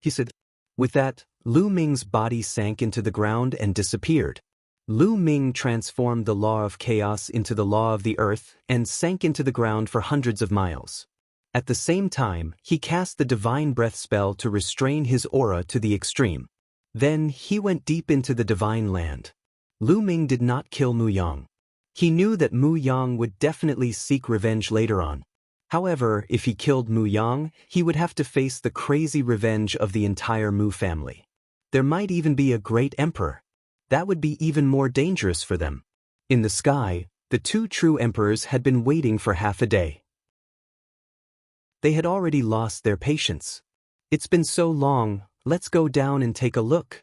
he said. With that, Lu Ming's body sank into the ground and disappeared. Lu Ming transformed the law of chaos into the law of the earth and sank into the ground for hundreds of miles. At the same time, he cast the divine breath spell to restrain his aura to the extreme. Then he went deep into the divine land. Lu Ming did not kill Mu Yang. He knew that Mu Yang would definitely seek revenge later on. However, if he killed Mu Yang, he would have to face the crazy revenge of the entire Mu family. There might even be a great emperor. That would be even more dangerous for them. In the sky, the two true emperors had been waiting for half a day. They had already lost their patience. It's been so long, let's go down and take a look.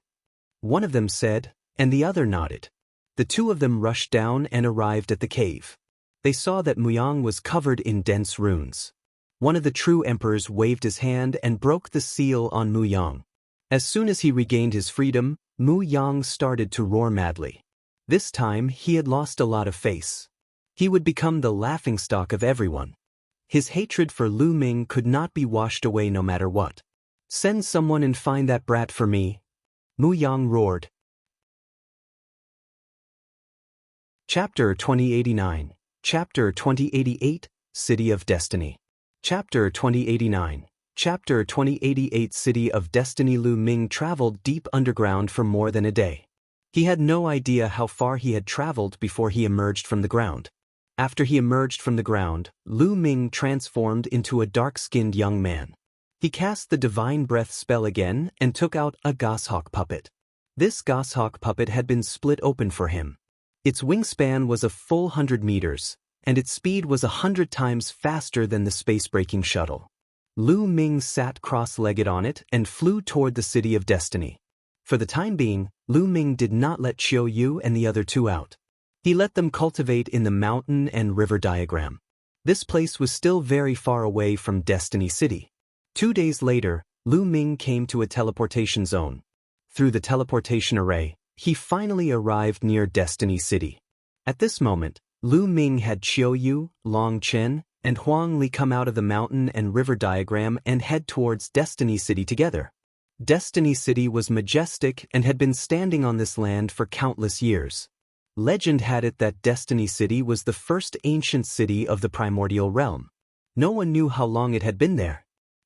One of them said, and the other nodded. The two of them rushed down and arrived at the cave. They saw that Mu Yang was covered in dense runes. One of the true emperors waved his hand and broke the seal on Mu Yang. As soon as he regained his freedom, Mu Yang started to roar madly. This time he had lost a lot of face. He would become the laughingstock of everyone. His hatred for Lu Ming could not be washed away no matter what. Send someone and find that brat for me, Mu Yang roared. Chapter 2089. Chapter 2088, City of Destiny. Chapter 2089. Chapter 2088 City of Destiny. Lu Ming traveled deep underground for more than a day. He had no idea how far he had traveled before he emerged from the ground. After he emerged from the ground, Lu Ming transformed into a dark-skinned young man. He cast the divine breath spell again and took out a goshawk puppet. This goshawk puppet had been split open for him. Its wingspan was a full 100 meters, and its speed was 100 times faster than the space-breaking shuttle. Lu Ming sat cross-legged on it and flew toward the City of Destiny. For the time being, Lu Ming did not let Qiu Yu and the other two out. He let them cultivate in the mountain and river diagram. This place was still very far away from Destiny City. 2 days later, Lu Ming came to a teleportation zone. Through the teleportation array, he finally arrived near Destiny City. At this moment, Lu Ming had Qiu Yu, Long Chen, and Huang Li come out of the mountain and river diagram and head towards Destiny City together. Destiny City was majestic and had been standing on this land for countless years. Legend had it that Destiny City was the first ancient city of the primordial realm. No one knew how long it had been there.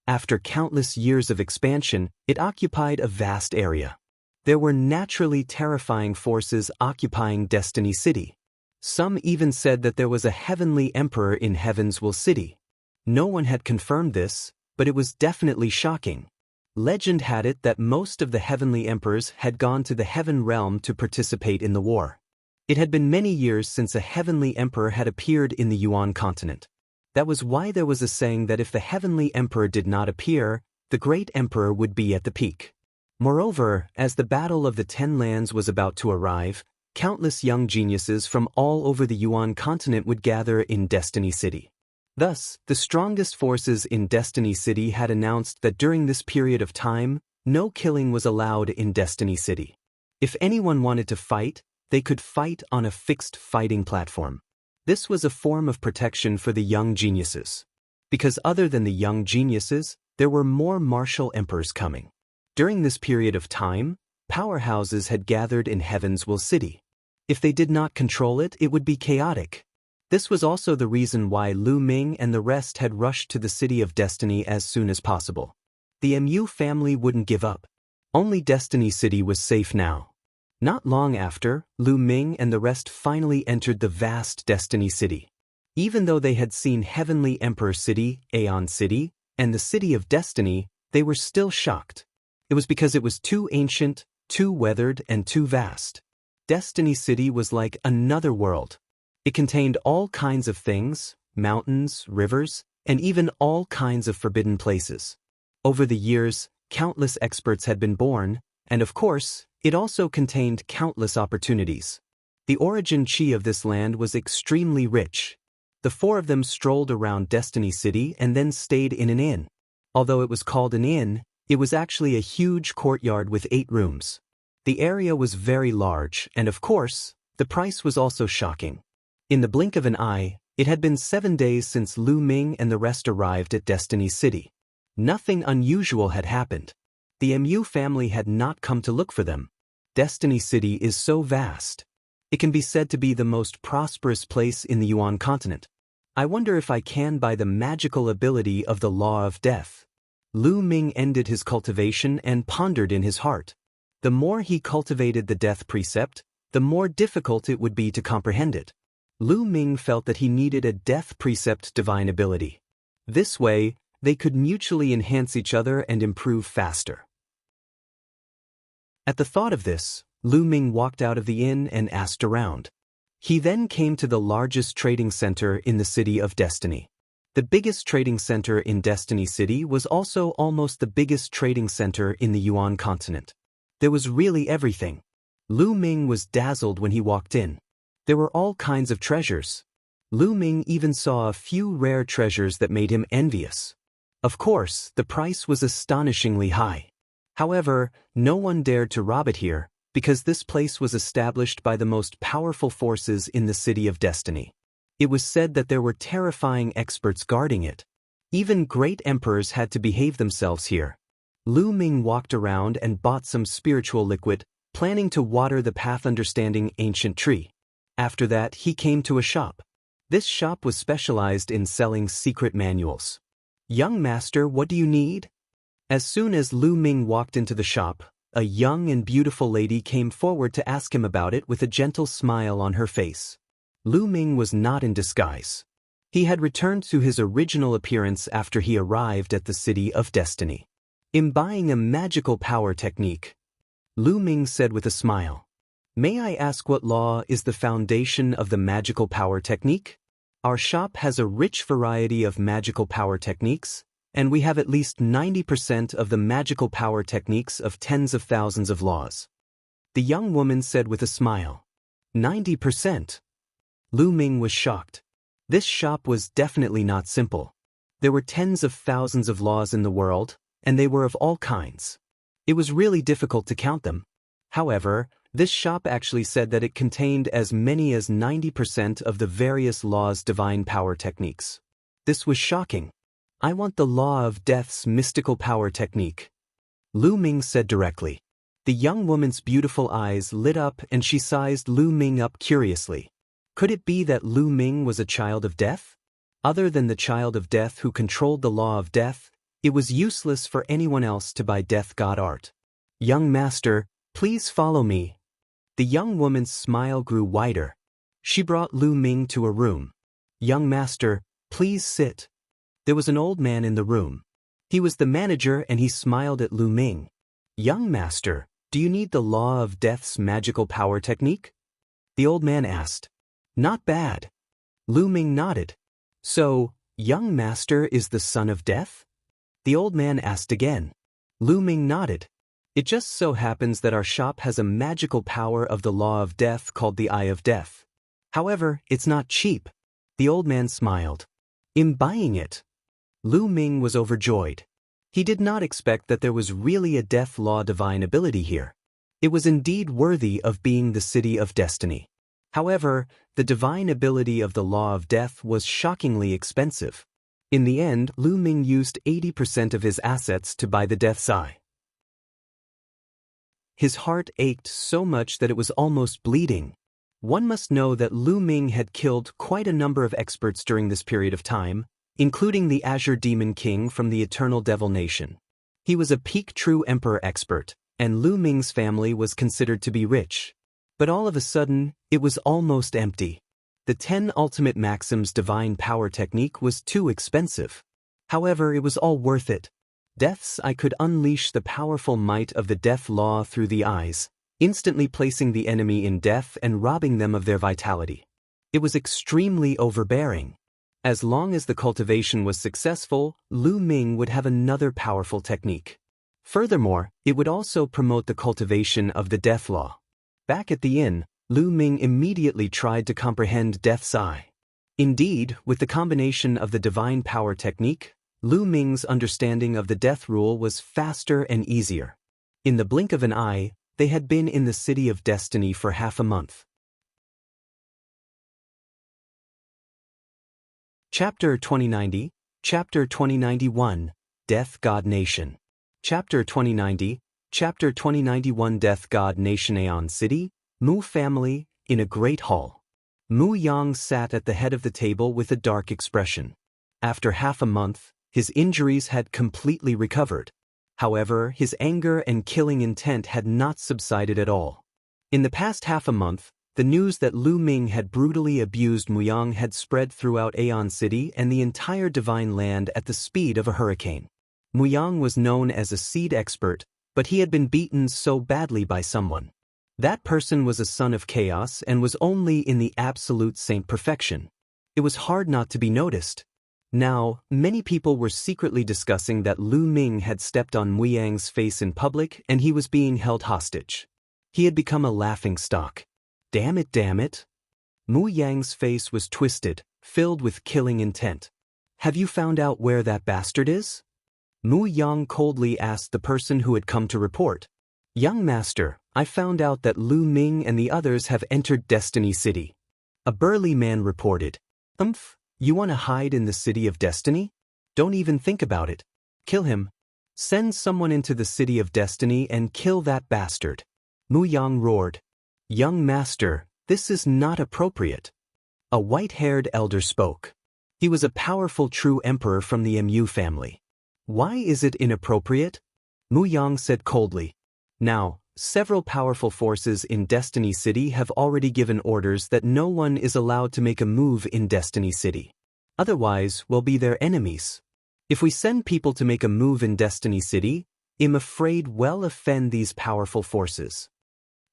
After countless years of expansion, it occupied a vast area. There were naturally terrifying forces occupying Destiny City. Some even said that there was a heavenly emperor in Heavensville City. No one had confirmed this, but it was definitely shocking. Legend had it that most of the heavenly emperors had gone to the heaven realm to participate in the war. It had been many years since a heavenly emperor had appeared in the Yuan continent. That was why there was a saying that if the heavenly emperor did not appear, the great emperor would be at the peak. Moreover, as the Battle of the Ten Lands was about to arrive, countless young geniuses from all over the Yuan continent would gather in Destiny City. Thus, the strongest forces in Destiny City had announced that during this period of time, no killing was allowed in Destiny City. If anyone wanted to fight, they could fight on a fixed fighting platform. This was a form of protection for the young geniuses. Because other than the young geniuses, there were more martial emperors coming. During this period of time, powerhouses had gathered in Heavensville City. If they did not control it, it would be chaotic. This was also the reason why Lu Ming and the rest had rushed to the City of Destiny as soon as possible. The Mu family wouldn't give up. Only Destiny City was safe now. Not long after, Lu Ming and the rest finally entered the vast Destiny City. Even though they had seen Heavenly Emperor City, Aeon City, and the City of Destiny, they were still shocked. It was because it was too ancient, too weathered, and too vast. Destiny City was like another world. It contained all kinds of things, mountains, rivers, and even all kinds of forbidden places. Over the years, countless experts had been born, and of course, it also contained countless opportunities. The origin chi of this land was extremely rich. The four of them strolled around Destiny City and then stayed in an inn. Although it was called an inn, it was actually a huge courtyard with 8 rooms. The area was very large, and of course, the price was also shocking. In the blink of an eye, it had been 7 days since Lu Ming and the rest arrived at Destiny City. Nothing unusual had happened. The Mu family had not come to look for them. Destiny City is so vast. It can be said to be the most prosperous place in the Yuan continent. I wonder if I can by the magical ability of the law of death. Lu Ming ended his cultivation and pondered in his heart. The more he cultivated the death precept, the more difficult it would be to comprehend it. Lu Ming felt that he needed a death precept divine ability. This way, they could mutually enhance each other and improve faster. At the thought of this, Lu Ming walked out of the inn and asked around. He then came to the largest trading center in the City of Destiny. The biggest trading center in Destiny City was also almost the biggest trading center in the Yuan continent. There was really everything. Lu Ming was dazzled when he walked in. There were all kinds of treasures. Lu Ming even saw a few rare treasures that made him envious. Of course, the price was astonishingly high. However, no one dared to rob it here, because this place was established by the most powerful forces in the City of Destiny. It was said that there were terrifying experts guarding it. Even great emperors had to behave themselves here. Lu Ming walked around and bought some spiritual liquid, planning to water the path understanding ancient tree. After that, he came to a shop. This shop was specialized in selling secret manuals. "Young master, what do you need?" As soon as Lu Ming walked into the shop, a young and beautiful lady came forward to ask him about it with a gentle smile on her face. Lu Ming was not in disguise. He had returned to his original appearance after he arrived at the City of Destiny. Imbibing a magical power technique, Lu Ming said with a smile, "May I ask what law is the foundation of the magical power technique? Our shop has a rich variety of magical power techniques, and we have at least 90% of the magical power techniques of tens of thousands of laws." The young woman said with a smile, 90%? Lu Ming was shocked. This shop was definitely not simple. There were tens of thousands of laws in the world, and they were of all kinds. It was really difficult to count them. However, this shop actually said that it contained as many as 90% of the various law's divine power techniques. This was shocking. I want the law of death's mystical power technique, Lu Ming said directly. The young woman's beautiful eyes lit up and she sized Lu Ming up curiously. Could it be that Lu Ming was a child of death? Other than the child of death who controlled the law of death, it was useless for anyone else to buy death god art. Young master, please follow me. The young woman's smile grew wider. She brought Lu Ming to a room. Young master, please sit. There was an old man in the room. He was the manager and he smiled at Lu Ming. Young master, do you need the law of death's magical power technique? The old man asked. Not bad. Lu Ming nodded. So, young master is the son of death? The old man asked again. Lu Ming nodded. It just so happens that our shop has a magical power of the law of death called the Eye of Death. However, it's not cheap. The old man smiled. I'm buying it. Lu Ming was overjoyed. He did not expect that there was really a death law divine ability here. It was indeed worthy of being the city of destiny. However, the divine ability of the law of death was shockingly expensive. In the end, Lu Ming used 80% of his assets to buy the death's eye. His heart ached so much that it was almost bleeding. One must know that Lu Ming had killed quite a number of experts during this period of time, including the Azure Demon King from the Eternal Devil Nation. He was a peak true emperor expert, and Lu Ming's family was considered to be rich. But all of a sudden, it was almost empty. The 10 Ultimate Maxims divine power technique was too expensive. However, it was all worth it. Death's Eye could unleash the powerful might of the death law through the eyes, instantly placing the enemy in death and robbing them of their vitality. It was extremely overbearing. As long as the cultivation was successful, Lu Ming would have another powerful technique. Furthermore, it would also promote the cultivation of the death law. Back at the inn, Lu Ming immediately tried to comprehend Death's Eye. Indeed, with the combination of the divine power technique, Lu Ming's understanding of the death rule was faster and easier. In the blink of an eye, they had been in the City of Destiny for half a month. Chapter 2090, Chapter 2091, Death God Nation. Chapter 2090, Chapter 2091 Death God Nation Aeon City, Mu family, in a great hall. Mu Yang sat at the head of the table with a dark expression. After half a month, his injuries had completely recovered. However, his anger and killing intent had not subsided at all. In the past half a month, the news that Lu Ming had brutally abused Mu Yang had spread throughout Aeon City and the entire divine land at the speed of a hurricane. Mu Yang was known as a seed expert, but he had been beaten so badly by someone. That person was a son of chaos and was only in the absolute saint perfection. It was hard not to be noticed. Now, many people were secretly discussing that Lu Ming had stepped on Mu Yang's face in public and he was being held hostage. He had become a laughingstock. Damn it, damn it. Mu Yang's face was twisted, filled with killing intent. Have you found out where that bastard is? Mu Yang coldly asked the person who had come to report. Young master, I found out that Lu Ming and the others have entered Destiny City. A burly man reported. You want to hide in the City of Destiny? Don't even think about it. Kill him. Send someone into the City of Destiny and kill that bastard. Mu Yang roared. Young master, this is not appropriate. A white-haired elder spoke. He was a powerful true emperor from the Mu family. Why is it inappropriate? Mu Yang said coldly. Now, several powerful forces in Destiny City have already given orders that no one is allowed to make a move in Destiny City. Otherwise, we'll be their enemies. If we send people to make a move in Destiny City, I'm afraid we'll offend these powerful forces.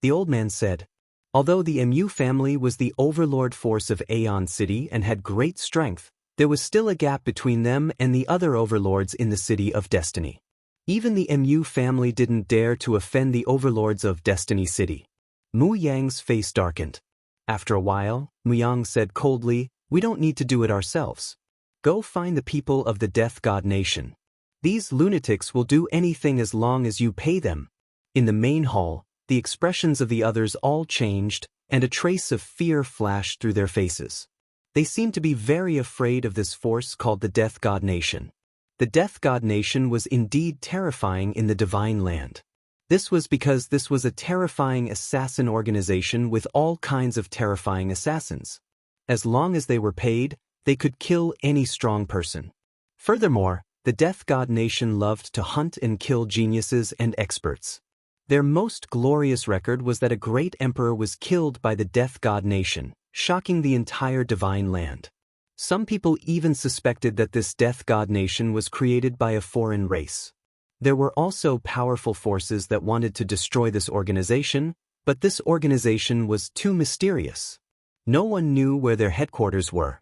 The old man said. Although the Mu family was the overlord force of Aeon City and had great strength, there was still a gap between them and the other overlords in the City of Destiny. Even the Mu family didn't dare to offend the overlords of Destiny City. Mu Yang's face darkened. After a while, Mu Yang said coldly, we don't need to do it ourselves. Go find the people of the Death God Nation. These lunatics will do anything as long as you pay them. In the main hall, the expressions of the others all changed, and a trace of fear flashed through their faces. They seemed to be very afraid of this force called the Death God Nation. The Death God Nation was indeed terrifying in the Divine Land. This was because this was a terrifying assassin organization with all kinds of terrifying assassins. As long as they were paid, they could kill any strong person. Furthermore, the Death God Nation loved to hunt and kill geniuses and experts. Their most glorious record was that a great emperor was killed by the Death God Nation, shocking the entire Divine Land. Some people even suspected that this Death God Nation was created by a foreign race. There were also powerful forces that wanted to destroy this organization, but this organization was too mysterious. No one knew where their headquarters were.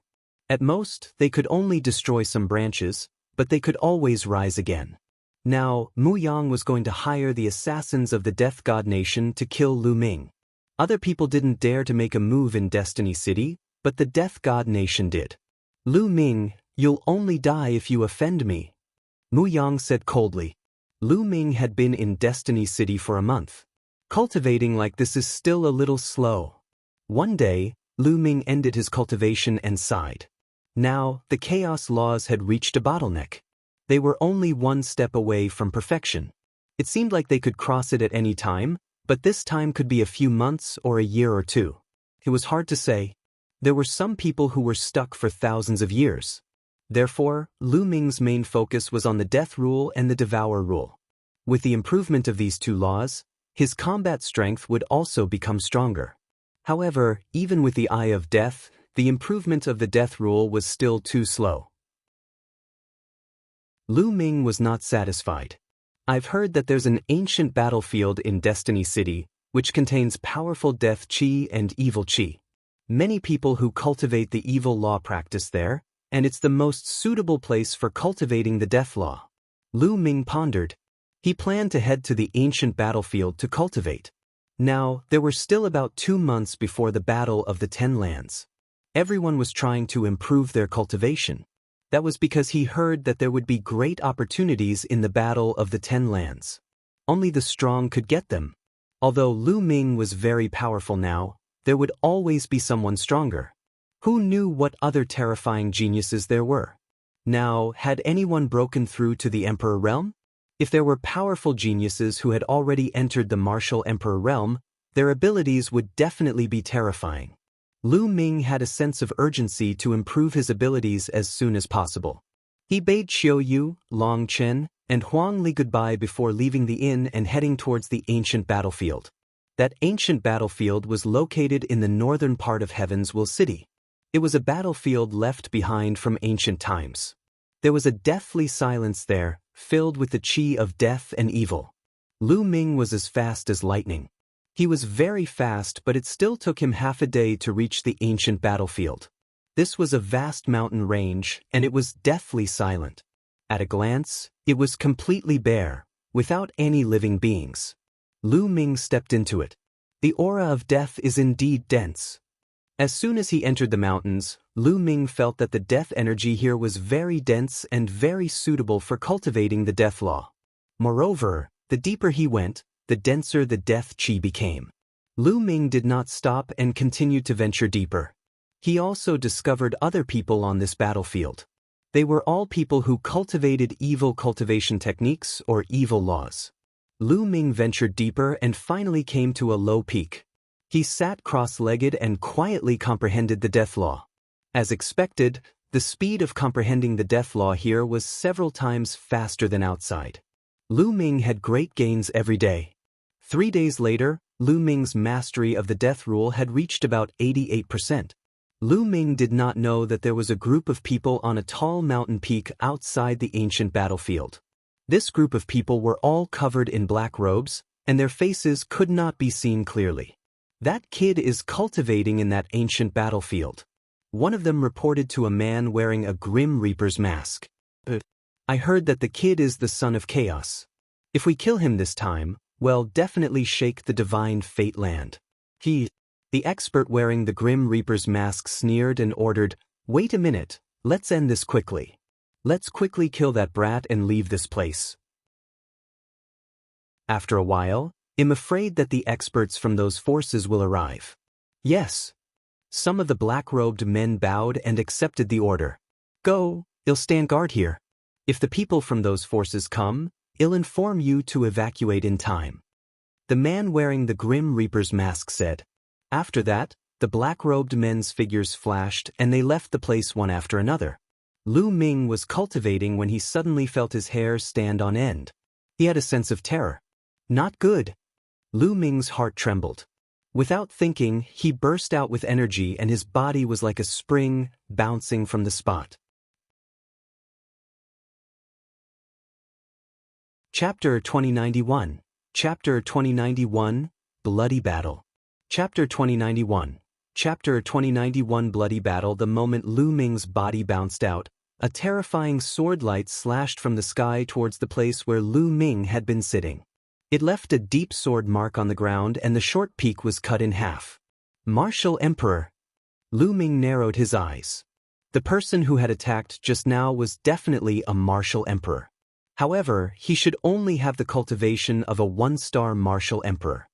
At most, they could only destroy some branches, but they could always rise again. Now, Mu Yang was going to hire the assassins of the Death God Nation to kill Lu Ming. Other people didn't dare to make a move in Destiny City, but the Death God Nation did. Lu Ming, you'll only die if you offend me, Mu Yang said coldly. Lu Ming had been in Destiny City for a month. Cultivating like this is still a little slow. One day, Lu Ming ended his cultivation and sighed. Now, the chaos laws had reached a bottleneck. They were only one step away from perfection. It seemed like they could cross it at any time, but this time could be a few months or a year or two. It was hard to say. There were some people who were stuck for thousands of years. Therefore, Lu Ming's main focus was on the Death Rule and the Devour Rule. With the improvement of these two laws, his combat strength would also become stronger. However, even with the Eye of Death, the improvement of the Death Rule was still too slow. Lu Ming was not satisfied. I've heard that there's an ancient battlefield in Destiny City, which contains powerful death chi and evil chi. Many people who cultivate the evil law practice there, and it's the most suitable place for cultivating the death law. Lu Ming pondered. He planned to head to the ancient battlefield to cultivate. Now, there were still about 2 months before the Battle of the 10 Lands. Everyone was trying to improve their cultivation. That was because he heard that there would be great opportunities in the Battle of the 10 Lands. Only the strong could get them. Although Lu Ming was very powerful now, there would always be someone stronger. Who knew what other terrifying geniuses there were? Now, had anyone broken through to the Emperor Realm? If there were powerful geniuses who had already entered the Martial Emperor Realm, their abilities would definitely be terrifying. Lu Ming had a sense of urgency to improve his abilities as soon as possible. He bade Xiao Yu, Long Chen, and Huang Li goodbye before leaving the inn and heading towards the ancient battlefield. That ancient battlefield was located in the northern part of Heaven's Will City. It was a battlefield left behind from ancient times. There was a deathly silence there, filled with the chi of death and evil. Lu Ming was as fast as lightning. He was very fast, but it still took him half a day to reach the ancient battlefield. This was a vast mountain range, and it was deathly silent. At a glance, it was completely bare, without any living beings. Lu Ming stepped into it. The aura of death is indeed dense. As soon as he entered the mountains, Lu Ming felt that the death energy here was very dense and very suitable for cultivating the death law. Moreover, the deeper he went, the denser the death chi became. Lu Ming did not stop and continued to venture deeper. He also discovered other people on this battlefield. They were all people who cultivated evil cultivation techniques or evil laws. Lu Ming ventured deeper and finally came to a low peak. He sat cross-legged and quietly comprehended the death law. As expected, the speed of comprehending the death law here was several times faster than outside. Lu Ming had great gains every day. 3 days later, Lu Ming's mastery of the death rule had reached about 88%. Lu Ming did not know that there was a group of people on a tall mountain peak outside the ancient battlefield. This group of people were all covered in black robes, and their faces could not be seen clearly. That kid is cultivating in that ancient battlefield. One of them reported to a man wearing a Grim Reaper's mask. I heard that the kid is the son of chaos. If we kill him this time, we'll definitely shake the divine fate land. The expert wearing the Grim Reaper's mask sneered and ordered, "Wait a minute, let's end this quickly." Let's quickly kill that brat and leave this place. After a while, I'm afraid that the experts from those forces will arrive. Yes. Some of the black-robed men bowed and accepted the order. Go, I'll stand guard here. If the people from those forces come, I'll inform you to evacuate in time. The man wearing the Grim Reaper's mask said. After that, the black-robed men's figures flashed and they left the place one after another. Lu Ming was cultivating when he suddenly felt his hair stand on end. He had a sense of terror. Not good. Lu Ming's heart trembled. Without thinking, he burst out with energy and his body was like a spring, bouncing from the spot. Chapter 2091. Chapter 2091, Bloody Battle. Chapter 2091. Chapter 2091 Bloody Battle. The moment Lu Ming's body bounced out, a terrifying sword light slashed from the sky towards the place where Lu Ming had been sitting. It left a deep sword mark on the ground and the short peak was cut in half. Martial Emperor. Lu Ming narrowed his eyes. The person who had attacked just now was definitely a martial emperor. However, he should only have the cultivation of a one-star martial emperor.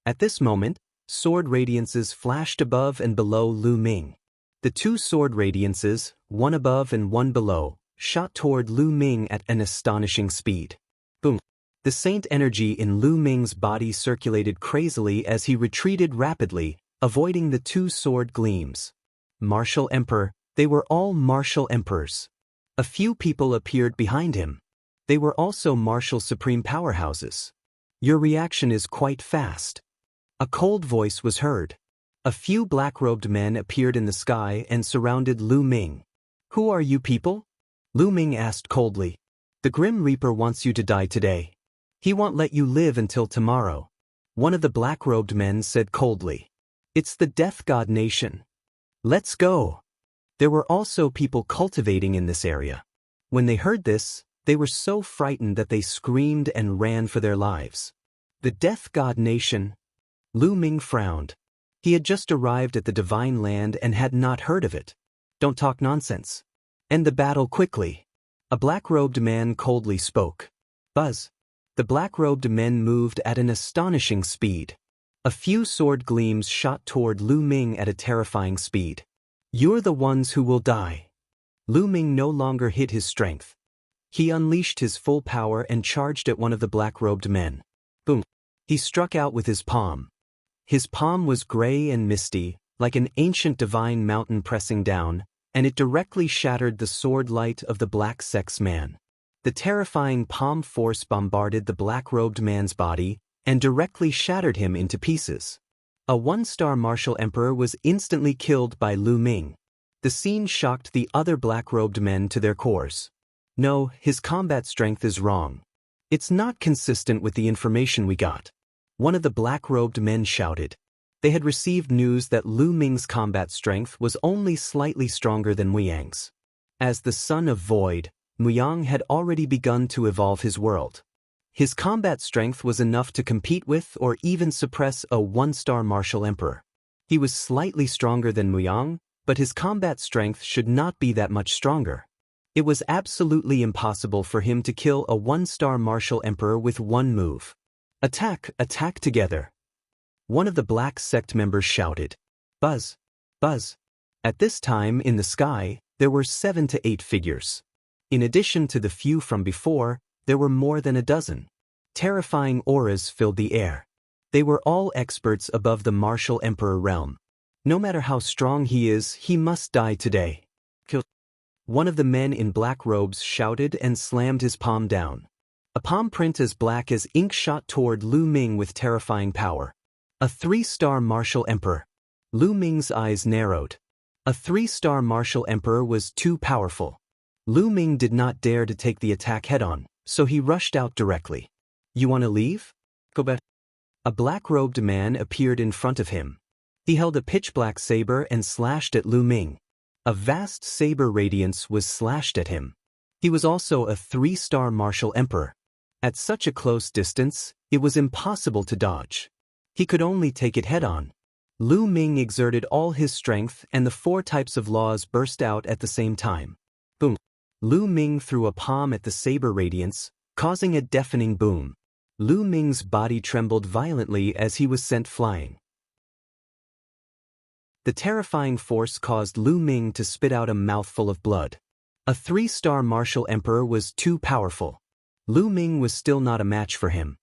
At this moment, sword radiances flashed above and below Lu Ming. The two sword radiances, one above and one below, shot toward Lu Ming at an astonishing speed. Boom! The saint energy in Lu Ming's body circulated crazily as he retreated rapidly, avoiding the two sword gleams. Martial Emperor, they were all martial emperors. A few people appeared behind him. They were also martial supreme powerhouses. Your reaction is quite fast. A cold voice was heard. A few black-robed men appeared in the sky and surrounded Lu Ming. Who are you people? Lu Ming asked coldly. The Grim Reaper wants you to die today. He won't let you live until tomorrow. One of the black-robed men said coldly. It's the Death God Nation. Let's go. There were also people cultivating in this area. When they heard this, they were so frightened that they screamed and ran for their lives. The Death God Nation. Lu Ming frowned. He had just arrived at the Divine Land and had not heard of it. Don't talk nonsense. End the battle quickly. A black-robed man coldly spoke. Buzz. The black-robed men moved at an astonishing speed. A few sword gleams shot toward Lu Ming at a terrifying speed. You're the ones who will die. Lu Ming no longer hid his strength. He unleashed his full power and charged at one of the black-robed men. Boom! He struck out with his palm. His palm was gray and misty, like an ancient divine mountain pressing down, and it directly shattered the sword light of the black sex man. The terrifying palm force bombarded the black-robed man's body and directly shattered him into pieces. A one-star martial emperor was instantly killed by Lu Ming. The scene shocked the other black-robed men to their cores. No, his combat strength is wrong. It's not consistent with the information we got. One of the black-robed men shouted. They had received news that Lu Ming's combat strength was only slightly stronger than Muyang's. As the son of Void, Muyang had already begun to evolve his world. His combat strength was enough to compete with or even suppress a one-star martial emperor. He was slightly stronger than Muyang, but his combat strength should not be that much stronger. It was absolutely impossible for him to kill a one-star martial emperor with one move. Attack, attack together. One of the black sect members shouted. Buzz, buzz. At this time in the sky, there were 7 to 8 figures. In addition to the few from before, there were more than a dozen. Terrifying auras filled the air. They were all experts above the martial emperor realm. No matter how strong he is, he must die today. Kill. One of the men in black robes shouted and slammed his palm down. A palm print as black as ink shot toward Lu Ming with terrifying power. A 3-star martial emperor. Lu Ming's eyes narrowed. A 3-star martial emperor was too powerful. Lu Ming did not dare to take the attack head-on, so he rushed out directly. You want to leave? Go back. A black-robed man appeared in front of him. He held a pitch-black saber and slashed at Lu Ming. A vast saber radiance was slashed at him. He was also a 3-star martial emperor. At such a close distance, it was impossible to dodge. He could only take it head-on. Lu Ming exerted all his strength and the 4 types of laws burst out at the same time. Boom. Lu Ming threw a palm at the saber radiance, causing a deafening boom. Lu Ming's body trembled violently as he was sent flying. The terrifying force caused Lu Ming to spit out a mouthful of blood. A 3-star martial emperor was too powerful. Lu Ming was still not a match for him.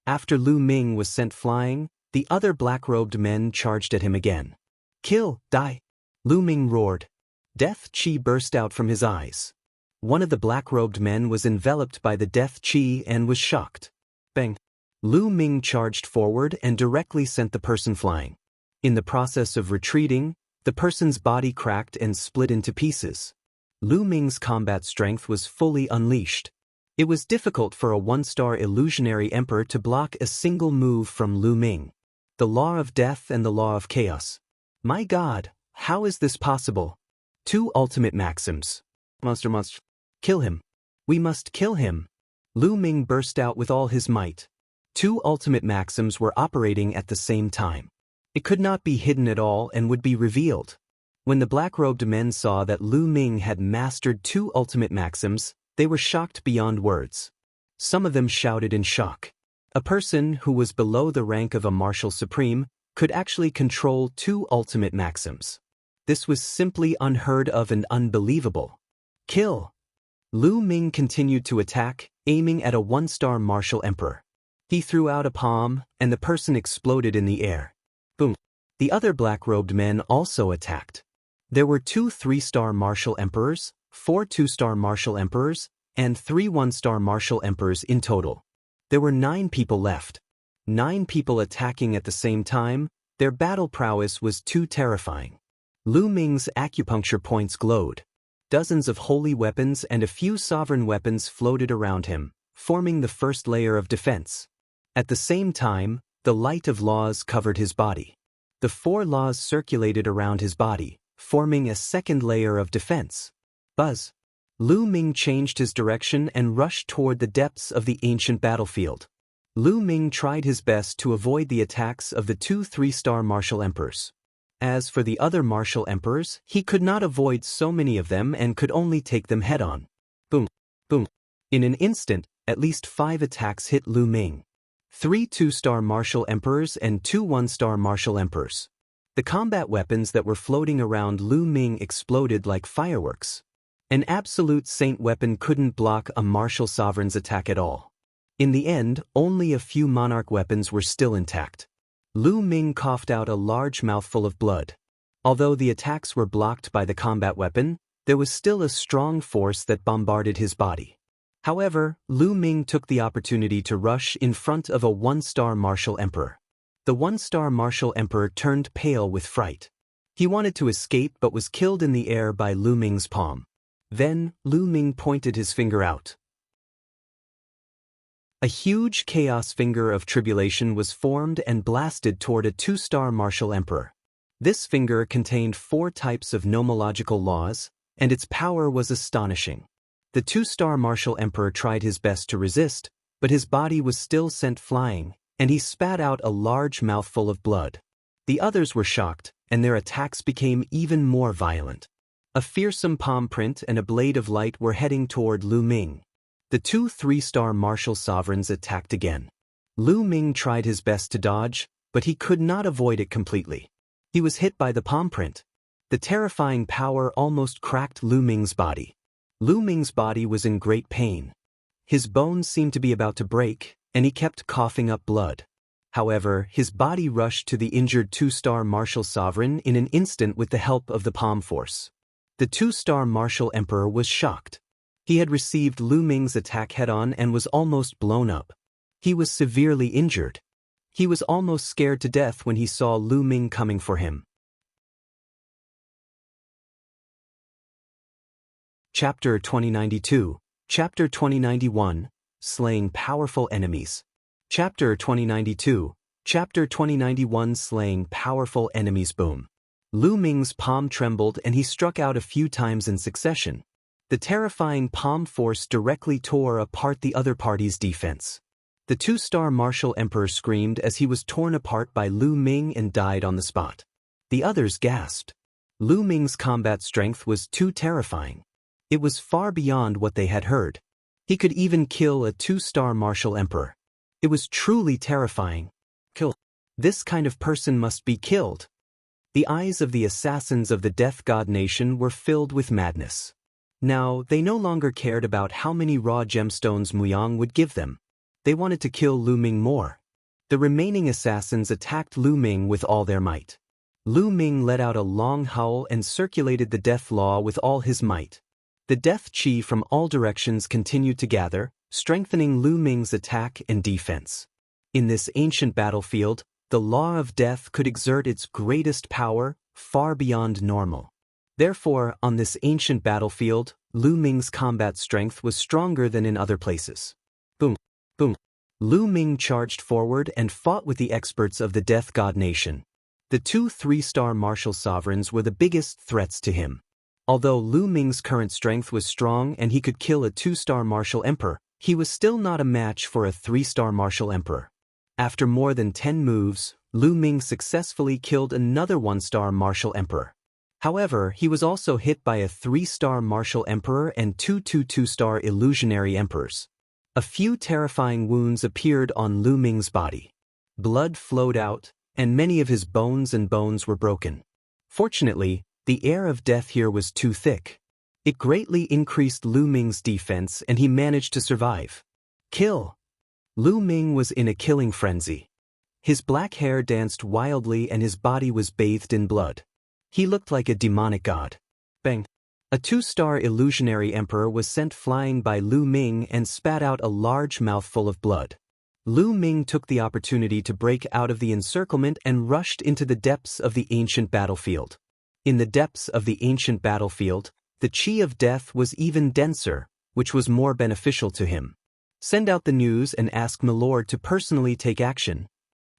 After Lu Ming was sent flying, the other black-robed men charged at him again. Kill, die! Lu Ming roared. Death chi burst out from his eyes. One of the black-robed men was enveloped by the death chi and was shocked. Bang! Lu Ming charged forward and directly sent the person flying. In the process of retreating, the person's body cracked and split into pieces. Lu Ming's combat strength was fully unleashed. It was difficult for a 1-star illusionary emperor to block a single move from Lu Ming. The law of death and the law of chaos. My God, how is this possible? 2 ultimate maxims. Monster. Kill him. We must kill him. Lu Ming burst out with all his might. 2 ultimate maxims were operating at the same time. It could not be hidden at all and would be revealed. When the black-robed men saw that Lu Ming had mastered 2 ultimate maxims, they were shocked beyond words. Some of them shouted in shock. A person who was below the rank of a martial supreme could actually control 2 ultimate maxims. This was simply unheard of and unbelievable. Kill! Lu Ming continued to attack, aiming at a 1-star martial emperor. He threw out a palm, and the person exploded in the air. Boom! The other black-robed men also attacked. There were 2 3-star martial emperors, 4 2-star martial emperors, and 3 1-star martial emperors in total. There were 9 people left. 9 people attacking at the same time. Their battle prowess was too terrifying. Lu Ming's acupuncture points glowed. Dozens of holy weapons and a few sovereign weapons floated around him, forming the first layer of defense. At the same time, the light of laws covered his body. The 4 laws circulated around his body, forming a second layer of defense. Buzz! Lu Ming changed his direction and rushed toward the depths of the ancient battlefield. Lu Ming tried his best to avoid the attacks of the 2 3-star martial emperors. As for the other martial emperors, he could not avoid so many of them and could only take them head-on. Boom! Boom! In an instant, at least 5 attacks hit Lu Ming. 3 2-star martial emperors and 2 1-star martial emperors. The combat weapons that were floating around Lu Ming exploded like fireworks. An absolute saint weapon couldn't block a martial sovereign's attack at all. In the end, only a few monarch weapons were still intact. Lu Ming coughed out a large mouthful of blood. Although the attacks were blocked by the combat weapon, there was still a strong force that bombarded his body. However, Lu Ming took the opportunity to rush in front of a 1-star martial emperor. The 1-star martial emperor turned pale with fright. He wanted to escape but was killed in the air by Lu Ming's palm. Then, Lu Ming pointed his finger out. A huge chaos finger of tribulation was formed and blasted toward a 2-star martial emperor. This finger contained 4 types of nomological laws, and its power was astonishing. The 2-star martial emperor tried his best to resist, but his body was still sent flying, and he spat out a large mouthful of blood. The others were shocked, and their attacks became even more violent. A fearsome palm print and a blade of light were heading toward Lu Ming. The 2 3-star martial sovereigns attacked again. Lu Ming tried his best to dodge, but he could not avoid it completely. He was hit by the palm print. The terrifying power almost cracked Lu Ming's body. Lu Ming's body was in great pain. His bones seemed to be about to break, and he kept coughing up blood. However, his body rushed to the injured 2-star martial sovereign in an instant with the help of the palm force. The 2-star martial emperor was shocked. He had received Lu Ming's attack head-on and was almost blown up. He was severely injured. He was almost scared to death when he saw Lu Ming coming for him. Chapter 2092, Chapter 2091, Slaying Powerful Enemies. Chapter 2092, Chapter 2091 Slaying Powerful Enemies. Boom. Lu Ming's palm trembled and he struck out a few times in succession. The terrifying palm force directly tore apart the other party's defense. The 2-star martial emperor screamed as he was torn apart by Lu Ming and died on the spot. The others gasped. Lu Ming's combat strength was too terrifying. It was far beyond what they had heard. He could even kill a 2-star martial emperor. It was truly terrifying. Kill. This kind of person must be killed. The eyes of the assassins of the Death God Nation were filled with madness. Now, they no longer cared about how many raw gemstones Muyang would give them. They wanted to kill Lu Ming more. The remaining assassins attacked Lu Ming with all their might. Lu Ming let out a long howl and circulated the death law with all his might. The death chi from all directions continued to gather, strengthening Lu Ming's attack and defense. In this ancient battlefield, the law of death could exert its greatest power, far beyond normal. Therefore, on this ancient battlefield, Lu Ming's combat strength was stronger than in other places. Boom! Boom! Lu Ming charged forward and fought with the experts of the Death God Nation. The 2 3-star martial sovereigns were the biggest threats to him. Although Lu Ming's current strength was strong and he could kill a 2-star martial emperor, he was still not a match for a 3-star martial emperor. After more than 10 moves, Lu Ming successfully killed another 1-star martial emperor. However, he was also hit by a 3-star martial emperor and 2 2-star illusionary emperors. A few terrifying wounds appeared on Lu Ming's body. Blood flowed out, and many of his bones were broken. Fortunately, the air of death here was too thick. It greatly increased Lu Ming's defense and he managed to survive. Kill! Lu Ming was in a killing frenzy. His black hair danced wildly and his body was bathed in blood. He looked like a demonic god. Bang! A 2-star illusionary emperor was sent flying by Lu Ming and spat out a large mouthful of blood. Lu Ming took the opportunity to break out of the encirclement and rushed into the depths of the ancient battlefield. In the depths of the ancient battlefield, the chi of death was even denser, which was more beneficial to him. Send out the news and ask Milord to personally take action.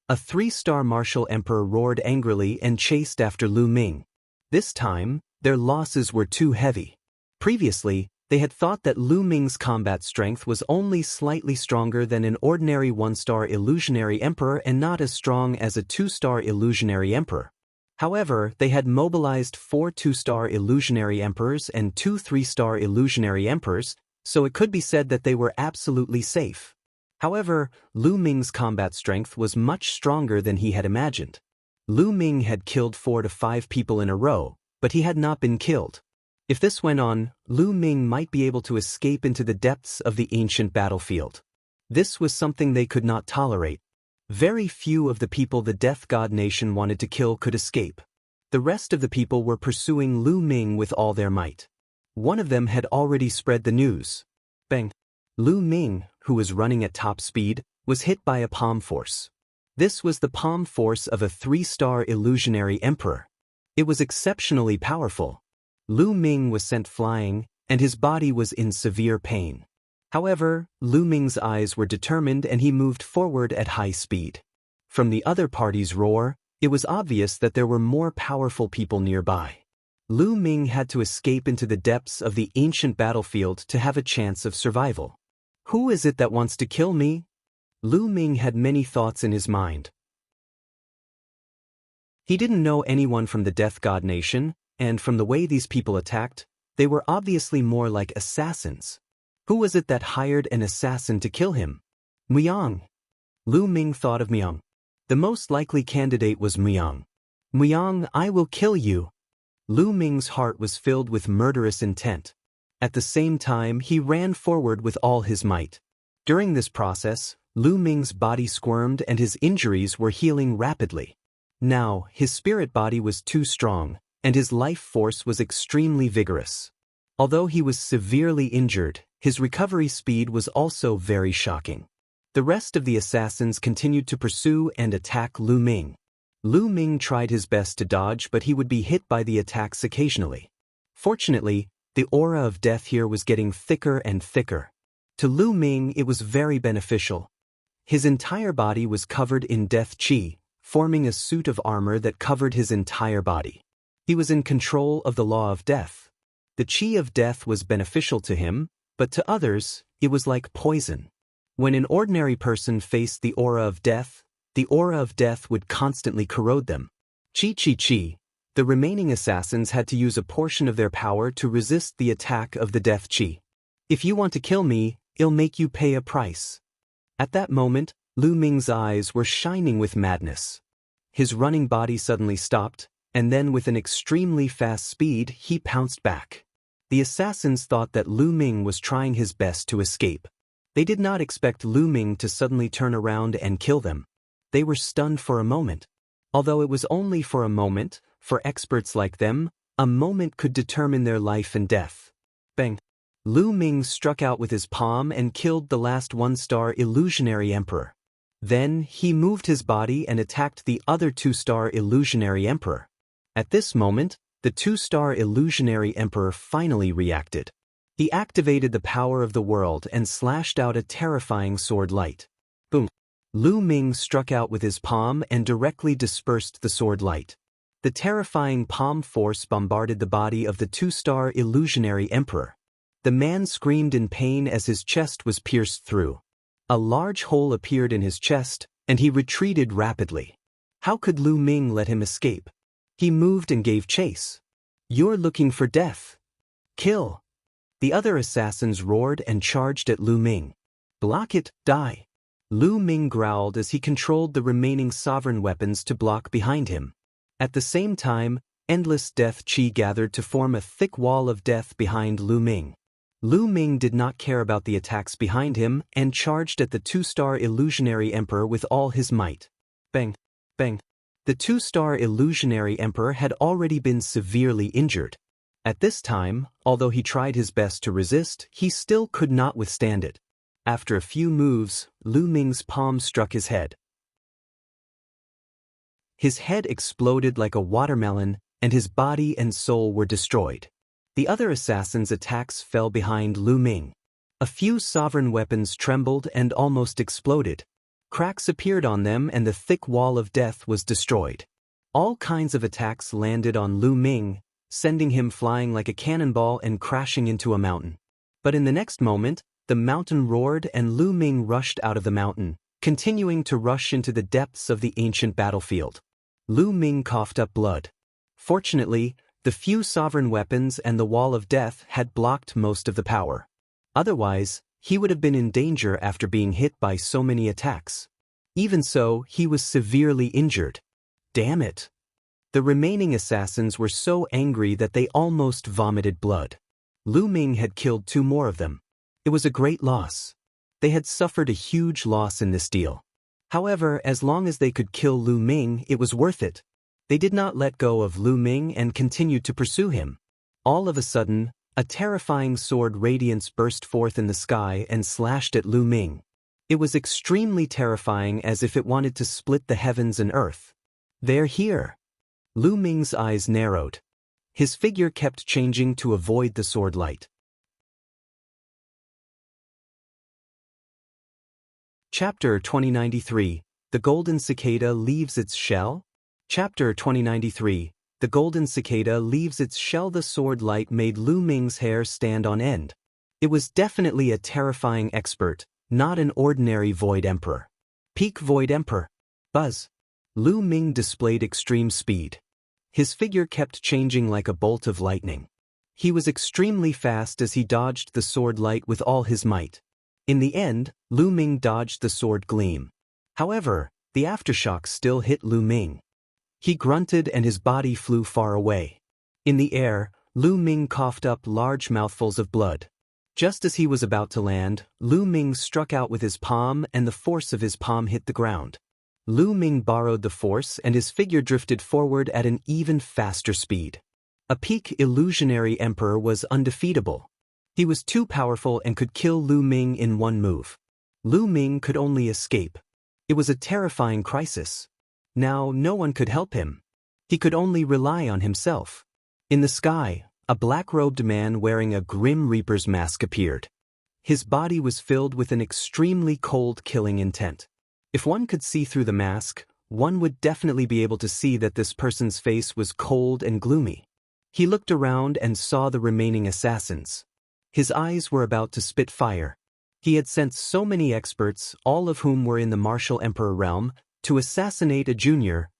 A 3-star martial emperor roared angrily and chased after Lu Ming. This time, their losses were too heavy. Previously, they had thought that Lu Ming's combat strength was only slightly stronger than an ordinary 1-star illusionary emperor and not as strong as a 2-star illusionary emperor. However, they had mobilized 4 2-star illusionary emperors and 2 3-star illusionary emperors, so it could be said that they were absolutely safe. However, Lu Ming's combat strength was much stronger than he had imagined. Lu Ming had killed 4 to 5 people in a row, but he had not been killed. If this went on, Lu Ming might be able to escape into the depths of the ancient battlefield. This was something they could not tolerate. Very few of the people the Death God Nation wanted to kill could escape. The rest of the people were pursuing Lu Ming with all their might. One of them had already spread the news. Bang! Lu Ming, who was running at top speed, was hit by a palm force. This was the palm force of a 3-star illusionary emperor. It was exceptionally powerful. Lu Ming was sent flying, and his body was in severe pain. However, Lu Ming's eyes were determined and he moved forward at high speed. From the other party's roar, it was obvious that there were more powerful people nearby. Lu Ming had to escape into the depths of the ancient battlefield to have a chance of survival. Who is it that wants to kill me? Lu Ming had many thoughts in his mind. He didn't know anyone from the Death God Nation, and from the way these people attacked, they were obviously more like assassins. Who was it that hired an assassin to kill him? Muyang. Lu Ming thought of Muyang. The most likely candidate was Muyang. Muyang, I will kill you. Lu Ming's heart was filled with murderous intent. At the same time, he ran forward with all his might. During this process, Lu Ming's body squirmed and his injuries were healing rapidly. Now, his spirit body was too strong, and his life force was extremely vigorous. Although he was severely injured, his recovery speed was also very shocking. The rest of the assassins continued to pursue and attack Lu Ming. Lu Ming tried his best to dodge, but he would be hit by the attacks occasionally. Fortunately, the aura of death here was getting thicker and thicker. To Lu Ming, it was very beneficial. His entire body was covered in death chi, forming a suit of armor that covered his entire body. He was in control of the law of death. The chi of death was beneficial to him, but to others, it was like poison. When an ordinary person faced the aura of death would constantly corrode them. Chi. The remaining assassins had to use a portion of their power to resist the attack of the Death Chi. "If you want to kill me, I'll make you pay a price." At that moment, Lu Ming's eyes were shining with madness. His running body suddenly stopped, and then with an extremely fast speed he pounced back. The assassins thought that Lu Ming was trying his best to escape. They did not expect Lu Ming to suddenly turn around and kill them. They were stunned for a moment. Although it was only for a moment, for experts like them, a moment could determine their life and death. Bang! Lu Ming struck out with his palm and killed the last one-star illusionary emperor. Then, he moved his body and attacked the other two-star illusionary emperor. At this moment, the two-star illusionary emperor finally reacted. He activated the power of the world and slashed out a terrifying sword light. Boom! Lu Ming struck out with his palm and directly dispersed the sword light. The terrifying palm force bombarded the body of the two-star illusionary emperor. The man screamed in pain as his chest was pierced through. A large hole appeared in his chest, and he retreated rapidly. How could Lu Ming let him escape? He moved and gave chase. "You're looking for death. Kill!" The other assassins roared and charged at Lu Ming. "Block it, die!" Lu Ming growled as he controlled the remaining sovereign weapons to block behind him. At the same time, endless death chi gathered to form a thick wall of death behind Lu Ming. Lu Ming did not care about the attacks behind him and charged at the two-star illusionary emperor with all his might. Bang! Bang! The two-star illusionary emperor had already been severely injured. At this time, although he tried his best to resist, he still could not withstand it. After a few moves, Lu Ming's palm struck his head. His head exploded like a watermelon, and his body and soul were destroyed. The other assassins' attacks fell behind Lu Ming. A few sovereign weapons trembled and almost exploded. Cracks appeared on them and the thick wall of death was destroyed. All kinds of attacks landed on Lu Ming, sending him flying like a cannonball and crashing into a mountain. But in the next moment, the mountain roared and Lu Ming rushed out of the mountain, continuing to rush into the depths of the ancient battlefield. Lu Ming coughed up blood. Fortunately, the few sovereign weapons and the wall of death had blocked most of the power. Otherwise, he would have been in danger after being hit by so many attacks. Even so, he was severely injured. Damn it! The remaining assassins were so angry that they almost vomited blood. Lu Ming had killed 2 more of them. It was a great loss. They had suffered a huge loss in this deal. However, as long as they could kill Lu Ming, it was worth it. They did not let go of Lu Ming and continued to pursue him. All of a sudden, a terrifying sword radiance burst forth in the sky and slashed at Lu Ming. It was extremely terrifying, as if it wanted to split the heavens and earth. "They're here." Lu Ming's eyes narrowed. His figure kept changing to avoid the sword light. Chapter 2093, The Golden Cicada Leaves Its Shell? Chapter 2093, The Golden Cicada Leaves Its Shell. The sword light made Lu Ming's hair stand on end. It was definitely a terrifying expert, not an ordinary Void Emperor. Peak Void Emperor. Buzz. Lu Ming displayed extreme speed. His figure kept changing like a bolt of lightning. He was extremely fast as he dodged the sword light with all his might. In the end, Lu Ming dodged the sword gleam. However, the aftershock still hit Lu Ming. He grunted and his body flew far away. In the air, Lu Ming coughed up large mouthfuls of blood. Just as he was about to land, Lu Ming struck out with his palm and the force of his palm hit the ground. Lu Ming borrowed the force and his figure drifted forward at an even faster speed. A peak illusionary emperor was undefeatable. He was too powerful and could kill Lu Ming in one move. Lu Ming could only escape. It was a terrifying crisis. Now no one could help him. He could only rely on himself. In the sky, a black-robed man wearing a Grim Reaper's mask appeared. His body was filled with an extremely cold killing intent. If one could see through the mask, one would definitely be able to see that this person's face was cold and gloomy. He looked around and saw the remaining assassins. His eyes were about to spit fire. He had sent so many experts, all of whom were in the Martial Emperor realm, to assassinate a junior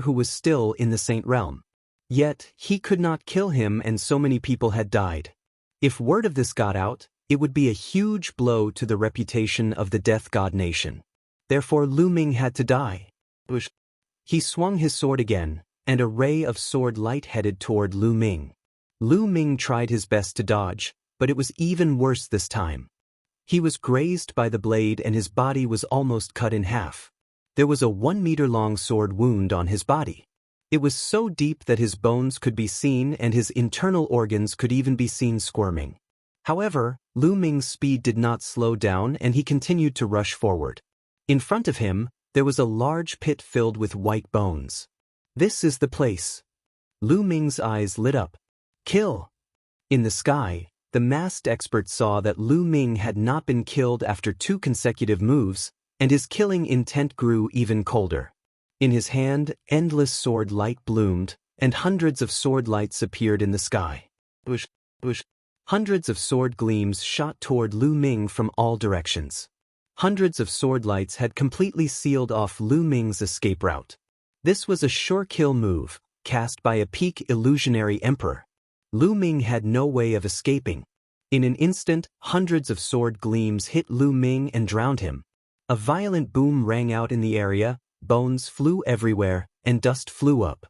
who was still in the Saint realm. Yet, he could not kill him and so many people had died. If word of this got out, it would be a huge blow to the reputation of the Death God nation. Therefore Lu Ming had to die. He swung his sword again, and a ray of sword light headed toward Lu Ming. Lu Ming tried his best to dodge, but it was even worse this time. He was grazed by the blade and his body was almost cut in half. There was a 1-meter-long sword wound on his body. It was so deep that his bones could be seen and his internal organs could even be seen squirming. However, Lu Ming's speed did not slow down and he continued to rush forward. In front of him, there was a large pit filled with white bones. This is the place. Lu Ming's eyes lit up. Kill! In the sky, the masked expert saw that Lu Ming had not been killed after 2 consecutive moves, and his killing intent grew even colder. In his hand, endless sword light bloomed, and hundreds of sword lights appeared in the sky. Hundreds of sword gleams shot toward Lu Ming from all directions. Hundreds of sword lights had completely sealed off Lu Ming's escape route. This was a sure kill move, cast by a peak illusionary emperor. Lu Ming had no way of escaping. In an instant, hundreds of sword gleams hit Lu Ming and drowned him. A violent boom rang out in the area, bones flew everywhere, and dust flew up.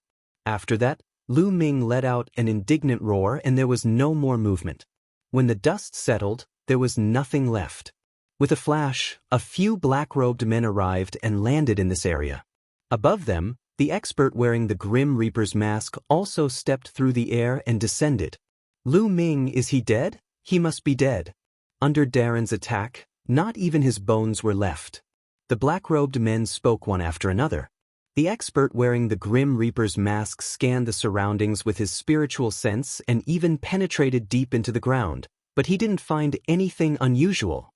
After that, Lu Ming let out an indignant roar and there was no more movement. When the dust settled, there was nothing left. With a flash, a few black-robed men arrived and landed in this area. Above them, the expert wearing the Grim Reaper's mask also stepped through the air and descended. Lu Ming, is he dead? He must be dead. Under Darren's attack, not even his bones were left. The black-robed men spoke one after another. The expert wearing the Grim Reaper's mask scanned the surroundings with his spiritual sense and even penetrated deep into the ground, but he didn't find anything unusual.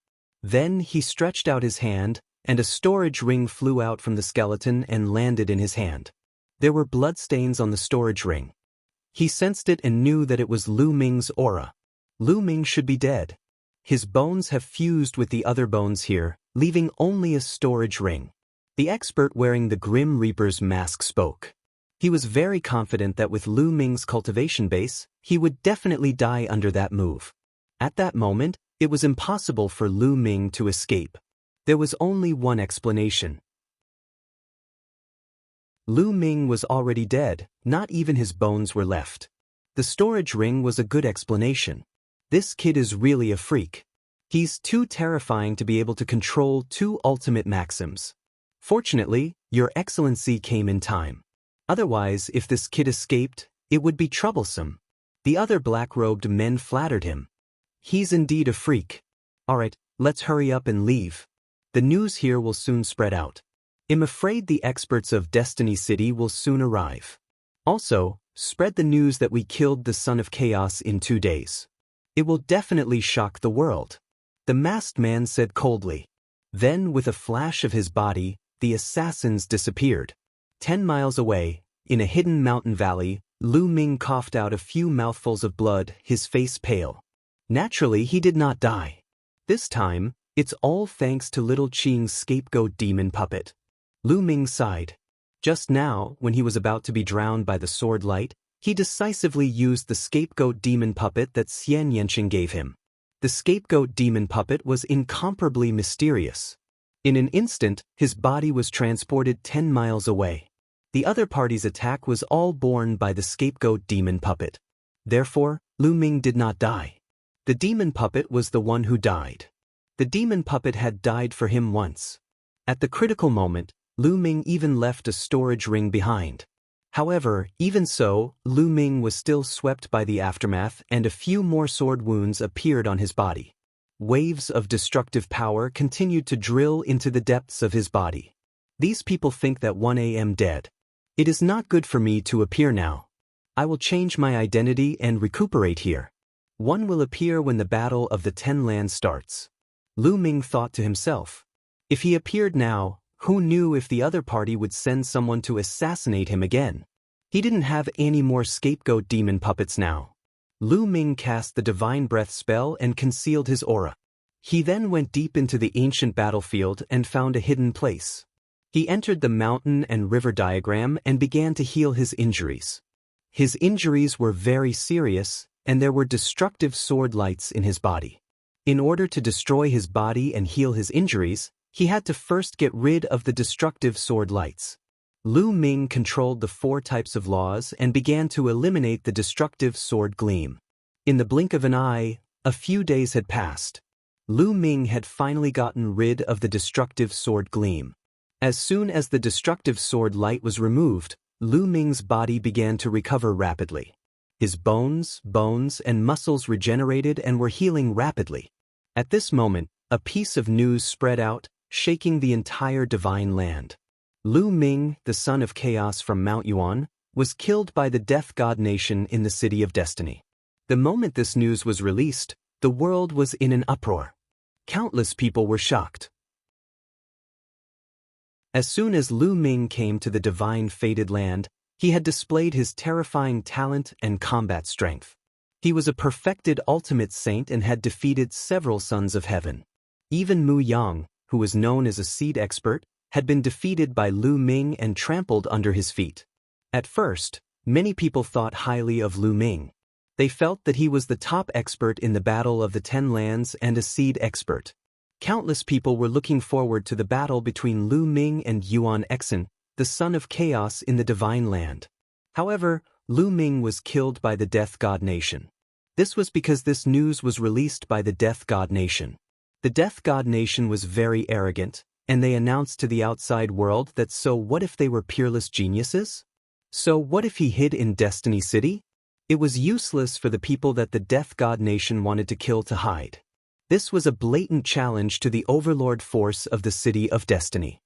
Then he stretched out his hand, and a storage ring flew out from the skeleton and landed in his hand. There were bloodstains on the storage ring. He sensed it and knew that it was Lu Ming's aura. Lu Ming should be dead. His bones have fused with the other bones here, leaving only a storage ring. The expert wearing the Grim Reaper's mask spoke. He was very confident that with Lu Ming's cultivation base, he would definitely die under that move. At that moment, it was impossible for Lu Ming to escape. There was only one explanation. Lu Ming was already dead, not even his bones were left. The storage ring was a good explanation. This kid is really a freak. He's too terrifying to be able to control 2 ultimate maxims. Fortunately, Your Excellency came in time. Otherwise, if this kid escaped, it would be troublesome. The other black-robed men flattered him. He's indeed a freak. Alright, let's hurry up and leave. The news here will soon spread out. I'm afraid the experts of Destiny City will soon arrive. Also, spread the news that we killed the Son of Chaos in 2 days. It will definitely shock the world. The masked man said coldly. Then, with a flash of his body, the assassins disappeared. 10 miles away, in a hidden mountain valley, Lu Ming coughed out a few mouthfuls of blood, his face pale. Naturally, he did not die. This time, it's all thanks to Little Qing's scapegoat demon puppet. Lu Ming sighed. Just now, when he was about to be drowned by the sword light, he decisively used the scapegoat demon puppet that Xian Yanqing gave him. The scapegoat demon puppet was incomparably mysterious. In an instant, his body was transported 10 miles away. The other party's attack was all borne by the scapegoat demon puppet. Therefore, Lu Ming did not die. The demon puppet was the one who died. The demon puppet had died for him once. At the critical moment, Lu Ming even left a storage ring behind. However, even so, Lu Ming was still swept by the aftermath and a few more sword wounds appeared on his body. Waves of destructive power continued to drill into the depths of his body. These people think that 1 am dead. It is not good for me to appear now. I will change my identity and recuperate here. One will appear when the Battle of the 10 Lands starts. Lu Ming thought to himself. If he appeared now, who knew if the other party would send someone to assassinate him again? He didn't have any more scapegoat demon puppets now. Lu Ming cast the Divine Breath spell and concealed his aura. He then went deep into the ancient battlefield and found a hidden place. He entered the mountain and river diagram and began to heal his injuries. His injuries were very serious, and there were destructive sword lights in his body. In order to destroy his body and heal his injuries, he had to first get rid of the destructive sword lights. Lu Ming controlled the 4 types of laws and began to eliminate the destructive sword gleam. In the blink of an eye, a few days had passed. Lu Ming had finally gotten rid of the destructive sword gleam. As soon as the destructive sword light was removed, Lu Ming's body began to recover rapidly. His bones, and muscles regenerated and were healing rapidly. At this moment, a piece of news spread out, shaking the entire divine land. Lu Ming, the son of Chaos from Mount Yuan, was killed by the Death God Nation in the City of Destiny. The moment this news was released, the world was in an uproar. Countless people were shocked. As soon as Lu Ming came to the divine fated land, he had displayed his terrifying talent and combat strength. He was a perfected ultimate saint and had defeated several sons of heaven. Even Mu Yang, who was known as a seed expert, had been defeated by Lu Ming and trampled under his feet. At first, many people thought highly of Lu Ming. They felt that he was the top expert in the Battle of the 10 Lands and a seed expert. Countless people were looking forward to the battle between Lu Ming and Yuan Exen, the son of Chaos in the Divine Land. However, Lu Ming was killed by the Death God Nation. This was because this news was released by the Death God Nation. The Death God Nation was very arrogant, and they announced to the outside world that so what if they were peerless geniuses? So what if he hid in Destiny City? It was useless for the people that the Death God Nation wanted to kill to hide. This was a blatant challenge to the overlord force of the City of Destiny.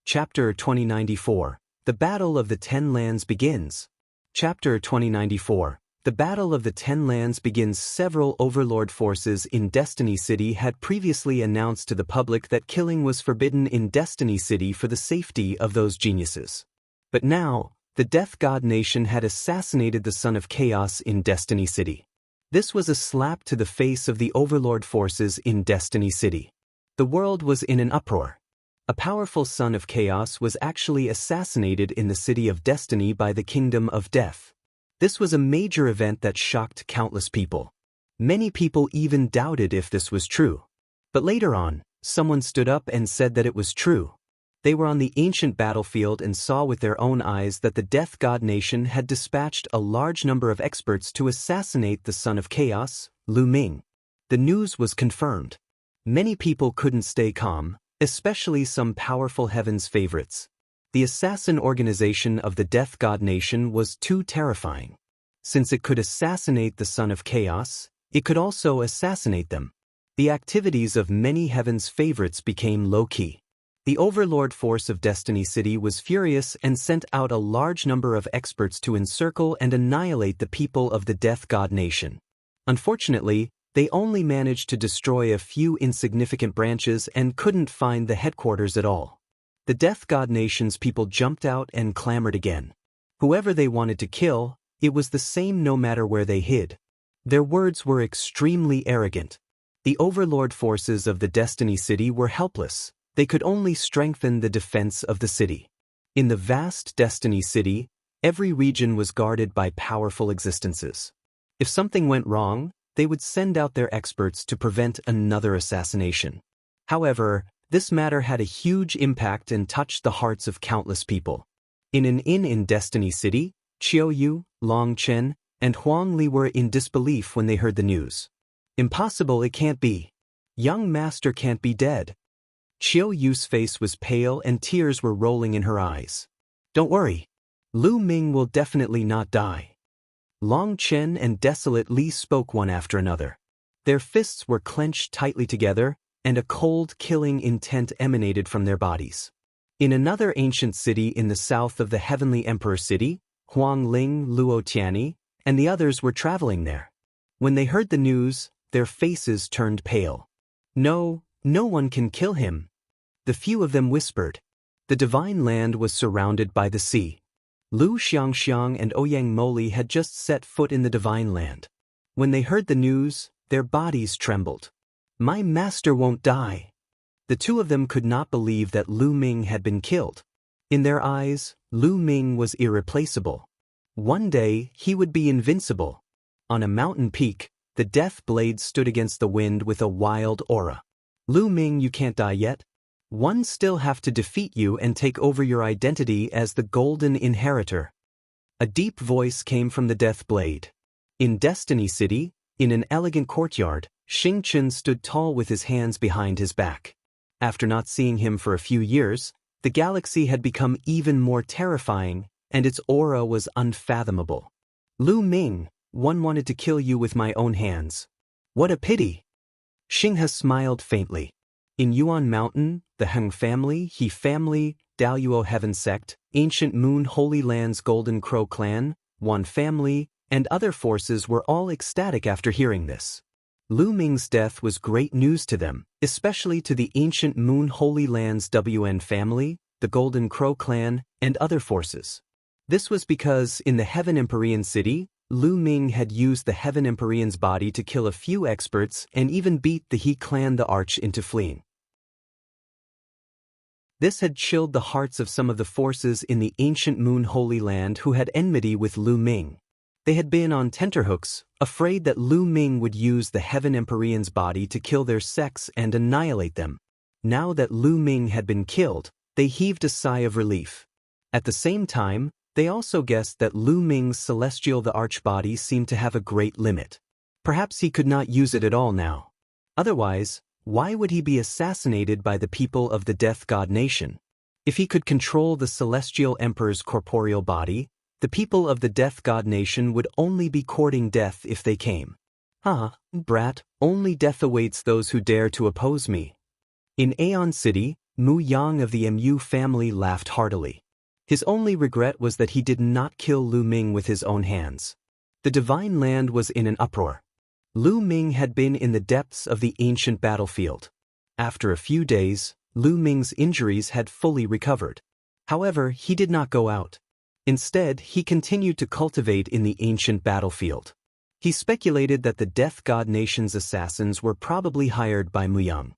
Chapter 2094. The Battle of the 10 Lands begins. Chapter 2094. The Battle of the 10 Lands begins. Several overlord forces in Destiny City had previously announced to the public that killing was forbidden in Destiny City for the safety of those geniuses. But now, the Death God Nation had assassinated the Son of Chaos in Destiny City. This was a slap to the face of the overlord forces in Destiny City. The world was in an uproar. A powerful Son of Chaos was actually assassinated in the City of Destiny by the Kingdom of Death. This was a major event that shocked countless people. Many people even doubted if this was true. But later on, someone stood up and said that it was true. They were on the ancient battlefield and saw with their own eyes that the Death God Nation had dispatched a large number of experts to assassinate the Son of Chaos, Lu Ming. The news was confirmed. Many people couldn't stay calm, especially some powerful Heaven's favorites. The assassin organization of the Death God Nation was too terrifying. Since it could assassinate the Son of Chaos, it could also assassinate them. The activities of many Heaven's favorites became low-key. The overlord force of Destiny City was furious and sent out a large number of experts to encircle and annihilate the people of the Death God Nation. Unfortunately, they only managed to destroy a few insignificant branches and couldn't find the headquarters at all. The Death God Nation's people jumped out and clamored again. Whoever they wanted to kill, it was the same no matter where they hid. Their words were extremely arrogant. The overlord forces of the Destiny City were helpless. They could only strengthen the defense of the city. In the vast Destiny City, every region was guarded by powerful existences. If something went wrong, they would send out their experts to prevent another assassination. However, this matter had a huge impact and touched the hearts of countless people. In an inn in Destiny City, Qiu Yu, Long Chen, and Huang Li were in disbelief when they heard the news. Impossible, it can't be. Young Master can't be dead. Qiu Yu's face was pale and tears were rolling in her eyes. Don't worry. Lu Ming will definitely not die. Long Chen and Desolate Li spoke one after another. Their fists were clenched tightly together, and a cold, killing intent emanated from their bodies. In another ancient city in the south of the Heavenly Emperor City, Huang Ling, Luo Tianyi, and the others were traveling there. When they heard the news, their faces turned pale. No one can kill him. The few of them whispered. The divine land was surrounded by the sea. Lu Xiangxiang and Ouyang Moli had just set foot in the divine land. When they heard the news, their bodies trembled. My master won't die. The two of them could not believe that Lu Ming had been killed. In their eyes, Lu Ming was irreplaceable. One day, he would be invincible. On a mountain peak, the death blade stood against the wind with a wild aura. Lu Ming, you can't die yet. One still have to defeat you and take over your identity as the Golden Inheritor. A deep voice came from the death blade. In Destiny City, in an elegant courtyard, Xing Chen stood tall with his hands behind his back. After not seeing him for a few years, the galaxy had become even more terrifying, and its aura was unfathomable. Lu Ming, one wanted to kill you with my own hands. What a pity! Xing has smiled faintly. In Yuan Mountain, the Heng family, He family, Daluo Heaven sect, Ancient Moon Holy Land's Golden Crow clan, Wan family, and other forces were all ecstatic after hearing this. Lu Ming's death was great news to them, especially to the Ancient Moon Holy Land's WN family, the Golden Crow clan, and other forces. This was because, in the Heaven Empyrean city, Lu Ming had used the Heaven Empyrean's body to kill a few experts and even beat the He clan the Arch into fleeing. This had chilled the hearts of some of the forces in the Ancient Moon Holy Land who had enmity with Lu Ming. They had been on tenterhooks, afraid that Lu Ming would use the Heaven Empyrean's body to kill their sects and annihilate them. Now that Lu Ming had been killed, they heaved a sigh of relief. At the same time, they also guessed that Lu Ming's celestial the Arch body seemed to have a great limit. Perhaps he could not use it at all now. Otherwise, why would he be assassinated by the people of the Death God Nation? If he could control the Celestial Emperor's corporeal body, the people of the Death God Nation would only be courting death if they came. Brat, only death awaits those who dare to oppose me. In Aeon City, Mu Yang of the Mu family laughed heartily. His only regret was that he did not kill Lu Ming with his own hands. The Divine Land was in an uproar. Lu Ming had been in the depths of the ancient battlefield. After a few days, Lu Ming's injuries had fully recovered. However, he did not go out. Instead, he continued to cultivate in the ancient battlefield. He speculated that the Death God Nation's assassins were probably hired by Muyang.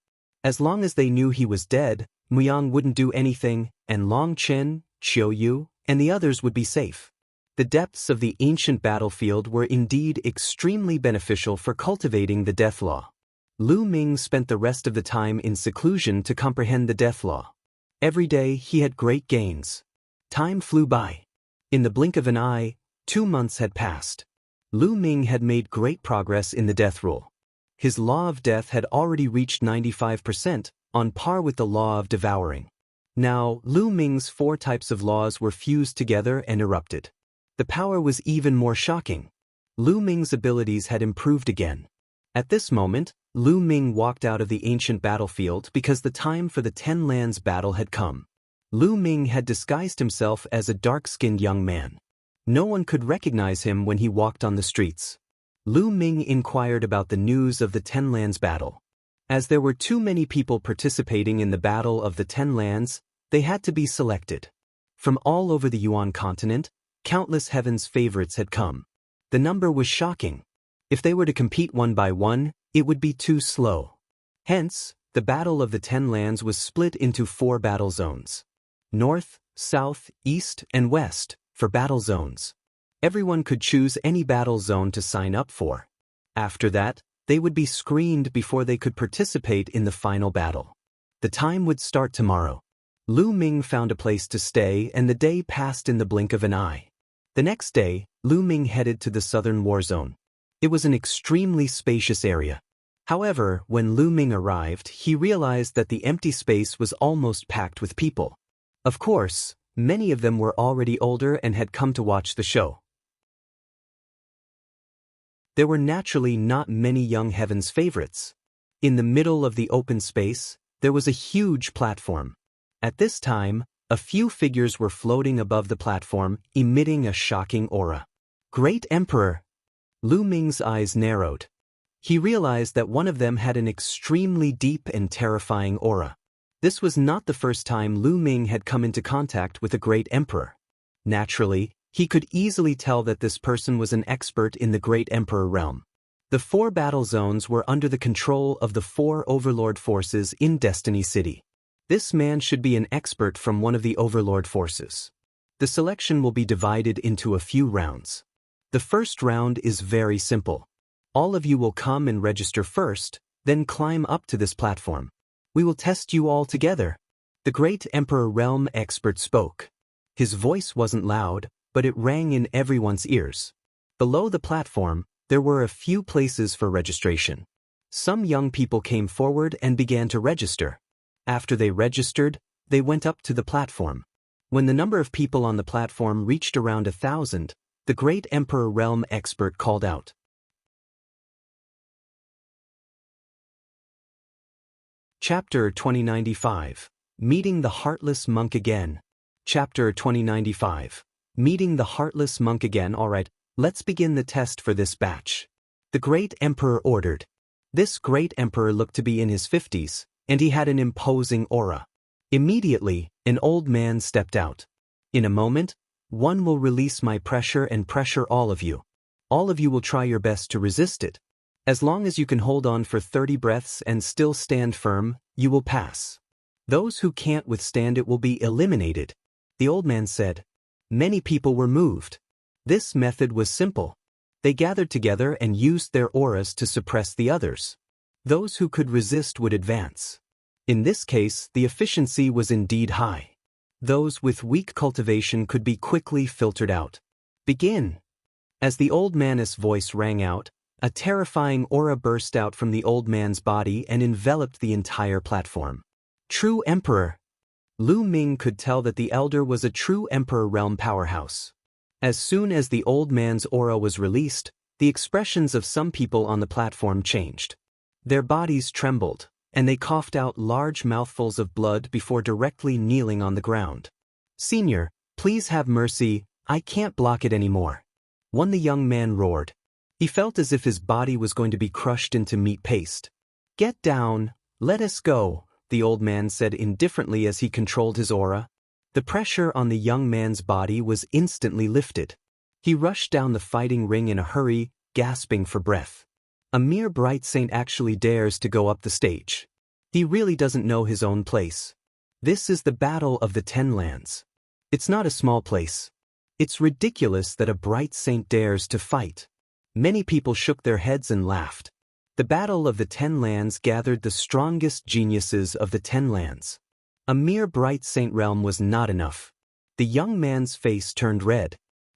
As long as they knew he was dead, Muyang wouldn't do anything, and Long Chen, Qiu Yu, and the others would be safe. The depths of the ancient battlefield were indeed extremely beneficial for cultivating the death law. Lu Ming spent the rest of the time in seclusion to comprehend the death law. Every day he had great gains. Time flew by. In the blink of an eye, 2 months had passed. Lu Ming had made great progress in the death rule. His law of death had already reached 95%, on par with the law of devouring. Now, Lu Ming's 4 types of laws were fused together and erupted. The power was even more shocking. Lu Ming's abilities had improved again. At this moment, Lu Ming walked out of the ancient battlefield because the time for the 10 Lands battle had come. Lu Ming had disguised himself as a dark-skinned young man. No one could recognize him when he walked on the streets. Lu Ming inquired about the news of the 10 Lands battle. As there were too many people participating in the Battle of the 10 Lands, they had to be selected. From all over the Yuan continent, countless heaven's favorites had come. The number was shocking. If they were to compete one by one, it would be too slow. Hence, the Battle of the 10 Lands was split into 4 battle zones. North, South, East, and West, for battle zones. Everyone could choose any battle zone to sign up for. After that, they would be screened before they could participate in the final battle. The time would start tomorrow. Lu Ming found a place to stay and the day passed in the blink of an eye. The next day, Lu Ming headed to the southern war zone. It was an extremely spacious area. However, when Lu Ming arrived, he realized that the empty space was almost packed with people. Of course, many of them were already older and had come to watch the show. There were naturally not many young heaven's favorites. In the middle of the open space, there was a huge platform. At this time, a few figures were floating above the platform, emitting a shocking aura. Great Emperor! Lu Ming's eyes narrowed. He realized that one of them had an extremely deep and terrifying aura. This was not the first time Lu Ming had come into contact with a great emperor. Naturally, he could easily tell that this person was an expert in the great emperor realm. The 4 battle zones were under the control of the 4 overlord forces in Destiny City. This man should be an expert from one of the overlord forces. The selection will be divided into a few rounds. The first round is very simple. All of you will come and register first, then climb up to this platform. We will test you all together. The great Emperor Realm expert spoke. His voice wasn't loud, but it rang in everyone's ears. Below the platform, there were a few places for registration. Some young people came forward and began to register. After they registered, they went up to the platform. When the number of people on the platform reached around 1,000, the great Emperor Realm expert called out. Chapter 2095. Meeting the Heartless Monk Again. Chapter 2095. Meeting the Heartless Monk Again. Alright, let's begin the test for this batch. The great Emperor ordered. This great Emperor looked to be in his 50s, and he had an imposing aura. Immediately, an old man stepped out. In a moment, one will release my pressure and pressure all of you. All of you will try your best to resist it. As long as you can hold on for 30 breaths and still stand firm, you will pass. Those who can't withstand it will be eliminated. The old man said. Many people were moved. This method was simple. They gathered together and used their auras to suppress the others. Those who could resist would advance. In this case, the efficiency was indeed high. Those with weak cultivation could be quickly filtered out. Begin. As the old man's voice rang out, a terrifying aura burst out from the old man's body and enveloped the entire platform. True Emperor. Lu Ming could tell that the elder was a true Emperor Realm powerhouse. As soon as the old man's aura was released, the expressions of some people on the platform changed. Their bodies trembled, and they coughed out large mouthfuls of blood before directly kneeling on the ground. Senior, please have mercy, I can't block it anymore. One the young man roared. He felt as if his body was going to be crushed into meat paste. Get down, let us go, the old man said indifferently as he controlled his aura. The pressure on the young man's body was instantly lifted. He rushed down the fighting ring in a hurry, gasping for breath. A mere bright saint actually dares to go up the stage. He really doesn't know his own place. This is the Battle of the 10 Lands. It's not a small place. It's ridiculous that a bright saint dares to fight. Many people shook their heads and laughed. The Battle of the 10 Lands gathered the strongest geniuses of the 10 Lands. A mere bright saint realm was not enough. The young man's face turned red.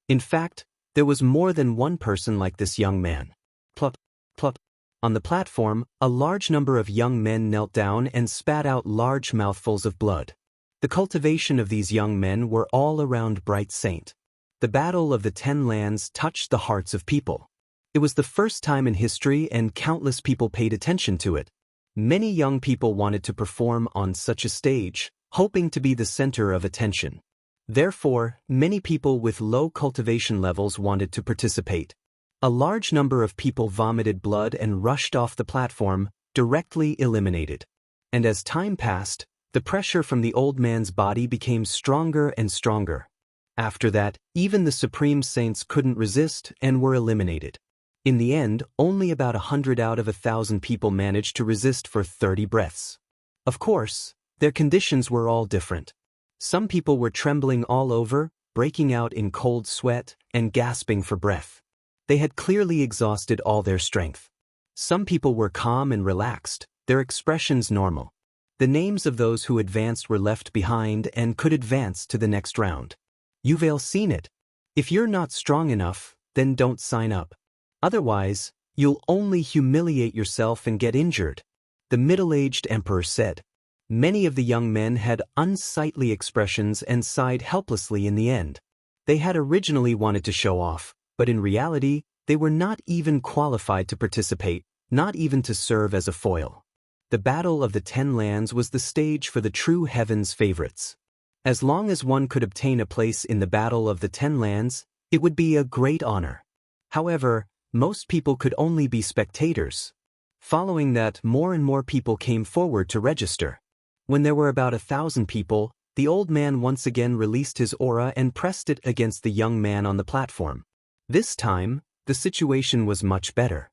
In fact, there was more than one person like this young man. Plop, plop. On the platform, a large number of young men knelt down and spat out large mouthfuls of blood. The cultivation of these young men were all around Bright Saint. The Battle of the 10 Lands touched the hearts of people. It was the first time in history and countless people paid attention to it. Many young people wanted to perform on such a stage, hoping to be the center of attention. Therefore, many people with low cultivation levels wanted to participate. A large number of people vomited blood and rushed off the platform, directly eliminated. And as time passed, the pressure from the old man's body became stronger and stronger. After that, even the Supreme Saints couldn't resist and were eliminated. In the end, only about 100 out of 1,000 people managed to resist for 30 breaths. Of course, their conditions were all different. Some people were trembling all over, breaking out in cold sweat, and gasping for breath. They had clearly exhausted all their strength. Some people were calm and relaxed, their expressions normal. The names of those who advanced were left behind and could advance to the next round. You've all seen it. If you're not strong enough, then don't sign up. Otherwise, you'll only humiliate yourself and get injured, the middle-aged emperor said. Many of the young men had unsightly expressions and sighed helplessly in the end. They had originally wanted to show off, but in reality, they were not even qualified to participate, not even to serve as a foil. The Battle of the 10 Lands was the stage for the true heaven's favorites. As long as one could obtain a place in the Battle of the 10 Lands, it would be a great honor. However, most people could only be spectators. Following that, more and more people came forward to register. When there were about 1,000 people, the old man once again released his aura and pressed it against the young man on the platform. This time, the situation was much better.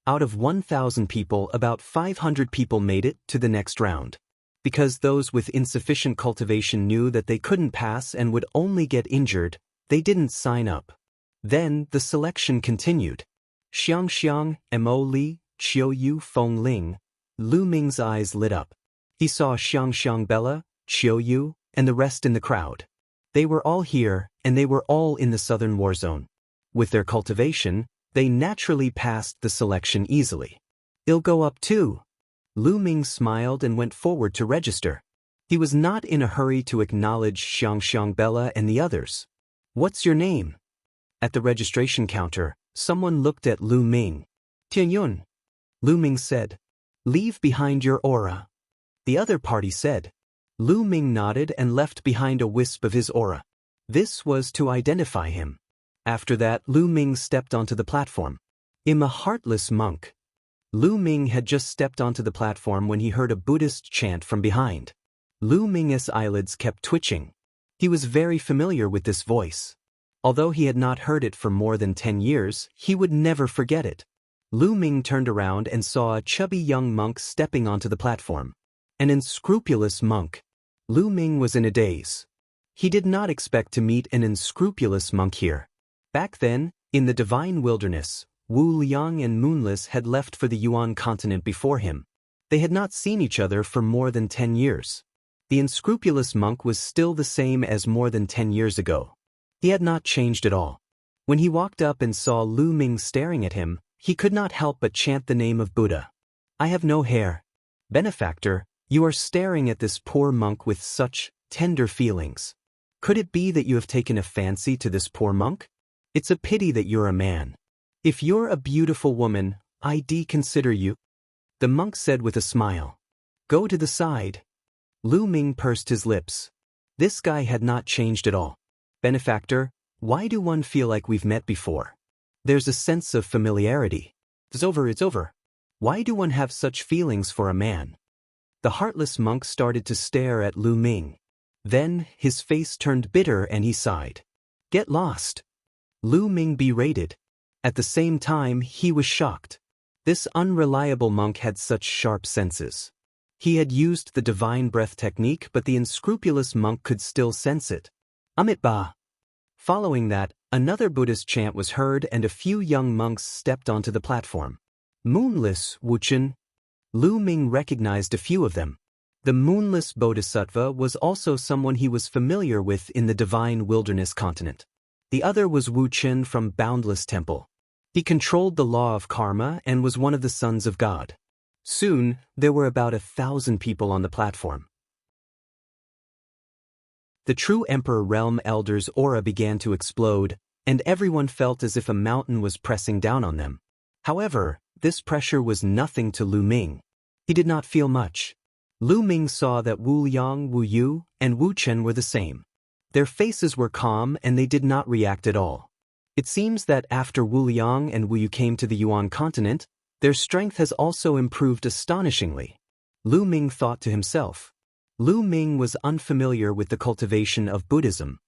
Out of 1,000 people, about 500 people made it to the next round. Because those with insufficient cultivation knew that they couldn't pass and would only get injured, they didn't sign up. Then, the selection continued. Xiang Xiang, Mo Li, Qiu Yu Feng Ling. Lu Ming's eyes lit up. He saw Xiang Xiang Bella, Qiu Yu, and the rest in the crowd. They were all here, and they were all in the southern war zone. With their cultivation, they naturally passed the selection easily. "I'll go up too." Lu Ming smiled and went forward to register. He was not in a hurry to acknowledge Xiang Xiang Bella and the others. "What's your name?" At the registration counter, someone looked at Lu Ming. "Tianyun." Lu Ming said. "Leave behind your aura." The other party said. Lu Ming nodded and left behind a wisp of his aura. This was to identify him. After that, Lu Ming stepped onto the platform. "I'm a heartless monk." Lu Ming had just stepped onto the platform when he heard a Buddhist chant from behind. Lu Ming's eyelids kept twitching. He was very familiar with this voice. Although he had not heard it for more than 10 years, he would never forget it. Lu Ming turned around and saw a chubby young monk stepping onto the platform. An unscrupulous monk. Lu Ming was in a daze. He did not expect to meet an unscrupulous monk here. Back then, in the divine wilderness, Wu Liang and Moonless had left for the Yuan continent before him. They had not seen each other for more than 10 years. The unscrupulous monk was still the same as more than 10 years ago. He had not changed at all. When he walked up and saw Lu Ming staring at him, he could not help but chant the name of Buddha. "I have no hair. Benefactor, you are staring at this poor monk with such tender feelings. Could it be that you have taken a fancy to this poor monk? It's a pity that you're a man. If you're a beautiful woman, I consider you." The monk said with a smile. "Go to the side." Lu Ming pursed his lips. This guy had not changed at all. "Benefactor, why do one feel like we've met before? There's a sense of familiarity. It's over. Why do one have such feelings for a man?" The heartless monk started to stare at Lu Ming. Then, his face turned bitter and he sighed. "Get lost." Lu Ming berated. At the same time, he was shocked. This unreliable monk had such sharp senses. He had used the divine breath technique, but the unscrupulous monk could still sense it. "Amit Ba." Following that, another Buddhist chant was heard and a few young monks stepped onto the platform. Moonless Wuchen. Lu Ming recognized a few of them. The Moonless Bodhisattva was also someone he was familiar with in the divine wilderness continent. The other was Wu Chen from Boundless Temple. He controlled the law of karma and was one of the sons of God. Soon, there were about 1,000 people on the platform. The true Emperor Realm Elder's aura began to explode, and everyone felt as if a mountain was pressing down on them. However, this pressure was nothing to Lu Ming. He did not feel much. Lu Ming saw that Wu Liang, Wu Yu, and Wu Chen were the same. Their faces were calm and they did not react at all. It seems that after Wu Liang and Wu Yu came to the Yuan continent, their strength has also improved astonishingly. Lu Ming thought to himself. Lu Ming was unfamiliar with the cultivation of Buddhism.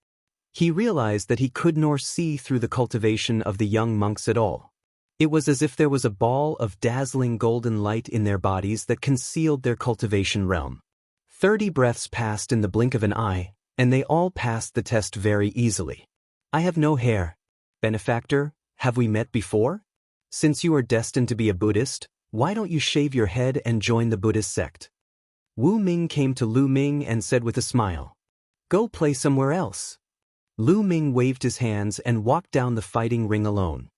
He realized that he could nor see through the cultivation of the young monks at all. It was as if there was a ball of dazzling golden light in their bodies that concealed their cultivation realm. 30 breaths passed in the blink of an eye, and they all passed the test very easily. "I have no hair. Benefactor, have we met before? Since you are destined to be a Buddhist, why don't you shave your head and join the Buddhist sect?" Wu Ming came to Lu Ming and said with a smile, "Go play somewhere else." Lu Ming waved his hands and walked down the fighting ring alone.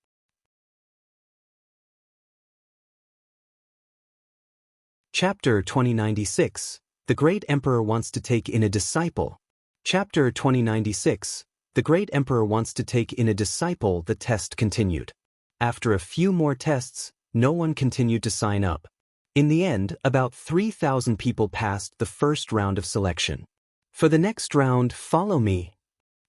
Chapter 2096. The Great Emperor Wants to Take in a Disciple. Chapter 2096. The Great Emperor Wants to Take in a Disciple. The test continued. After a few more tests, no one continued to sign up. In the end, about 3,000 people passed the first round of selection. "For the next round, follow me,"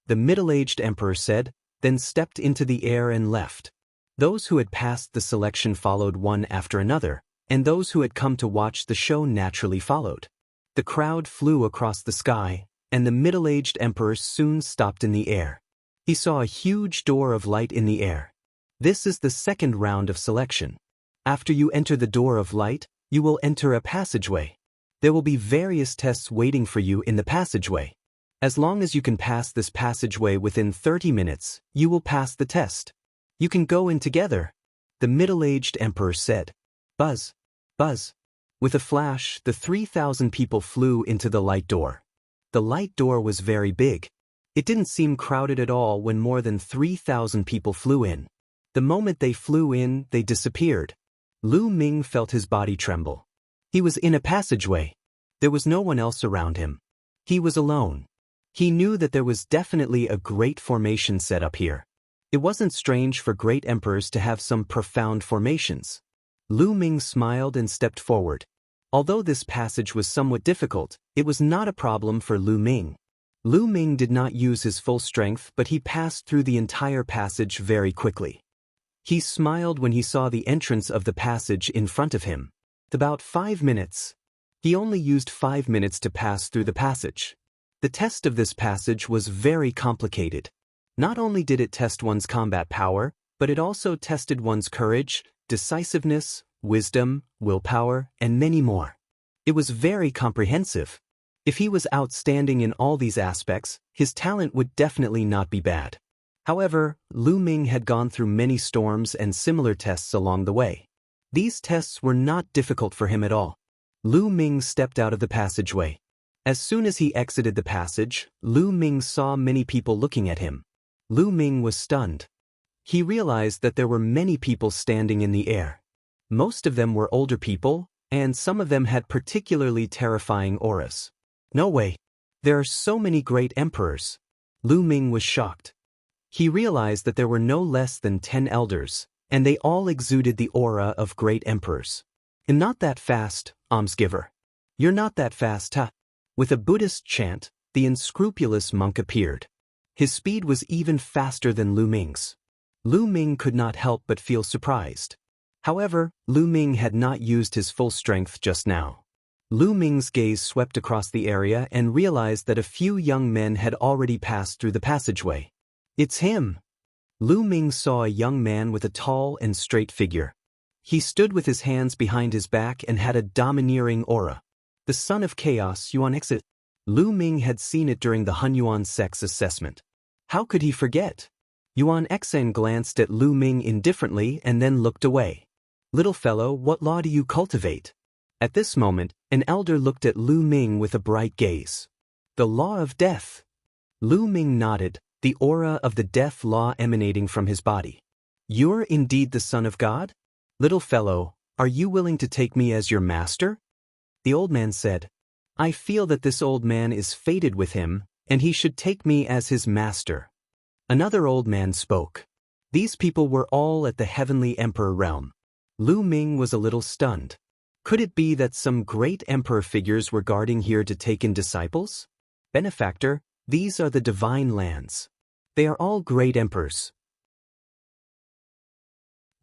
the middle-aged emperor said, then stepped into the air and left. Those who had passed the selection followed one after another, and those who had come to watch the show naturally followed. The crowd flew across the sky, and the middle-aged emperor soon stopped in the air. He saw a huge door of light in the air. This is the second round of selection. After you enter the door of light, you will enter a passageway. There will be various tests waiting for you in the passageway. As long as you can pass this passageway within 30 minutes, you will pass the test. You can go in together, the middle-aged emperor said. Buzz, buzz. With a flash, the 3,000 people flew into the light door. The light door was very big. It didn't seem crowded at all when more than 3,000 people flew in. The moment they flew in, they disappeared. Lu Ming felt his body tremble. He was in a passageway. There was no one else around him. He was alone. He knew that there was definitely a great formation set up here. It wasn't strange for great emperors to have some profound formations. Lu Ming smiled and stepped forward. Although this passage was somewhat difficult, it was not a problem for Lu Ming. Lu Ming did not use his full strength, but he passed through the entire passage very quickly. He smiled when he saw the entrance of the passage in front of him. About 5 minutes. He only used 5 minutes to pass through the passage. The test of this passage was very complicated. Not only did it test one's combat power, but it also tested one's courage, decisiveness, wisdom, willpower, and many more. It was very comprehensive. If he was outstanding in all these aspects, his talent would definitely not be bad. However, Lu Ming had gone through many storms and similar tests along the way. These tests were not difficult for him at all. Lu Ming stepped out of the passageway. As soon as he exited the passage, Lu Ming saw many people looking at him. Lu Ming was stunned. He realized that there were many people standing in the air. Most of them were older people, and some of them had particularly terrifying auras. No way. There are so many great emperors. Lu Ming was shocked. He realized that there were no less than 10 elders, and they all exuded the aura of great emperors. And not that fast, almsgiver. You're not that fast, huh? With a Buddhist chant, the unscrupulous monk appeared. His speed was even faster than Lu Ming's. Lu Ming could not help but feel surprised. However, Lu Ming had not used his full strength just now. Lu Ming's gaze swept across the area and realized that a few young men had already passed through the passageway. It's him! Lu Ming saw a young man with a tall and straight figure. He stood with his hands behind his back and had a domineering aura. The son of chaos Yuan Exit. Lu Ming had seen it during the Hunyuan sex assessment. How could he forget? Yuan Xen glanced at Lu Ming indifferently and then looked away. Little fellow, what law do you cultivate? At this moment, an elder looked at Lu Ming with a bright gaze. The law of death. Lu Ming nodded, the aura of the death law emanating from his body. You're indeed the son of God? Little fellow, are you willing to take me as your master? The old man said, I feel that this old man is fated with him, and he should take me as his master. Another old man spoke. These people were all at the heavenly emperor realm. Lu Ming was a little stunned. Could it be that some great emperor figures were guarding here to take in disciples? Benefactor, these are the divine lands. They are all great emperors.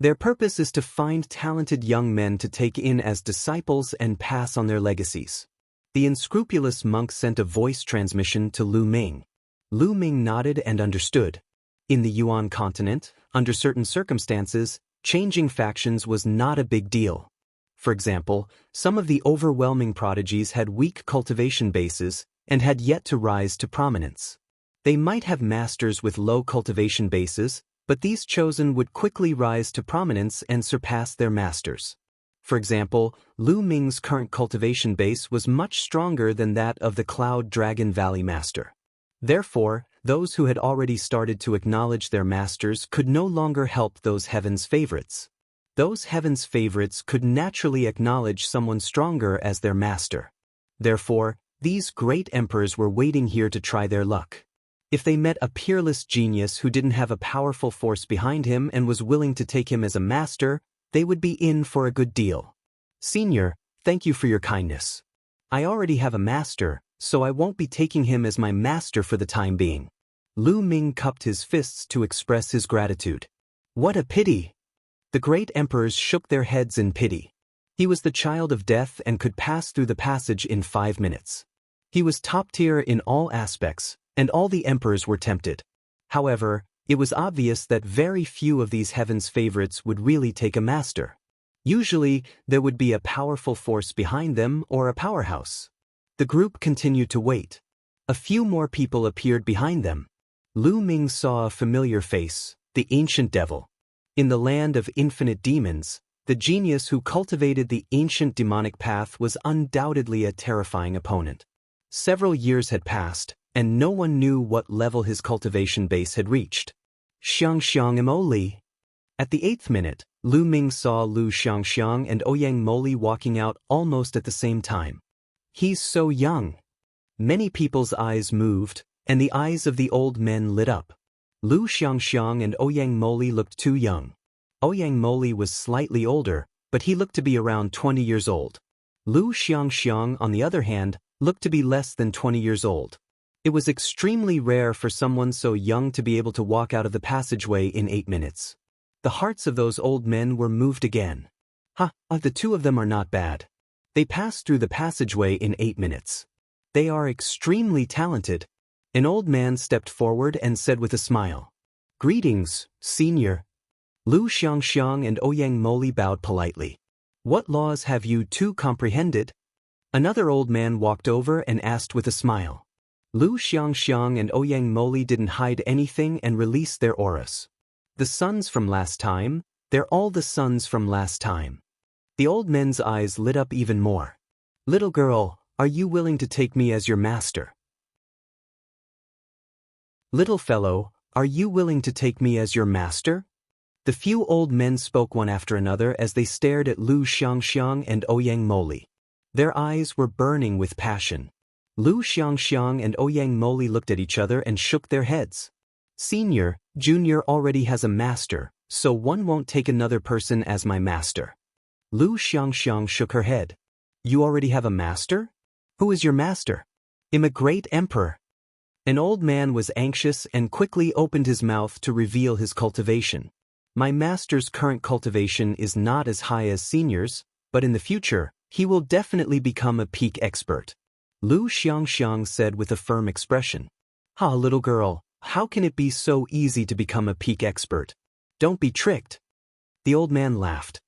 Their purpose is to find talented young men to take in as disciples and pass on their legacies. The unscrupulous monk sent a voice transmission to Lu Ming. Lu Ming nodded and understood. In the Yuan continent, under certain circumstances, changing factions was not a big deal. For example, some of the overwhelming prodigies had weak cultivation bases and had yet to rise to prominence. They might have masters with low cultivation bases, but these chosen would quickly rise to prominence and surpass their masters. For example, Lu Ming's current cultivation base was much stronger than that of the Cloud Dragon Valley Master. Therefore, those who had already started to acknowledge their masters could no longer help those heaven's favorites. Those heaven's favorites could naturally acknowledge someone stronger as their master. Therefore, these great emperors were waiting here to try their luck. If they met a peerless genius who didn't have a powerful force behind him and was willing to take him as a master, they would be in for a good deal. Senior, thank you for your kindness. I already have a master, so I won't be taking him as my master for the time being. Lu Ming cupped his fists to express his gratitude. What a pity! The great emperors shook their heads in pity. He was the child of death and could pass through the passage in 5 minutes. He was top tier in all aspects, and all the emperors were tempted. However, it was obvious that very few of these heaven's favorites would really take a master. Usually, there would be a powerful force behind them or a powerhouse. The group continued to wait. A few more people appeared behind them. Lu Ming saw a familiar face, the ancient devil. In the land of infinite demons, the genius who cultivated the ancient demonic path was undoubtedly a terrifying opponent. Several years had passed, and no one knew what level his cultivation base had reached. Xiang Moli. At the 8th minute, Lu Ming saw Lu Xiang and Ouyang Moli walking out almost at the same time. He's so young. Many people's eyes moved, and the eyes of the old men lit up. Lu Xiang and Ouyang Moli looked too young. Ouyang Moli was slightly older, but he looked to be around 20 years old. Lu Xiang, on the other hand, looked to be less than 20 years old. It was extremely rare for someone so young to be able to walk out of the passageway in 8 minutes. The hearts of those old men were moved again. The two of them are not bad. They passed through the passageway in 8 minutes. They are extremely talented. An old man stepped forward and said with a smile, "Greetings, senior." Lu Xiang and Ouyang Moli bowed politely. "What laws have you two comprehended?" Another old man walked over and asked with a smile. Lu Xiang and Ouyang Moli didn't hide anything and released their auras. The sons from last time, they're all the sons from last time. The old men's eyes lit up even more. "Little girl, are you willing to take me as your master?" "Little fellow, are you willing to take me as your master?" The few old men spoke one after another as they stared at Lu Xiang and Ouyang Moli. Their eyes were burning with passion. Lu Xiang and Ouyang Moli looked at each other and shook their heads. "Senior, Junior already has a master, so one won't take another person as my master." Lu Xiang shook her head. "You already have a master? Who is your master?" "I'm a great emperor." An old man was anxious and quickly opened his mouth to reveal his cultivation. "My master's current cultivation is not as high as senior's, but in the future, he will definitely become a peak expert." Lu Xiang said with a firm expression. Little girl, how can it be so easy to become a peak expert? Don't be tricked." The old man laughed.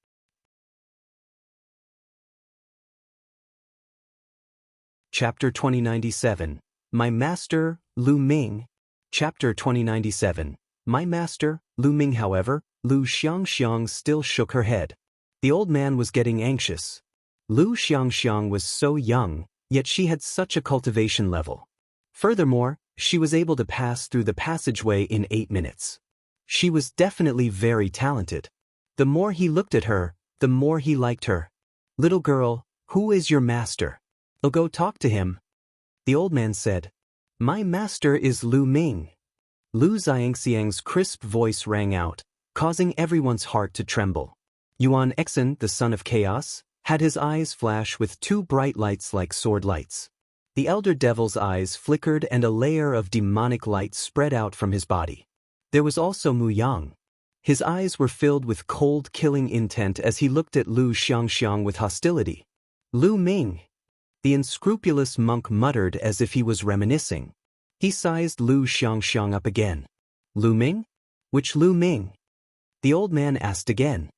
Chapter 2097. My Master, Lu Ming. Chapter 2097. My Master, Lu Ming. However, Lu Xiang still shook her head. The old man was getting anxious. Lu Xiang was so young, yet she had such a cultivation level. Furthermore, she was able to pass through the passageway in 8 minutes. She was definitely very talented. The more he looked at her, the more he liked her. "Little girl, who is your master? I'll go talk to him." The old man said, "My master is Lu Ming." Lu Xiangxiang's crisp voice rang out, causing everyone's heart to tremble. Yuan Exen, the son of chaos, had his eyes flash with 2 bright lights like sword lights. The elder devil's eyes flickered and a layer of demonic light spread out from his body. There was also Mu Yang. His eyes were filled with cold killing intent as he looked at Lu Xiang with hostility. "Lu Ming." The unscrupulous monk muttered as if he was reminiscing. He sized Lu Xiang up again. "Lu Ming? Which Lu Ming?" The old man asked again.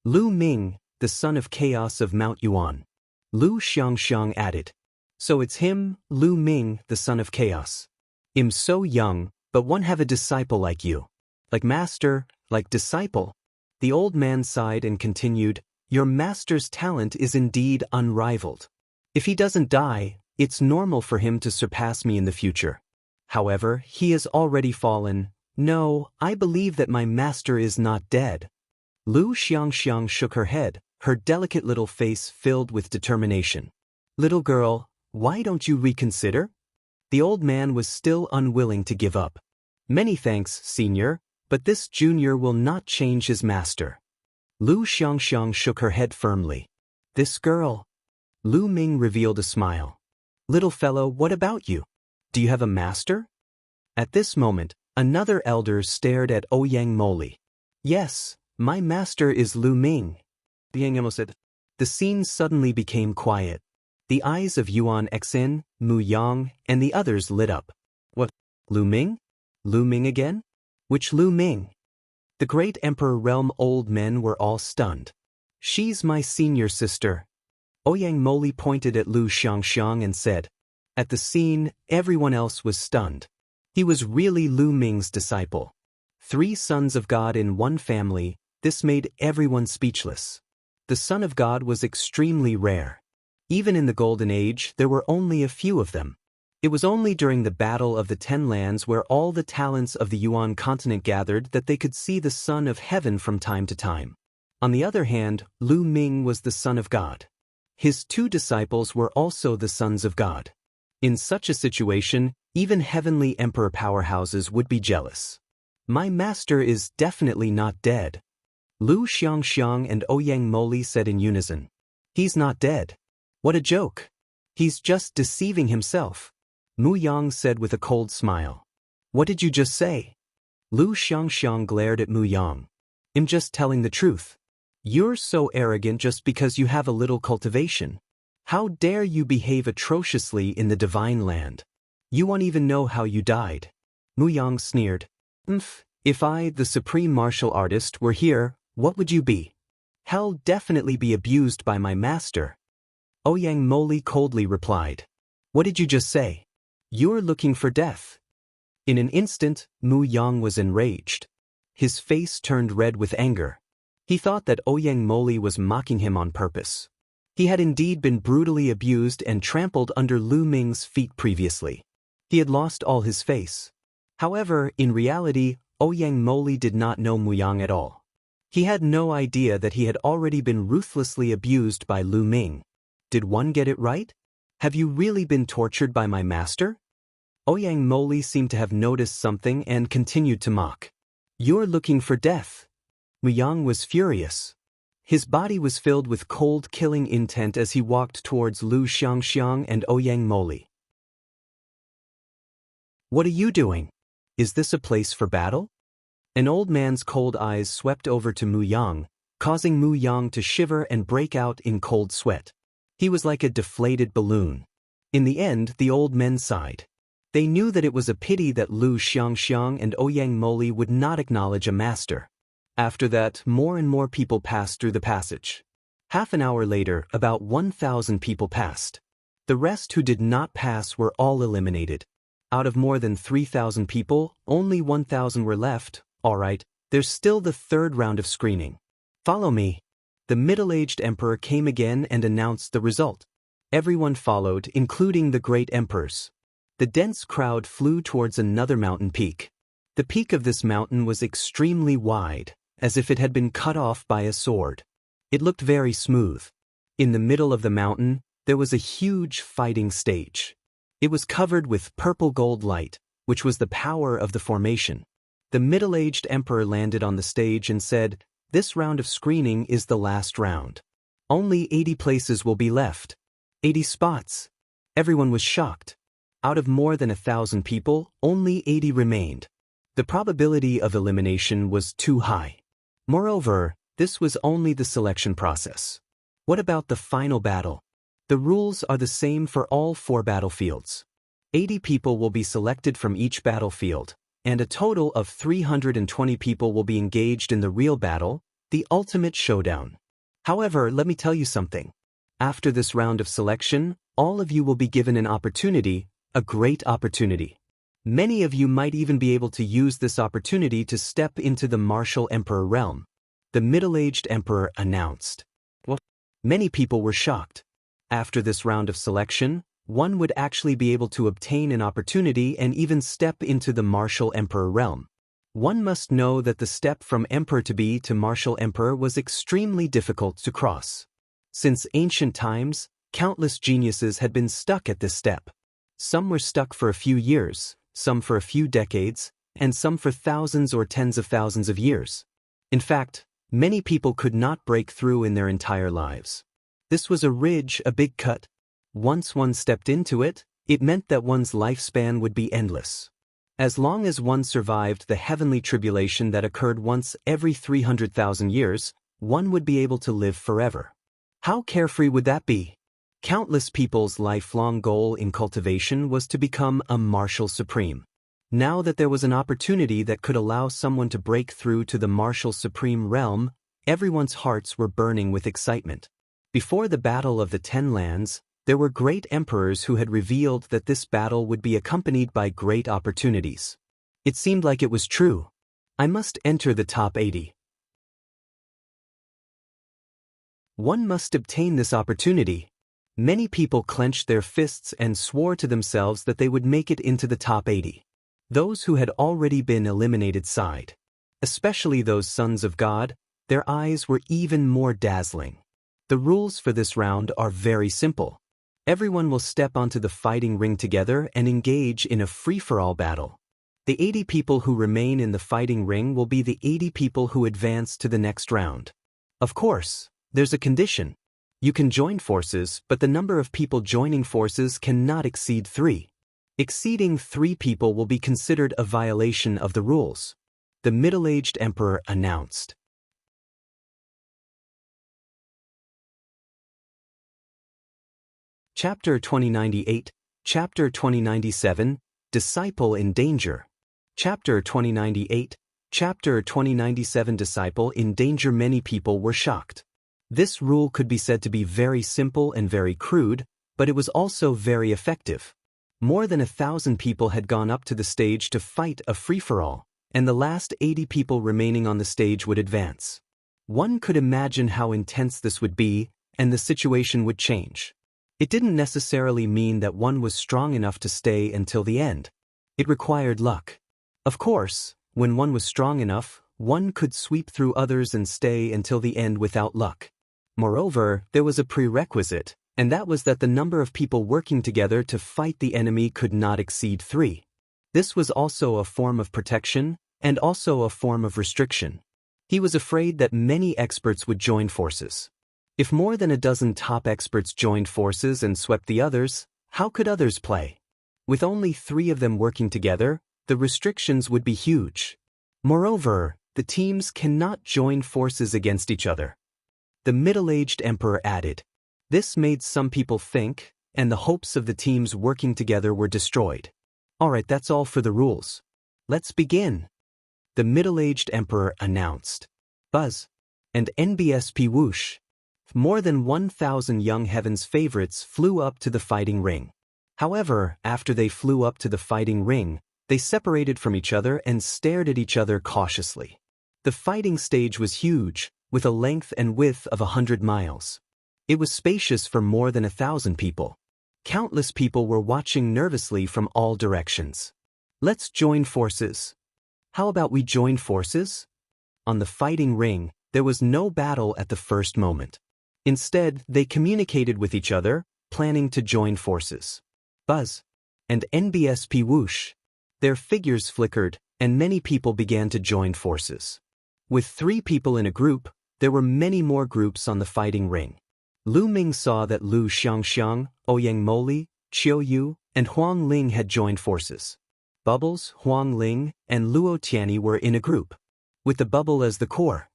"Lu Ming, the son of chaos of Mount Yuan." Lu Xiang added. "So it's him, Lu Ming, the son of chaos. I'm so young, but one have a disciple like you." "Like master, like disciple." The old man sighed and continued, "Your master's talent is indeed unrivaled. If he doesn't die, it's normal for him to surpass me in the future. However, he has already fallen. No, I believe that my master is not dead." Lu Xiang shook her head, her delicate little face filled with determination. "Little girl, why don't you reconsider?" The old man was still unwilling to give up. "Many thanks, senior, but this junior will not change his master." Lu Xiang shook her head firmly. "This girl." Lu Ming revealed a smile. "Little fellow, what about you? Do you have a master?" At this moment, another elder stared at Ouyang Moli. "Yes, my master is Lu Ming." Yang said. The scene suddenly became quiet. The eyes of Yuan Exin, Mu Yang, and the others lit up. "What? Lu Ming? Lu Ming again? Which Lu Ming?" The great emperor realm old men were all stunned. She's my senior sister. Ouyang Moli pointed at Lu Xiangxiang and said. At the scene, everyone else was stunned. He was really Lu Ming's disciple. 3 sons of God in one family, this made everyone speechless. The Son of God was extremely rare. Even in the Golden Age, there were only a few of them. It was only during the Battle of the 10 Lands where all the talents of the Yuan continent gathered that they could see the Son of Heaven from time to time. On the other hand, Lu Ming was the Son of God. His 2 disciples were also the sons of God. In such a situation, even heavenly emperor powerhouses would be jealous. My master is definitely not dead. Lu Xiangxiang and Ouyang Moli said in unison. He's not dead. What a joke. He's just deceiving himself. Mu Yang said with a cold smile. What did you just say? Lu Xiangxiang glared at Mu Yang. I'm just telling the truth. You're so arrogant just because you have a little cultivation. How dare you behave atrociously in the divine land? You won't even know how you died. Mu Yang sneered. If I, the supreme martial artist, were here, what would you be? Hell definitely be abused by my master. Ouyang Moli coldly replied. What did you just say? You're looking for death. In an instant, Mu Yang was enraged. His face turned red with anger. He thought that Ouyang Moli was mocking him on purpose. He had indeed been brutally abused and trampled under Lu Ming's feet previously. He had lost all his face. However, in reality, Ouyang Moli did not know Mu Yang at all. He had no idea that he had already been ruthlessly abused by Lu Ming. Did one get it right? Have you really been tortured by my master? Ouyang Moli seemed to have noticed something and continued to mock. You're looking for death. Mu Yang was furious. His body was filled with cold killing intent as he walked towards Lu Xiangxiang and Ouyang Moli. What are you doing? Is this a place for battle? An old man's cold eyes swept over to Mu Yang, causing Mu Yang to shiver and break out in cold sweat. He was like a deflated balloon. In the end, the old men sighed. They knew that it was a pity that Lu Xiangxiang and Ouyang Moli would not acknowledge a master. After that, more and more people passed through the passage. Half an hour later, about 1,000 people passed. The rest who did not pass were all eliminated. Out of more than 3,000 people, only 1,000 were left. Alright, there's still the 3rd round of screening. Follow me. The middle-aged emperor came again and announced the result. Everyone followed, including the great emperors. The dense crowd flew towards another mountain peak. The peak of this mountain was extremely wide, as if it had been cut off by a sword. It looked very smooth. In the middle of the mountain, there was a huge fighting stage. It was covered with purple gold light, which was the power of the formation. The middle-aged emperor landed on the stage and said, "This round of screening is the last round. Only 80 places will be left. 80 spots." Everyone was shocked. Out of more than 1,000 people, only 80 remained. The probability of elimination was too high. Moreover, this was only the selection process. What about the final battle? The rules are the same for all 4 battlefields. 80 people will be selected from each battlefield, and a total of 320 people will be engaged in the real battle, the ultimate showdown. However, let me tell you something. After this round of selection, all of you will be given an opportunity, a great opportunity. Many of you might even be able to use this opportunity to step into the martial emperor realm. The middle-aged emperor announced. Well, many people were shocked. After this round of selection, one would actually be able to obtain an opportunity and even step into the martial emperor realm. One must know that the step from emperor to be to martial emperor was extremely difficult to cross. Since ancient times, countless geniuses had been stuck at this step. Some were stuck for a few years, some for a few decades, and some for thousands or tens of thousands of years. In fact, many people could not break through in their entire lives. This was a ridge, a big cut. Once one stepped into it, it meant that one's lifespan would be endless. As long as one survived the heavenly tribulation that occurred once every 300,000 years, one would be able to live forever. How carefree would that be? Countless people's lifelong goal in cultivation was to become a martial supreme. Now that there was an opportunity that could allow someone to break through to the martial supreme realm, Everyone's hearts were burning with excitement. Before the Battle of the Ten Lands, there were great emperors who had revealed that this battle would be accompanied by great opportunities. It seemed like it was true. I must enter the top 80. One must obtain this opportunity. Many people clenched their fists and swore to themselves that they would make it into the top 80. Those who had already been eliminated sighed. Especially those sons of God, their eyes were even more dazzling. The rules for this round are very simple. Everyone will step onto the fighting ring together and engage in a free-for-all battle. The 80 people who remain in the fighting ring will be the 80 people who advance to the next round. Of course, there's a condition. You can join forces, but the number of people joining forces cannot exceed 3. Exceeding 3 people will be considered a violation of the rules. The middle-aged emperor announced. Chapter 2098, Chapter 2097, Disciple in Danger. Chapter 2098, Chapter 2097 Disciple in Danger. Many people were shocked. This rule could be said to be very simple and very crude, but it was also very effective. More than 1,000 people had gone up to the stage to fight a free-for-all, and the last 80 people remaining on the stage would advance. One could imagine how intense this would be, and the situation would change. It didn't necessarily mean that one was strong enough to stay until the end. It required luck. Of course, when one was strong enough, one could sweep through others and stay until the end without luck. Moreover, there was a prerequisite, and that was that the number of people working together to fight the enemy could not exceed 3. This was also a form of protection, and also a form of restriction. He was afraid that many experts would join forces. If more than a dozen top experts joined forces and swept the others, how could others play? With only 3 of them working together, the restrictions would be huge. Moreover, the teams cannot join forces against each other. The middle-aged emperor added. This made some people think, and the hopes of the teams working together were destroyed. Alright, that's all for the rules. Let's begin. The middle-aged emperor announced. Buzz. And NBSP whoosh. More than 1,000 young heaven's favorites flew up to the fighting ring. However, after they flew up to the fighting ring, they separated from each other and stared at each other cautiously. The fighting stage was huge, with a length and width of 100 miles. It was spacious for more than 1,000 people. Countless people were watching nervously from all directions. Let's join forces. How about we join forces? On the fighting ring, there was no battle at the first moment. Instead, they communicated with each other, planning to join forces. Buzz. And NBSP whoosh. Their figures flickered, and many people began to join forces. With 3 people in a group, there were many more groups on the fighting ring. Lu Ming saw that Lu Xiangxiang, Ouyang Moli, Qiu Yu, and Huang Ling had joined forces. Bubbles, Huang Ling, and Luo Tianyi were in a group, with the bubble as the core.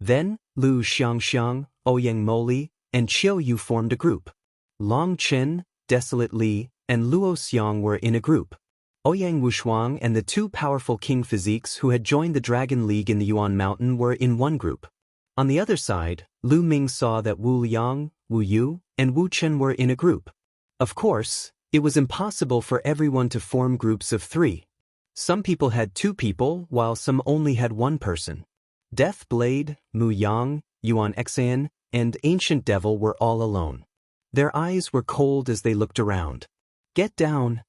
Then, Lu Xiangxiang, Ouyang Moli, and Qiu Yu formed a group. Long Chen, Desolate Li, and Luo Xiang were in a group. Ouyang Wushuang and the 2 powerful king physiques who had joined the Dragon League in the Yuan Mountain were in one group. On the other side, Lu Ming saw that Wu Liang, Wu Yu, and Wu Chen were in a group. Of course, it was impossible for everyone to form groups of 3. Some people had 2 people, while some only had 1 person. Death Blade, Mu Yang, Yuan Exan, and Ancient Devil were all alone. Their eyes were cold as they looked around. Get down!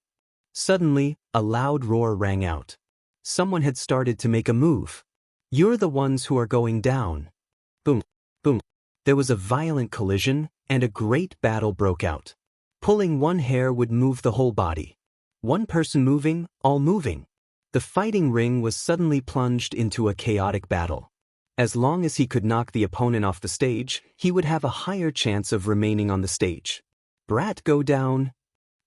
Suddenly, a loud roar rang out. Someone had started to make a move. You're the ones who are going down. Boom, boom. There was a violent collision, and a great battle broke out. Pulling one hair would move the whole body. One person moving, all moving. The fighting ring was suddenly plunged into a chaotic battle. As long as he could knock the opponent off the stage, he would have a higher chance of remaining on the stage. Brat go down.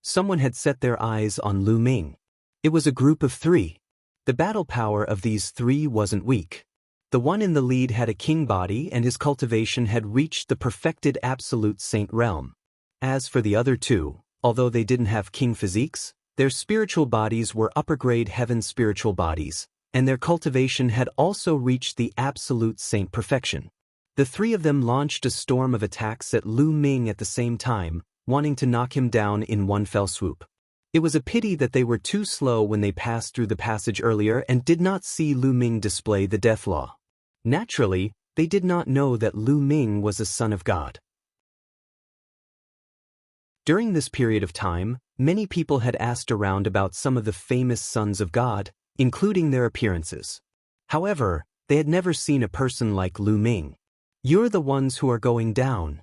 Someone had set their eyes on Lu Ming. It was a group of 3. The battle power of these 3 wasn't weak. The one in the lead had a king body and his cultivation had reached the perfected absolute saint realm. As for the other 2, although they didn't have king physiques, their spiritual bodies were upper-grade heaven spiritual bodies, and their cultivation had also reached the absolute saint perfection. The three of them launched a storm of attacks at Lu Ming at the same time, wanting to knock him down in one fell swoop. It was a pity that they were too slow when they passed through the passage earlier and did not see Lu Ming display the death law. Naturally, they did not know that Lu Ming was a son of God. During this period of time, many people had asked around about some of the famous sons of God, including their appearances. However, they had never seen a person like Lu Ming. "You're the ones who are going down."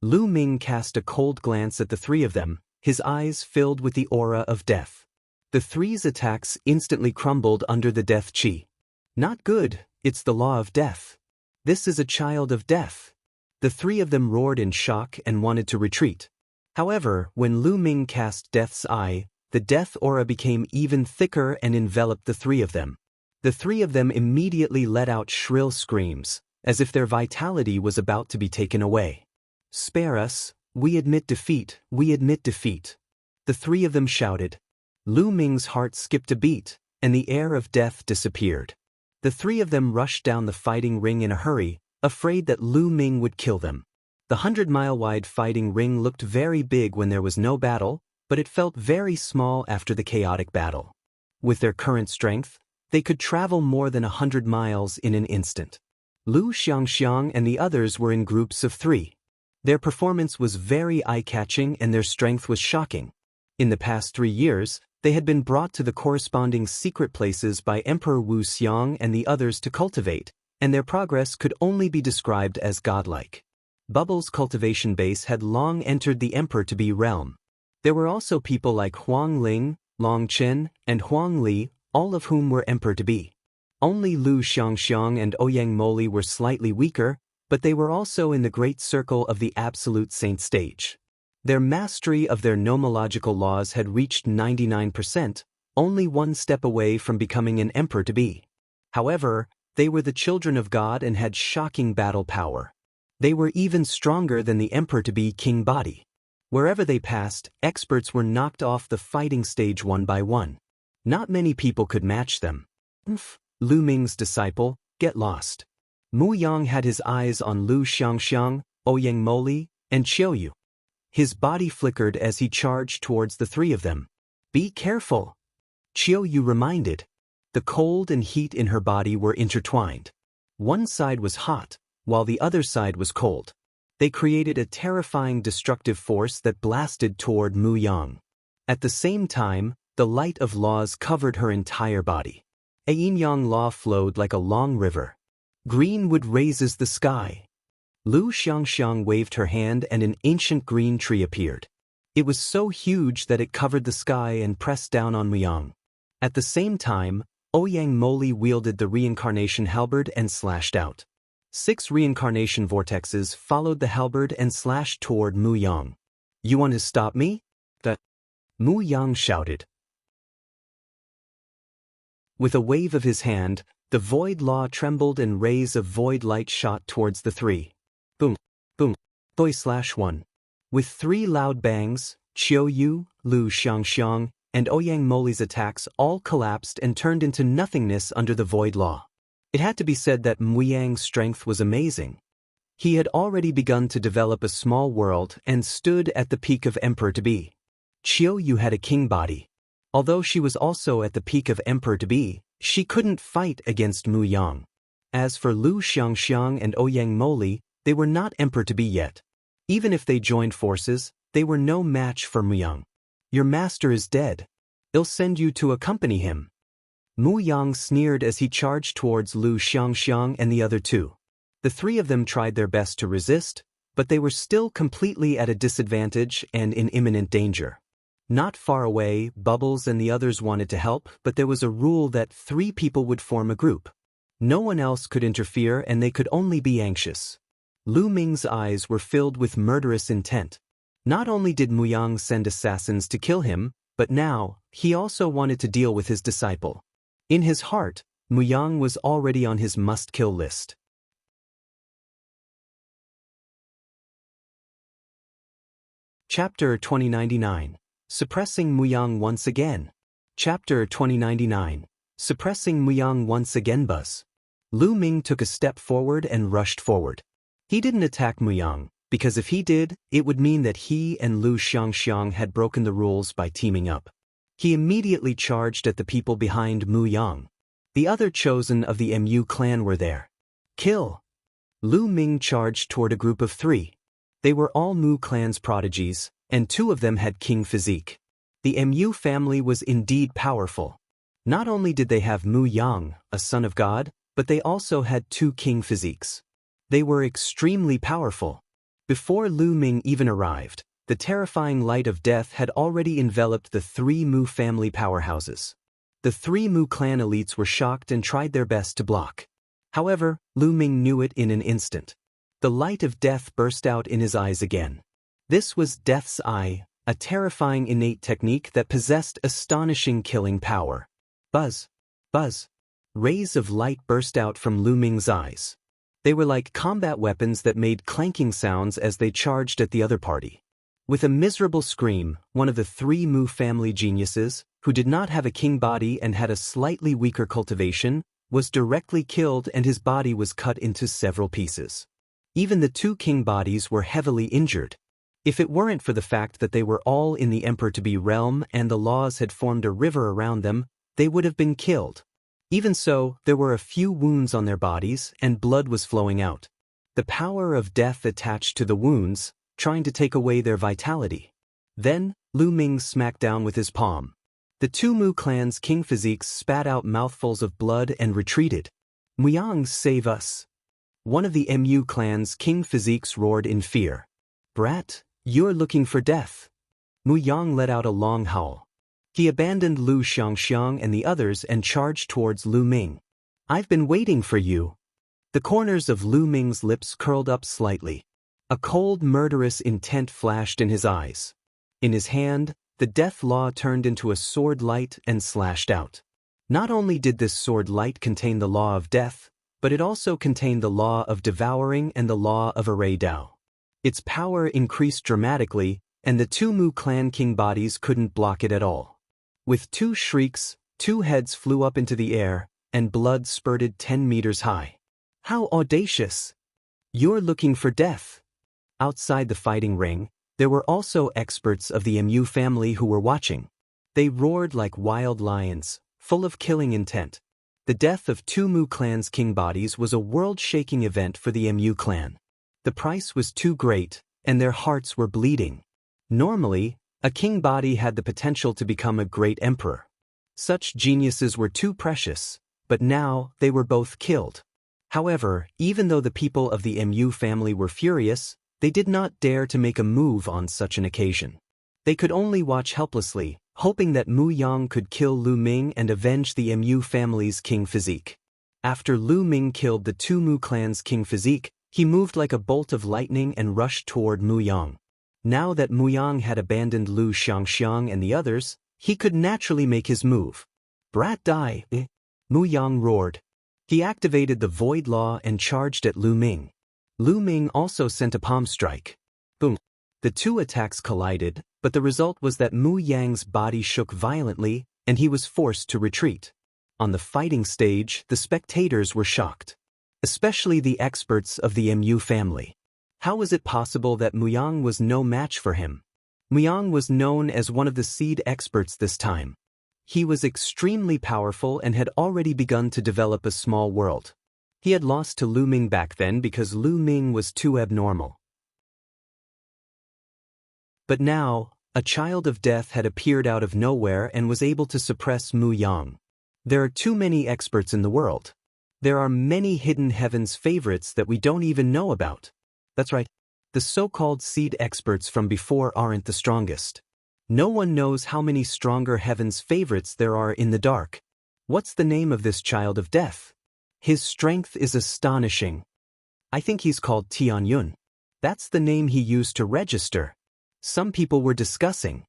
Lu Ming cast a cold glance at the three of them, his eyes filled with the aura of death. The three's attacks instantly crumbled under the death chi. "Not good, it's the law of death. This is a child of death." The three of them roared in shock and wanted to retreat. However, when Lu Ming cast Death's Eye, the death aura became even thicker and enveloped the three of them. The three of them immediately let out shrill screams, as if their vitality was about to be taken away. "Spare us, we admit defeat, we admit defeat." The three of them shouted. Lu Ming's heart skipped a beat, and the air of death disappeared. The three of them rushed down the fighting ring in a hurry, afraid that Lu Ming would kill them. The 100-mile-wide fighting ring looked very big when there was no battle, but it felt very small after the chaotic battle. With their current strength, they could travel more than 100 miles in an instant. Lu Xiangxiang and the others were in groups of 3. Their performance was very eye-catching and their strength was shocking. In the past 3 years, they had been brought to the corresponding secret places by Emperor Wu Xiang and the others to cultivate, and their progress could only be described as godlike. Bubble's cultivation base had long entered the Emperor-to-be realm. There were also people like Huang Ling, Long Chen, and Huang Li, all of whom were Emperor-to-be. Only Lu Xiangxiang and Ouyang Moli were slightly weaker, but they were also in the great circle of the absolute saint stage. Their mastery of their nomological laws had reached 99%, only one step away from becoming an Emperor-to-be. However, they were the children of God and had shocking battle power. They were even stronger than the Emperor-to-be king body. Wherever they passed, experts were knocked off the fighting stage one by one. Not many people could match them. Lu Ming's disciple, get lost. Mu Yang had his eyes on Lu Xiangxiang, Ouyang Moli, and Qiuyu. His body flickered as he charged towards the three of them. Be careful, Qiuyu reminded. The cold and heat in her body were intertwined. One side was hot, while the other side was cold. They created a terrifying destructive force that blasted toward Mu Yang. At the same time, the light of laws covered her entire body. A yin-yang law flowed like a long river. Green wood raises the sky. Lu Xiangxiang waved her hand and an ancient green tree appeared. It was so huge that it covered the sky and pressed down on Mu Yang. At the same time, Ouyang Moli wielded the reincarnation halberd and slashed out. 6 reincarnation vortexes followed the halberd and slashed toward Mu Yang. You want to stop me? Mu Yang shouted. With a wave of his hand, the void law trembled and rays of void light shot towards the three. Boom, boom, boy/1. With 3 loud bangs, Qiuyu, Lu Xiangxiang, and Ouyang Moli's attacks all collapsed and turned into nothingness under the void law. It had to be said that Mu Yang's strength was amazing. He had already begun to develop a small world and stood at the peak of Emperor-to-be. Qiuyu had a king body. Although she was also at the peak of Emperor-to-be, she couldn't fight against Mu Yang. As for Lu Xiangxiang and Ouyang Moli, they were not Emperor-to-be yet. Even if they joined forces, they were no match for Mu Yang. Your master is dead. I'll send you to accompany him. Mu Yang sneered as he charged towards Lu Xiangxiang and the other 2. The 3 of them tried their best to resist, but they were still completely at a disadvantage and in imminent danger. Not far away, Bubbles and the others wanted to help, but there was a rule that 3 people would form a group. No one else could interfere and they could only be anxious. Lu Ming's eyes were filled with murderous intent. Not only did Mu Yang send assassins to kill him, but now, he also wanted to deal with his disciple. In his heart, Mu Yang was already on his must-kill list. Chapter 2099. Suppressing Mu Yang once again. Chapter 2099. Suppressing Mu Yang once again. Buzz. Lu Ming took a step forward and rushed forward. He didn't attack Mu Yang, because if he did, it would mean that he and Lu Xiangxiang had broken the rules by teaming up. He immediately charged at the people behind Mu Yang. The other chosen of the Mu clan were there. Kill! Lu Ming charged toward a group of 3. They were all Mu clan's prodigies, and 2 of them had king physique. The Mu family was indeed powerful. Not only did they have Mu Yang, a son of God, but they also had 2 king physiques. They were extremely powerful. Before Lu Ming even arrived, the terrifying light of death had already enveloped the 3 Mu family powerhouses. The 3 Mu clan elites were shocked and tried their best to block. However, Lu Ming knew it in an instant. The light of death burst out in his eyes again. This was Death's Eye, a terrifying innate technique that possessed astonishing killing power. Buzz! Buzz! Rays of light burst out from Lu Ming's eyes. They were like combat weapons that made clanking sounds as they charged at the other party. With a miserable scream, one of the 3 Mu family geniuses, who did not have a king body and had a slightly weaker cultivation, was directly killed and his body was cut into several pieces. Even the 2 king bodies were heavily injured. If it weren't for the fact that they were all in the Emperor-to-be realm and the laws had formed a river around them, they would have been killed. Even so, there were a few wounds on their bodies and blood was flowing out. The power of death attached to the wounds, trying to take away their vitality. Then, Lu Ming smacked down with his palm. The 2 Mu clan's king physiques spat out mouthfuls of blood and retreated. Muyang, save us! One of the Mu clan's king physiques roared in fear. Brat, you're looking for death. Muyang let out a long howl. He abandoned Lu Xiangxiang and the others and charged towards Lu Ming. I've been waiting for you. The corners of Lu Ming's lips curled up slightly. A cold, murderous intent flashed in his eyes. In his hand, the death law turned into a sword light and slashed out. Not only did this sword light contain the law of death, but it also contained the law of devouring and the law of array Dao. Its power increased dramatically, and the 2 Mu clan king bodies couldn't block it at all. With 2 shrieks, 2 heads flew up into the air, and blood spurted 10 meters high. How audacious! You're looking for death. Outside the fighting ring, there were also experts of the Mu family who were watching. They roared like wild lions, full of killing intent. The death of 2 Mu clan's king bodies was a world-shaking event for the Mu clan. The price was too great, and their hearts were bleeding. Normally, a king body had the potential to become a great emperor. Such geniuses were too precious, but now they were both killed. However, even though the people of the Mu family were furious, they did not dare to make a move on such an occasion. They could only watch helplessly, hoping that Mu Yang could kill Lu Ming and avenge the Mu family's king physique. After Lu Ming killed the 2 Mu clan's king physique, he moved like a bolt of lightning and rushed toward Mu Yang. Now that Mu Yang had abandoned Lu Xiangxiang and the others, he could naturally make his move. Brat die! Mu Yang roared. He activated the Void Law and charged at Lu Ming. Lu Ming also sent a palm strike. Boom! The 2 attacks collided, but the result was that Mu Yang's body shook violently, and he was forced to retreat. On the fighting stage, the spectators were shocked. Especially the experts of the Mu family. How was it possible that Mu Yang was no match for him? Mu Yang was known as one of the seed experts this time. He was extremely powerful and had already begun to develop a small world. He had lost to Lu Ming back then because Lu Ming was too abnormal. But now, a child of death had appeared out of nowhere and was able to suppress Mu Yang. There are too many experts in the world. There are many hidden heavens favorites that we don't even know about. That's right. The so-called seed experts from before aren't the strongest. No one knows how many stronger heavens favorites there are in the dark. What's the name of this child of death? His strength is astonishing. I think he's called Tianyun. That's the name he used to register. Some people were discussing.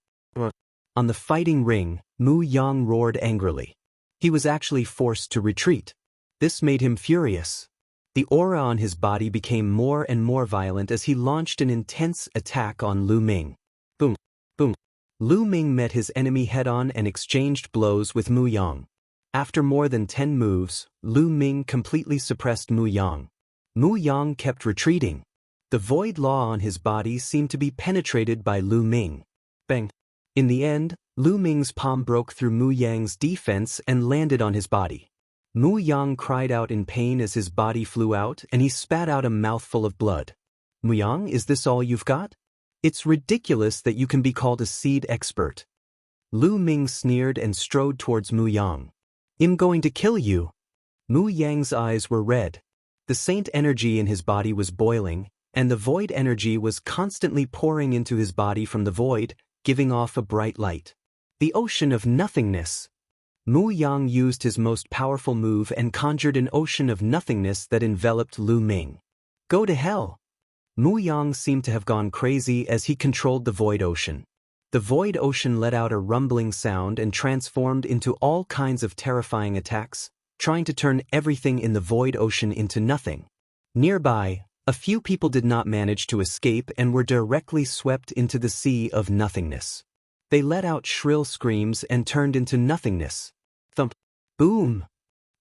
On the fighting ring, Mu Yang roared angrily. He was actually forced to retreat. This made him furious. The aura on his body became more and more violent as he launched an intense attack on Lu Ming. Boom! Boom! Lu Ming met his enemy head-on and exchanged blows with Mu Yang. After more than 10 moves, Lu Ming completely suppressed Mu Yang. Mu Yang kept retreating. The void law on his body seemed to be penetrated by Lu Ming. Bang! In the end, Lu Ming's palm broke through Mu Yang's defense and landed on his body. Mu Yang cried out in pain as his body flew out, and he spat out a mouthful of blood. Mu Yang, is this all you've got? It's ridiculous that you can be called a seed expert. Lu Ming sneered and strode towards Mu Yang. I'm going to kill you. Mu Yang's eyes were red. The saint energy in his body was boiling, and the void energy was constantly pouring into his body from the void, giving off a bright light. The ocean of nothingness. Mu Yang used his most powerful move and conjured an ocean of nothingness that enveloped Lu Ming. Go to hell! Mu Yang seemed to have gone crazy as he controlled the void ocean. The void ocean let out a rumbling sound and transformed into all kinds of terrifying attacks, trying to turn everything in the void ocean into nothing. Nearby, a few people did not manage to escape and were directly swept into the sea of nothingness. They let out shrill screams and turned into nothingness. Thump! Boom!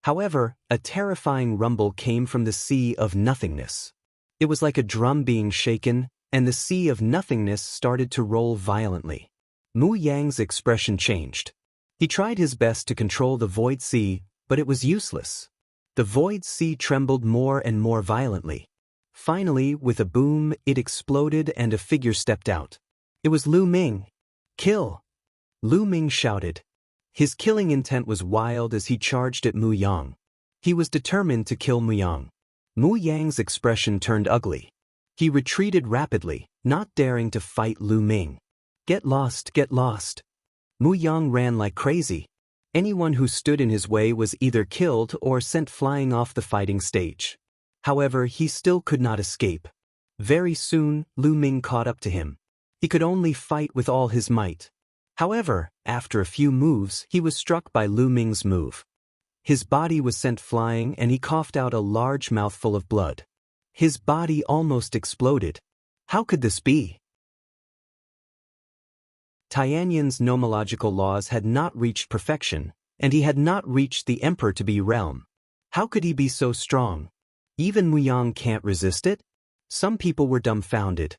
However, a terrifying rumble came from the sea of nothingness. It was like a drum being shaken, and the sea of nothingness started to roll violently. Mu Yang's expression changed. He tried his best to control the void sea, but it was useless. The void sea trembled more and more violently. Finally, with a boom, it exploded and a figure stepped out. It was Lu Ming. Kill! Lu Ming shouted. His killing intent was wild as he charged at Mu Yang. He was determined to kill Mu Yang. Mu Yang's expression turned ugly. He retreated rapidly, not daring to fight Lu Ming. Get lost, get lost. Mu Yang ran like crazy. Anyone who stood in his way was either killed or sent flying off the fighting stage. However, he still could not escape. Very soon, Lu Ming caught up to him. He could only fight with all his might. However, after a few moves, he was struck by Lu Ming's move. His body was sent flying and he coughed out a large mouthful of blood. His body almost exploded. How could this be? Tianyan's nomological laws had not reached perfection, and he had not reached the emperor-to-be realm. How could he be so strong? Even Mu Yang can't resist it? Some people were dumbfounded.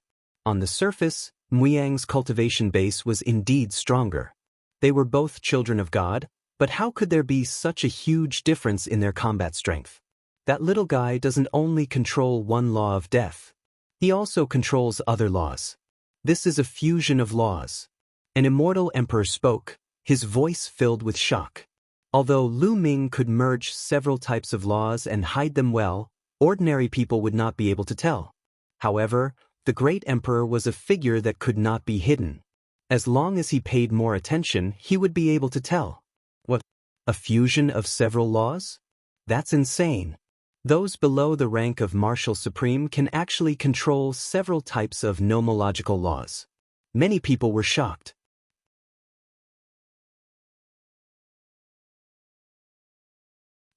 On the surface, Mu Yang's cultivation base was indeed stronger. They were both children of God, but how could there be such a huge difference in their combat strength? That little guy doesn't only control one law of death. He also controls other laws. This is a fusion of laws. An immortal emperor spoke, his voice filled with shock. Although Lu Ming could merge several types of laws and hide them well, ordinary people would not be able to tell. However, the great emperor was a figure that could not be hidden. As long as he paid more attention, he would be able to tell. What? A fusion of several laws? That's insane. Those below the rank of Marshal Supreme can actually control several types of nomological laws. Many people were shocked.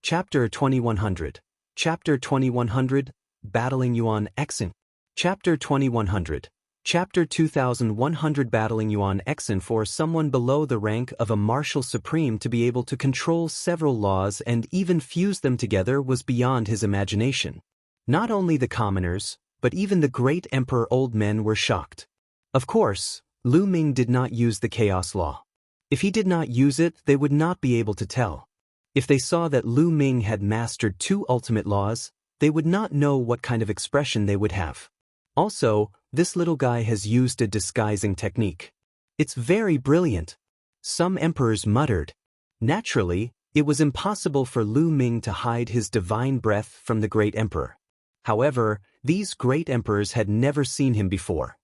Chapter 2100. Chapter 2100, Battling Yuan Exin. Chapter 2100. Chapter 2100 Battling Yuan Exin. For someone below the rank of a Marshal Supreme to be able to control several laws and even fuse them together was beyond his imagination. Not only the commoners, but even the great emperor old men were shocked. Of course, Lu Ming did not use the chaos law. If he did not use it, they would not be able to tell. If they saw that Lu Ming had mastered two ultimate laws, they would not know what kind of expression they would have. Also, this little guy has used a disguising technique. It's very brilliant. Some emperors muttered. Naturally, it was impossible for Lu Ming to hide his divine breath from the great emperor. However, these great emperors had never seen him before.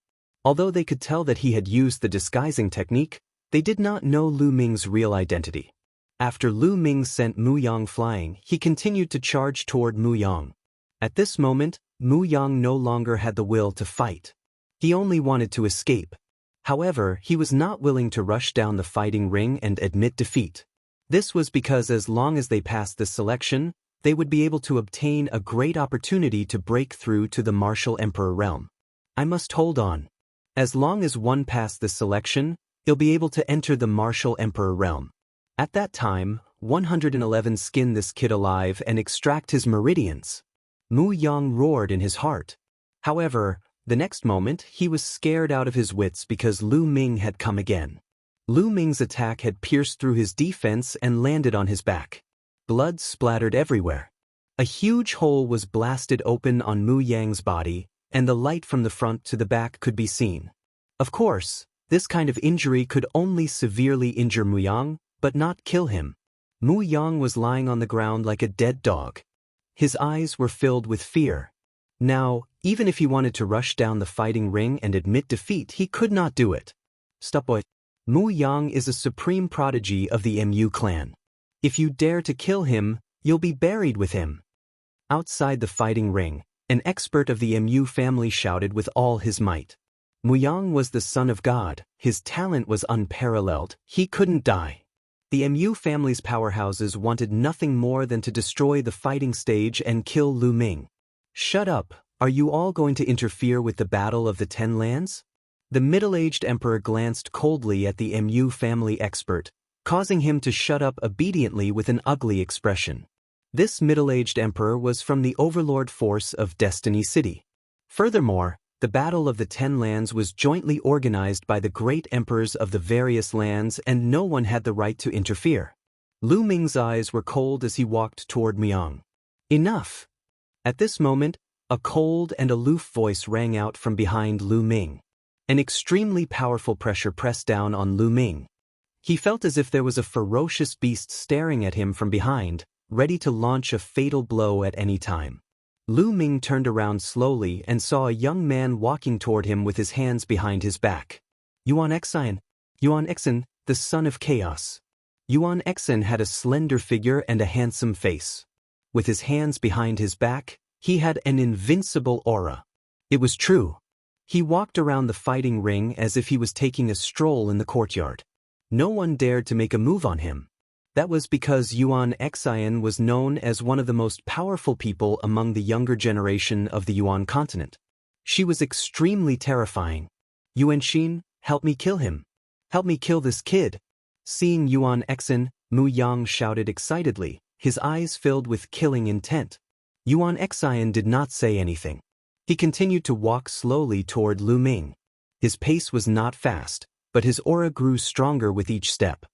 Although they could tell that he had used the disguising technique, they did not know Lu Ming's real identity. After Lu Ming sent Mu Yang flying, he continued to charge toward Mu Yang. At this moment, Mu Yang no longer had the will to fight. He only wanted to escape. However, he was not willing to rush down the fighting ring and admit defeat. This was because as long as they passed this selection, they would be able to obtain a great opportunity to break through to the Martial Emperor realm. I must hold on. As long as one passed this selection, he'll be able to enter the Martial Emperor realm. At that time, 111 skin this kid alive and extract his meridians. Mu Yang roared in his heart. However, the next moment he was scared out of his wits because Lu Ming had come again. Lu Ming's attack had pierced through his defense and landed on his back. Blood splattered everywhere. A huge hole was blasted open on Mu Yang's body, and the light from the front to the back could be seen. Of course, this kind of injury could only severely injure Mu Yang, but not kill him. Mu Yang was lying on the ground like a dead dog. His eyes were filled with fear. Now, even if he wanted to rush down the fighting ring and admit defeat, he could not do it. Stop, boy. Mu Yang is a supreme prodigy of the Mu clan. If you dare to kill him, you'll be buried with him. Outside the fighting ring, an expert of the Mu family shouted with all his might. Mu Yang was the son of God, his talent was unparalleled, he couldn't die. The Mu family's powerhouses wanted nothing more than to destroy the fighting stage and kill Lu Ming. Shut up, are you all going to interfere with the Battle of the Ten Lands? The middle-aged emperor glanced coldly at the Mu family expert, causing him to shut up obediently with an ugly expression. This middle-aged emperor was from the overlord force of Destiny City. Furthermore, the Battle of the Ten Lands was jointly organized by the great emperors of the various lands and no one had the right to interfere. Lu Ming's eyes were cold as he walked toward Myang. Enough! At this moment, a cold and aloof voice rang out from behind Lu Ming. An extremely powerful pressure pressed down on Lu Ming. He felt as if there was a ferocious beast staring at him from behind, ready to launch a fatal blow at any time. Lu Ming turned around slowly and saw a young man walking toward him with his hands behind his back. Yuan Exin, the son of chaos. Yuan Exin had a slender figure and a handsome face. With his hands behind his back, he had an invincible aura. It was true. He walked around the fighting ring as if he was taking a stroll in the courtyard. No one dared to make a move on him. That was because Yuan Exin was known as one of the most powerful people among the younger generation of the Yuan continent. She was extremely terrifying. Yuan Xin, help me kill him. Help me kill this kid. Seeing Yuan Exin, Mu Yang shouted excitedly, his eyes filled with killing intent. Yuan Exin did not say anything. He continued to walk slowly toward Lu Ming. His pace was not fast, but his aura grew stronger with each step.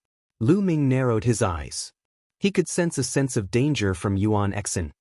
Lu Ming narrowed his eyes. He could sense a sense of danger from Yuan Exin.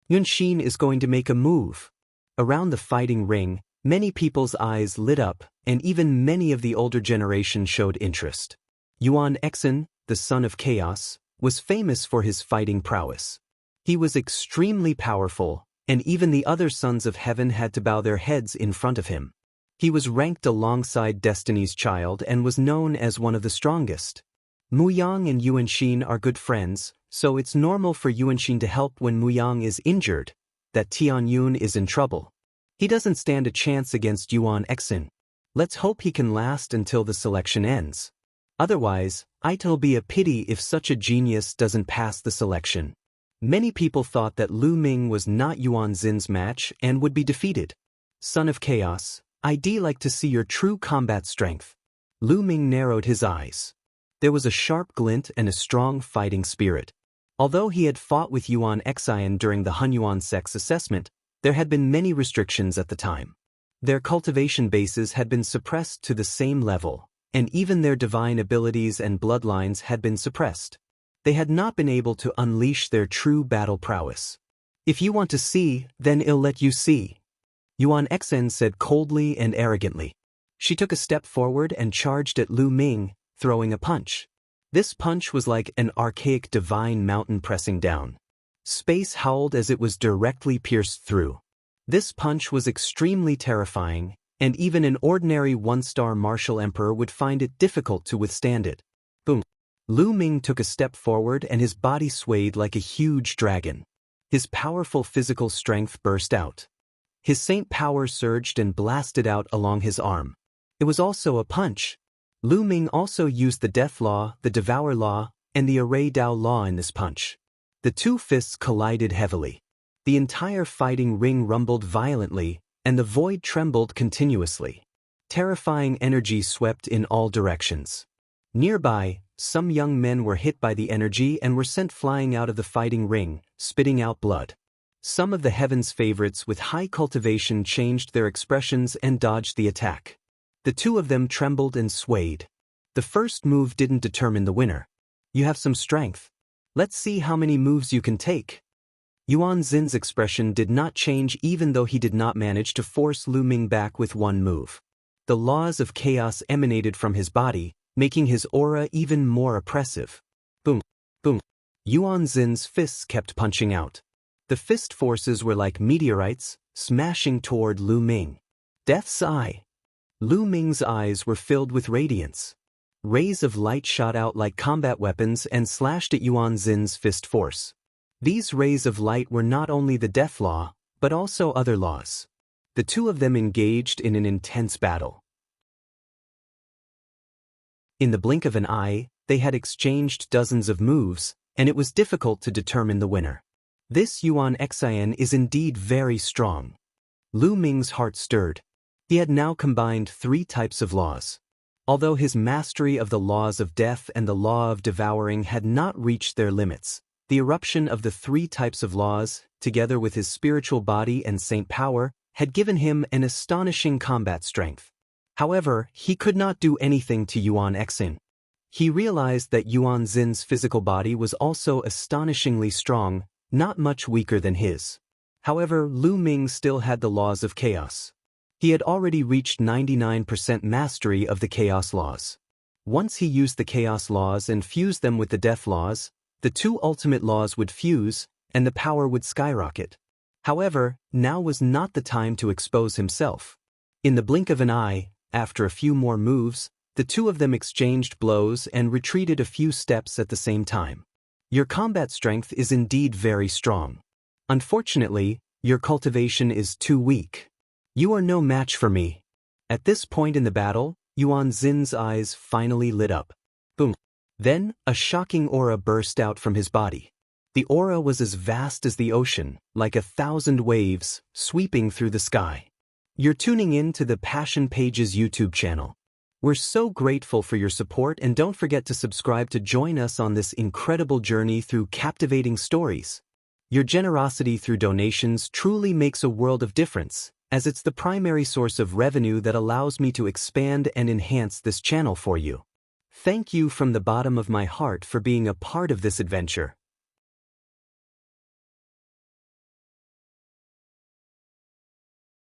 Yuan Xin is going to make a move. Around the fighting ring, many people's eyes lit up, and even many of the older generation showed interest. Yuan Exin, the son of chaos, was famous for his fighting prowess. He was extremely powerful, and even the other sons of heaven had to bow their heads in front of him. He was ranked alongside Destiny's Child and was known as one of the strongest. Mu Yang and Yuan Xin are good friends, so it's normal for Yuan Xin to help when Mu Yang is injured, that Tian Yun is in trouble. He doesn't stand a chance against Yuan Exin. Let's hope he can last until the selection ends. Otherwise, it'll be a pity if such a genius doesn't pass the selection. Many people thought that Lu Ming was not Yuan Xin's match and would be defeated. Son of Chaos, I'd like to see your true combat strength. Lu Ming narrowed his eyes. There was a sharp glint and a strong fighting spirit. Although he had fought with Yuan Exin during the Hunyuan sex assessment, there had been many restrictions at the time. Their cultivation bases had been suppressed to the same level, and even their divine abilities and bloodlines had been suppressed. They had not been able to unleash their true battle prowess. If you want to see, then I'll let you see. Yuan Exin said coldly and arrogantly. She took a step forward and charged at Lu Ming, throwing a punch. This punch was like an archaic divine mountain pressing down. Space howled as it was directly pierced through. This punch was extremely terrifying, and even an ordinary one-star martial emperor would find it difficult to withstand it. Boom. Lu Ming took a step forward and his body swayed like a huge dragon. His powerful physical strength burst out. His saint power surged and blasted out along his arm. It was also a punch. Lu Ming also used the Death Law, the Devour Law, and the Array Dao Law in this punch. The two fists collided heavily. The entire fighting ring rumbled violently, and the void trembled continuously. Terrifying energy swept in all directions. Nearby, some young men were hit by the energy and were sent flying out of the fighting ring, spitting out blood. Some of the heaven's favorites with high cultivation changed their expressions and dodged the attack. The two of them trembled and swayed. The first move didn't determine the winner. You have some strength. Let's see how many moves you can take. Yuan Xin's expression did not change even though he did not manage to force Lu Ming back with one move. The laws of chaos emanated from his body, making his aura even more oppressive. Boom, boom. Yuan Xin's fists kept punching out. The fist forces were like meteorites, smashing toward Lu Ming. Death's Eye. Lu Ming's eyes were filled with radiance. Rays of light shot out like combat weapons and slashed at Yuan Xin's fist force. These rays of light were not only the death law, but also other laws. The two of them engaged in an intense battle. In the blink of an eye, they had exchanged dozens of moves, and it was difficult to determine the winner. This Yuan Xian is indeed very strong. Lu Ming's heart stirred. He had now combined 3 types of laws. Although his mastery of the laws of death and the law of devouring had not reached their limits, the eruption of the 3 types of laws, together with his spiritual body and saint power, had given him an astonishing combat strength. However, he could not do anything to Yuan Xian. He realized that Yuan Xin's physical body was also astonishingly strong, not much weaker than his. However, Lu Ming still had the laws of chaos. He had already reached 99% mastery of the chaos laws. Once he used the chaos laws and fused them with the death laws, the 2 ultimate laws would fuse, and the power would skyrocket. However, now was not the time to expose himself. In the blink of an eye, after a few more moves, the 2 of them exchanged blows and retreated a few steps at the same time. Your combat strength is indeed very strong. Unfortunately, your cultivation is too weak. You are no match for me. At this point in the battle, Yuan Xin's eyes finally lit up. Boom. Then, a shocking aura burst out from his body. The aura was as vast as the ocean, like 1,000 waves, sweeping through the sky. You're tuning in to the Passion Pages YouTube channel. We're so grateful for your support, and don't forget to subscribe to join us on this incredible journey through captivating stories. Your generosity through donations truly makes a world of difference, as it's the primary source of revenue that allows me to expand and enhance this channel for you. Thank you from the bottom of my heart for being a part of this adventure.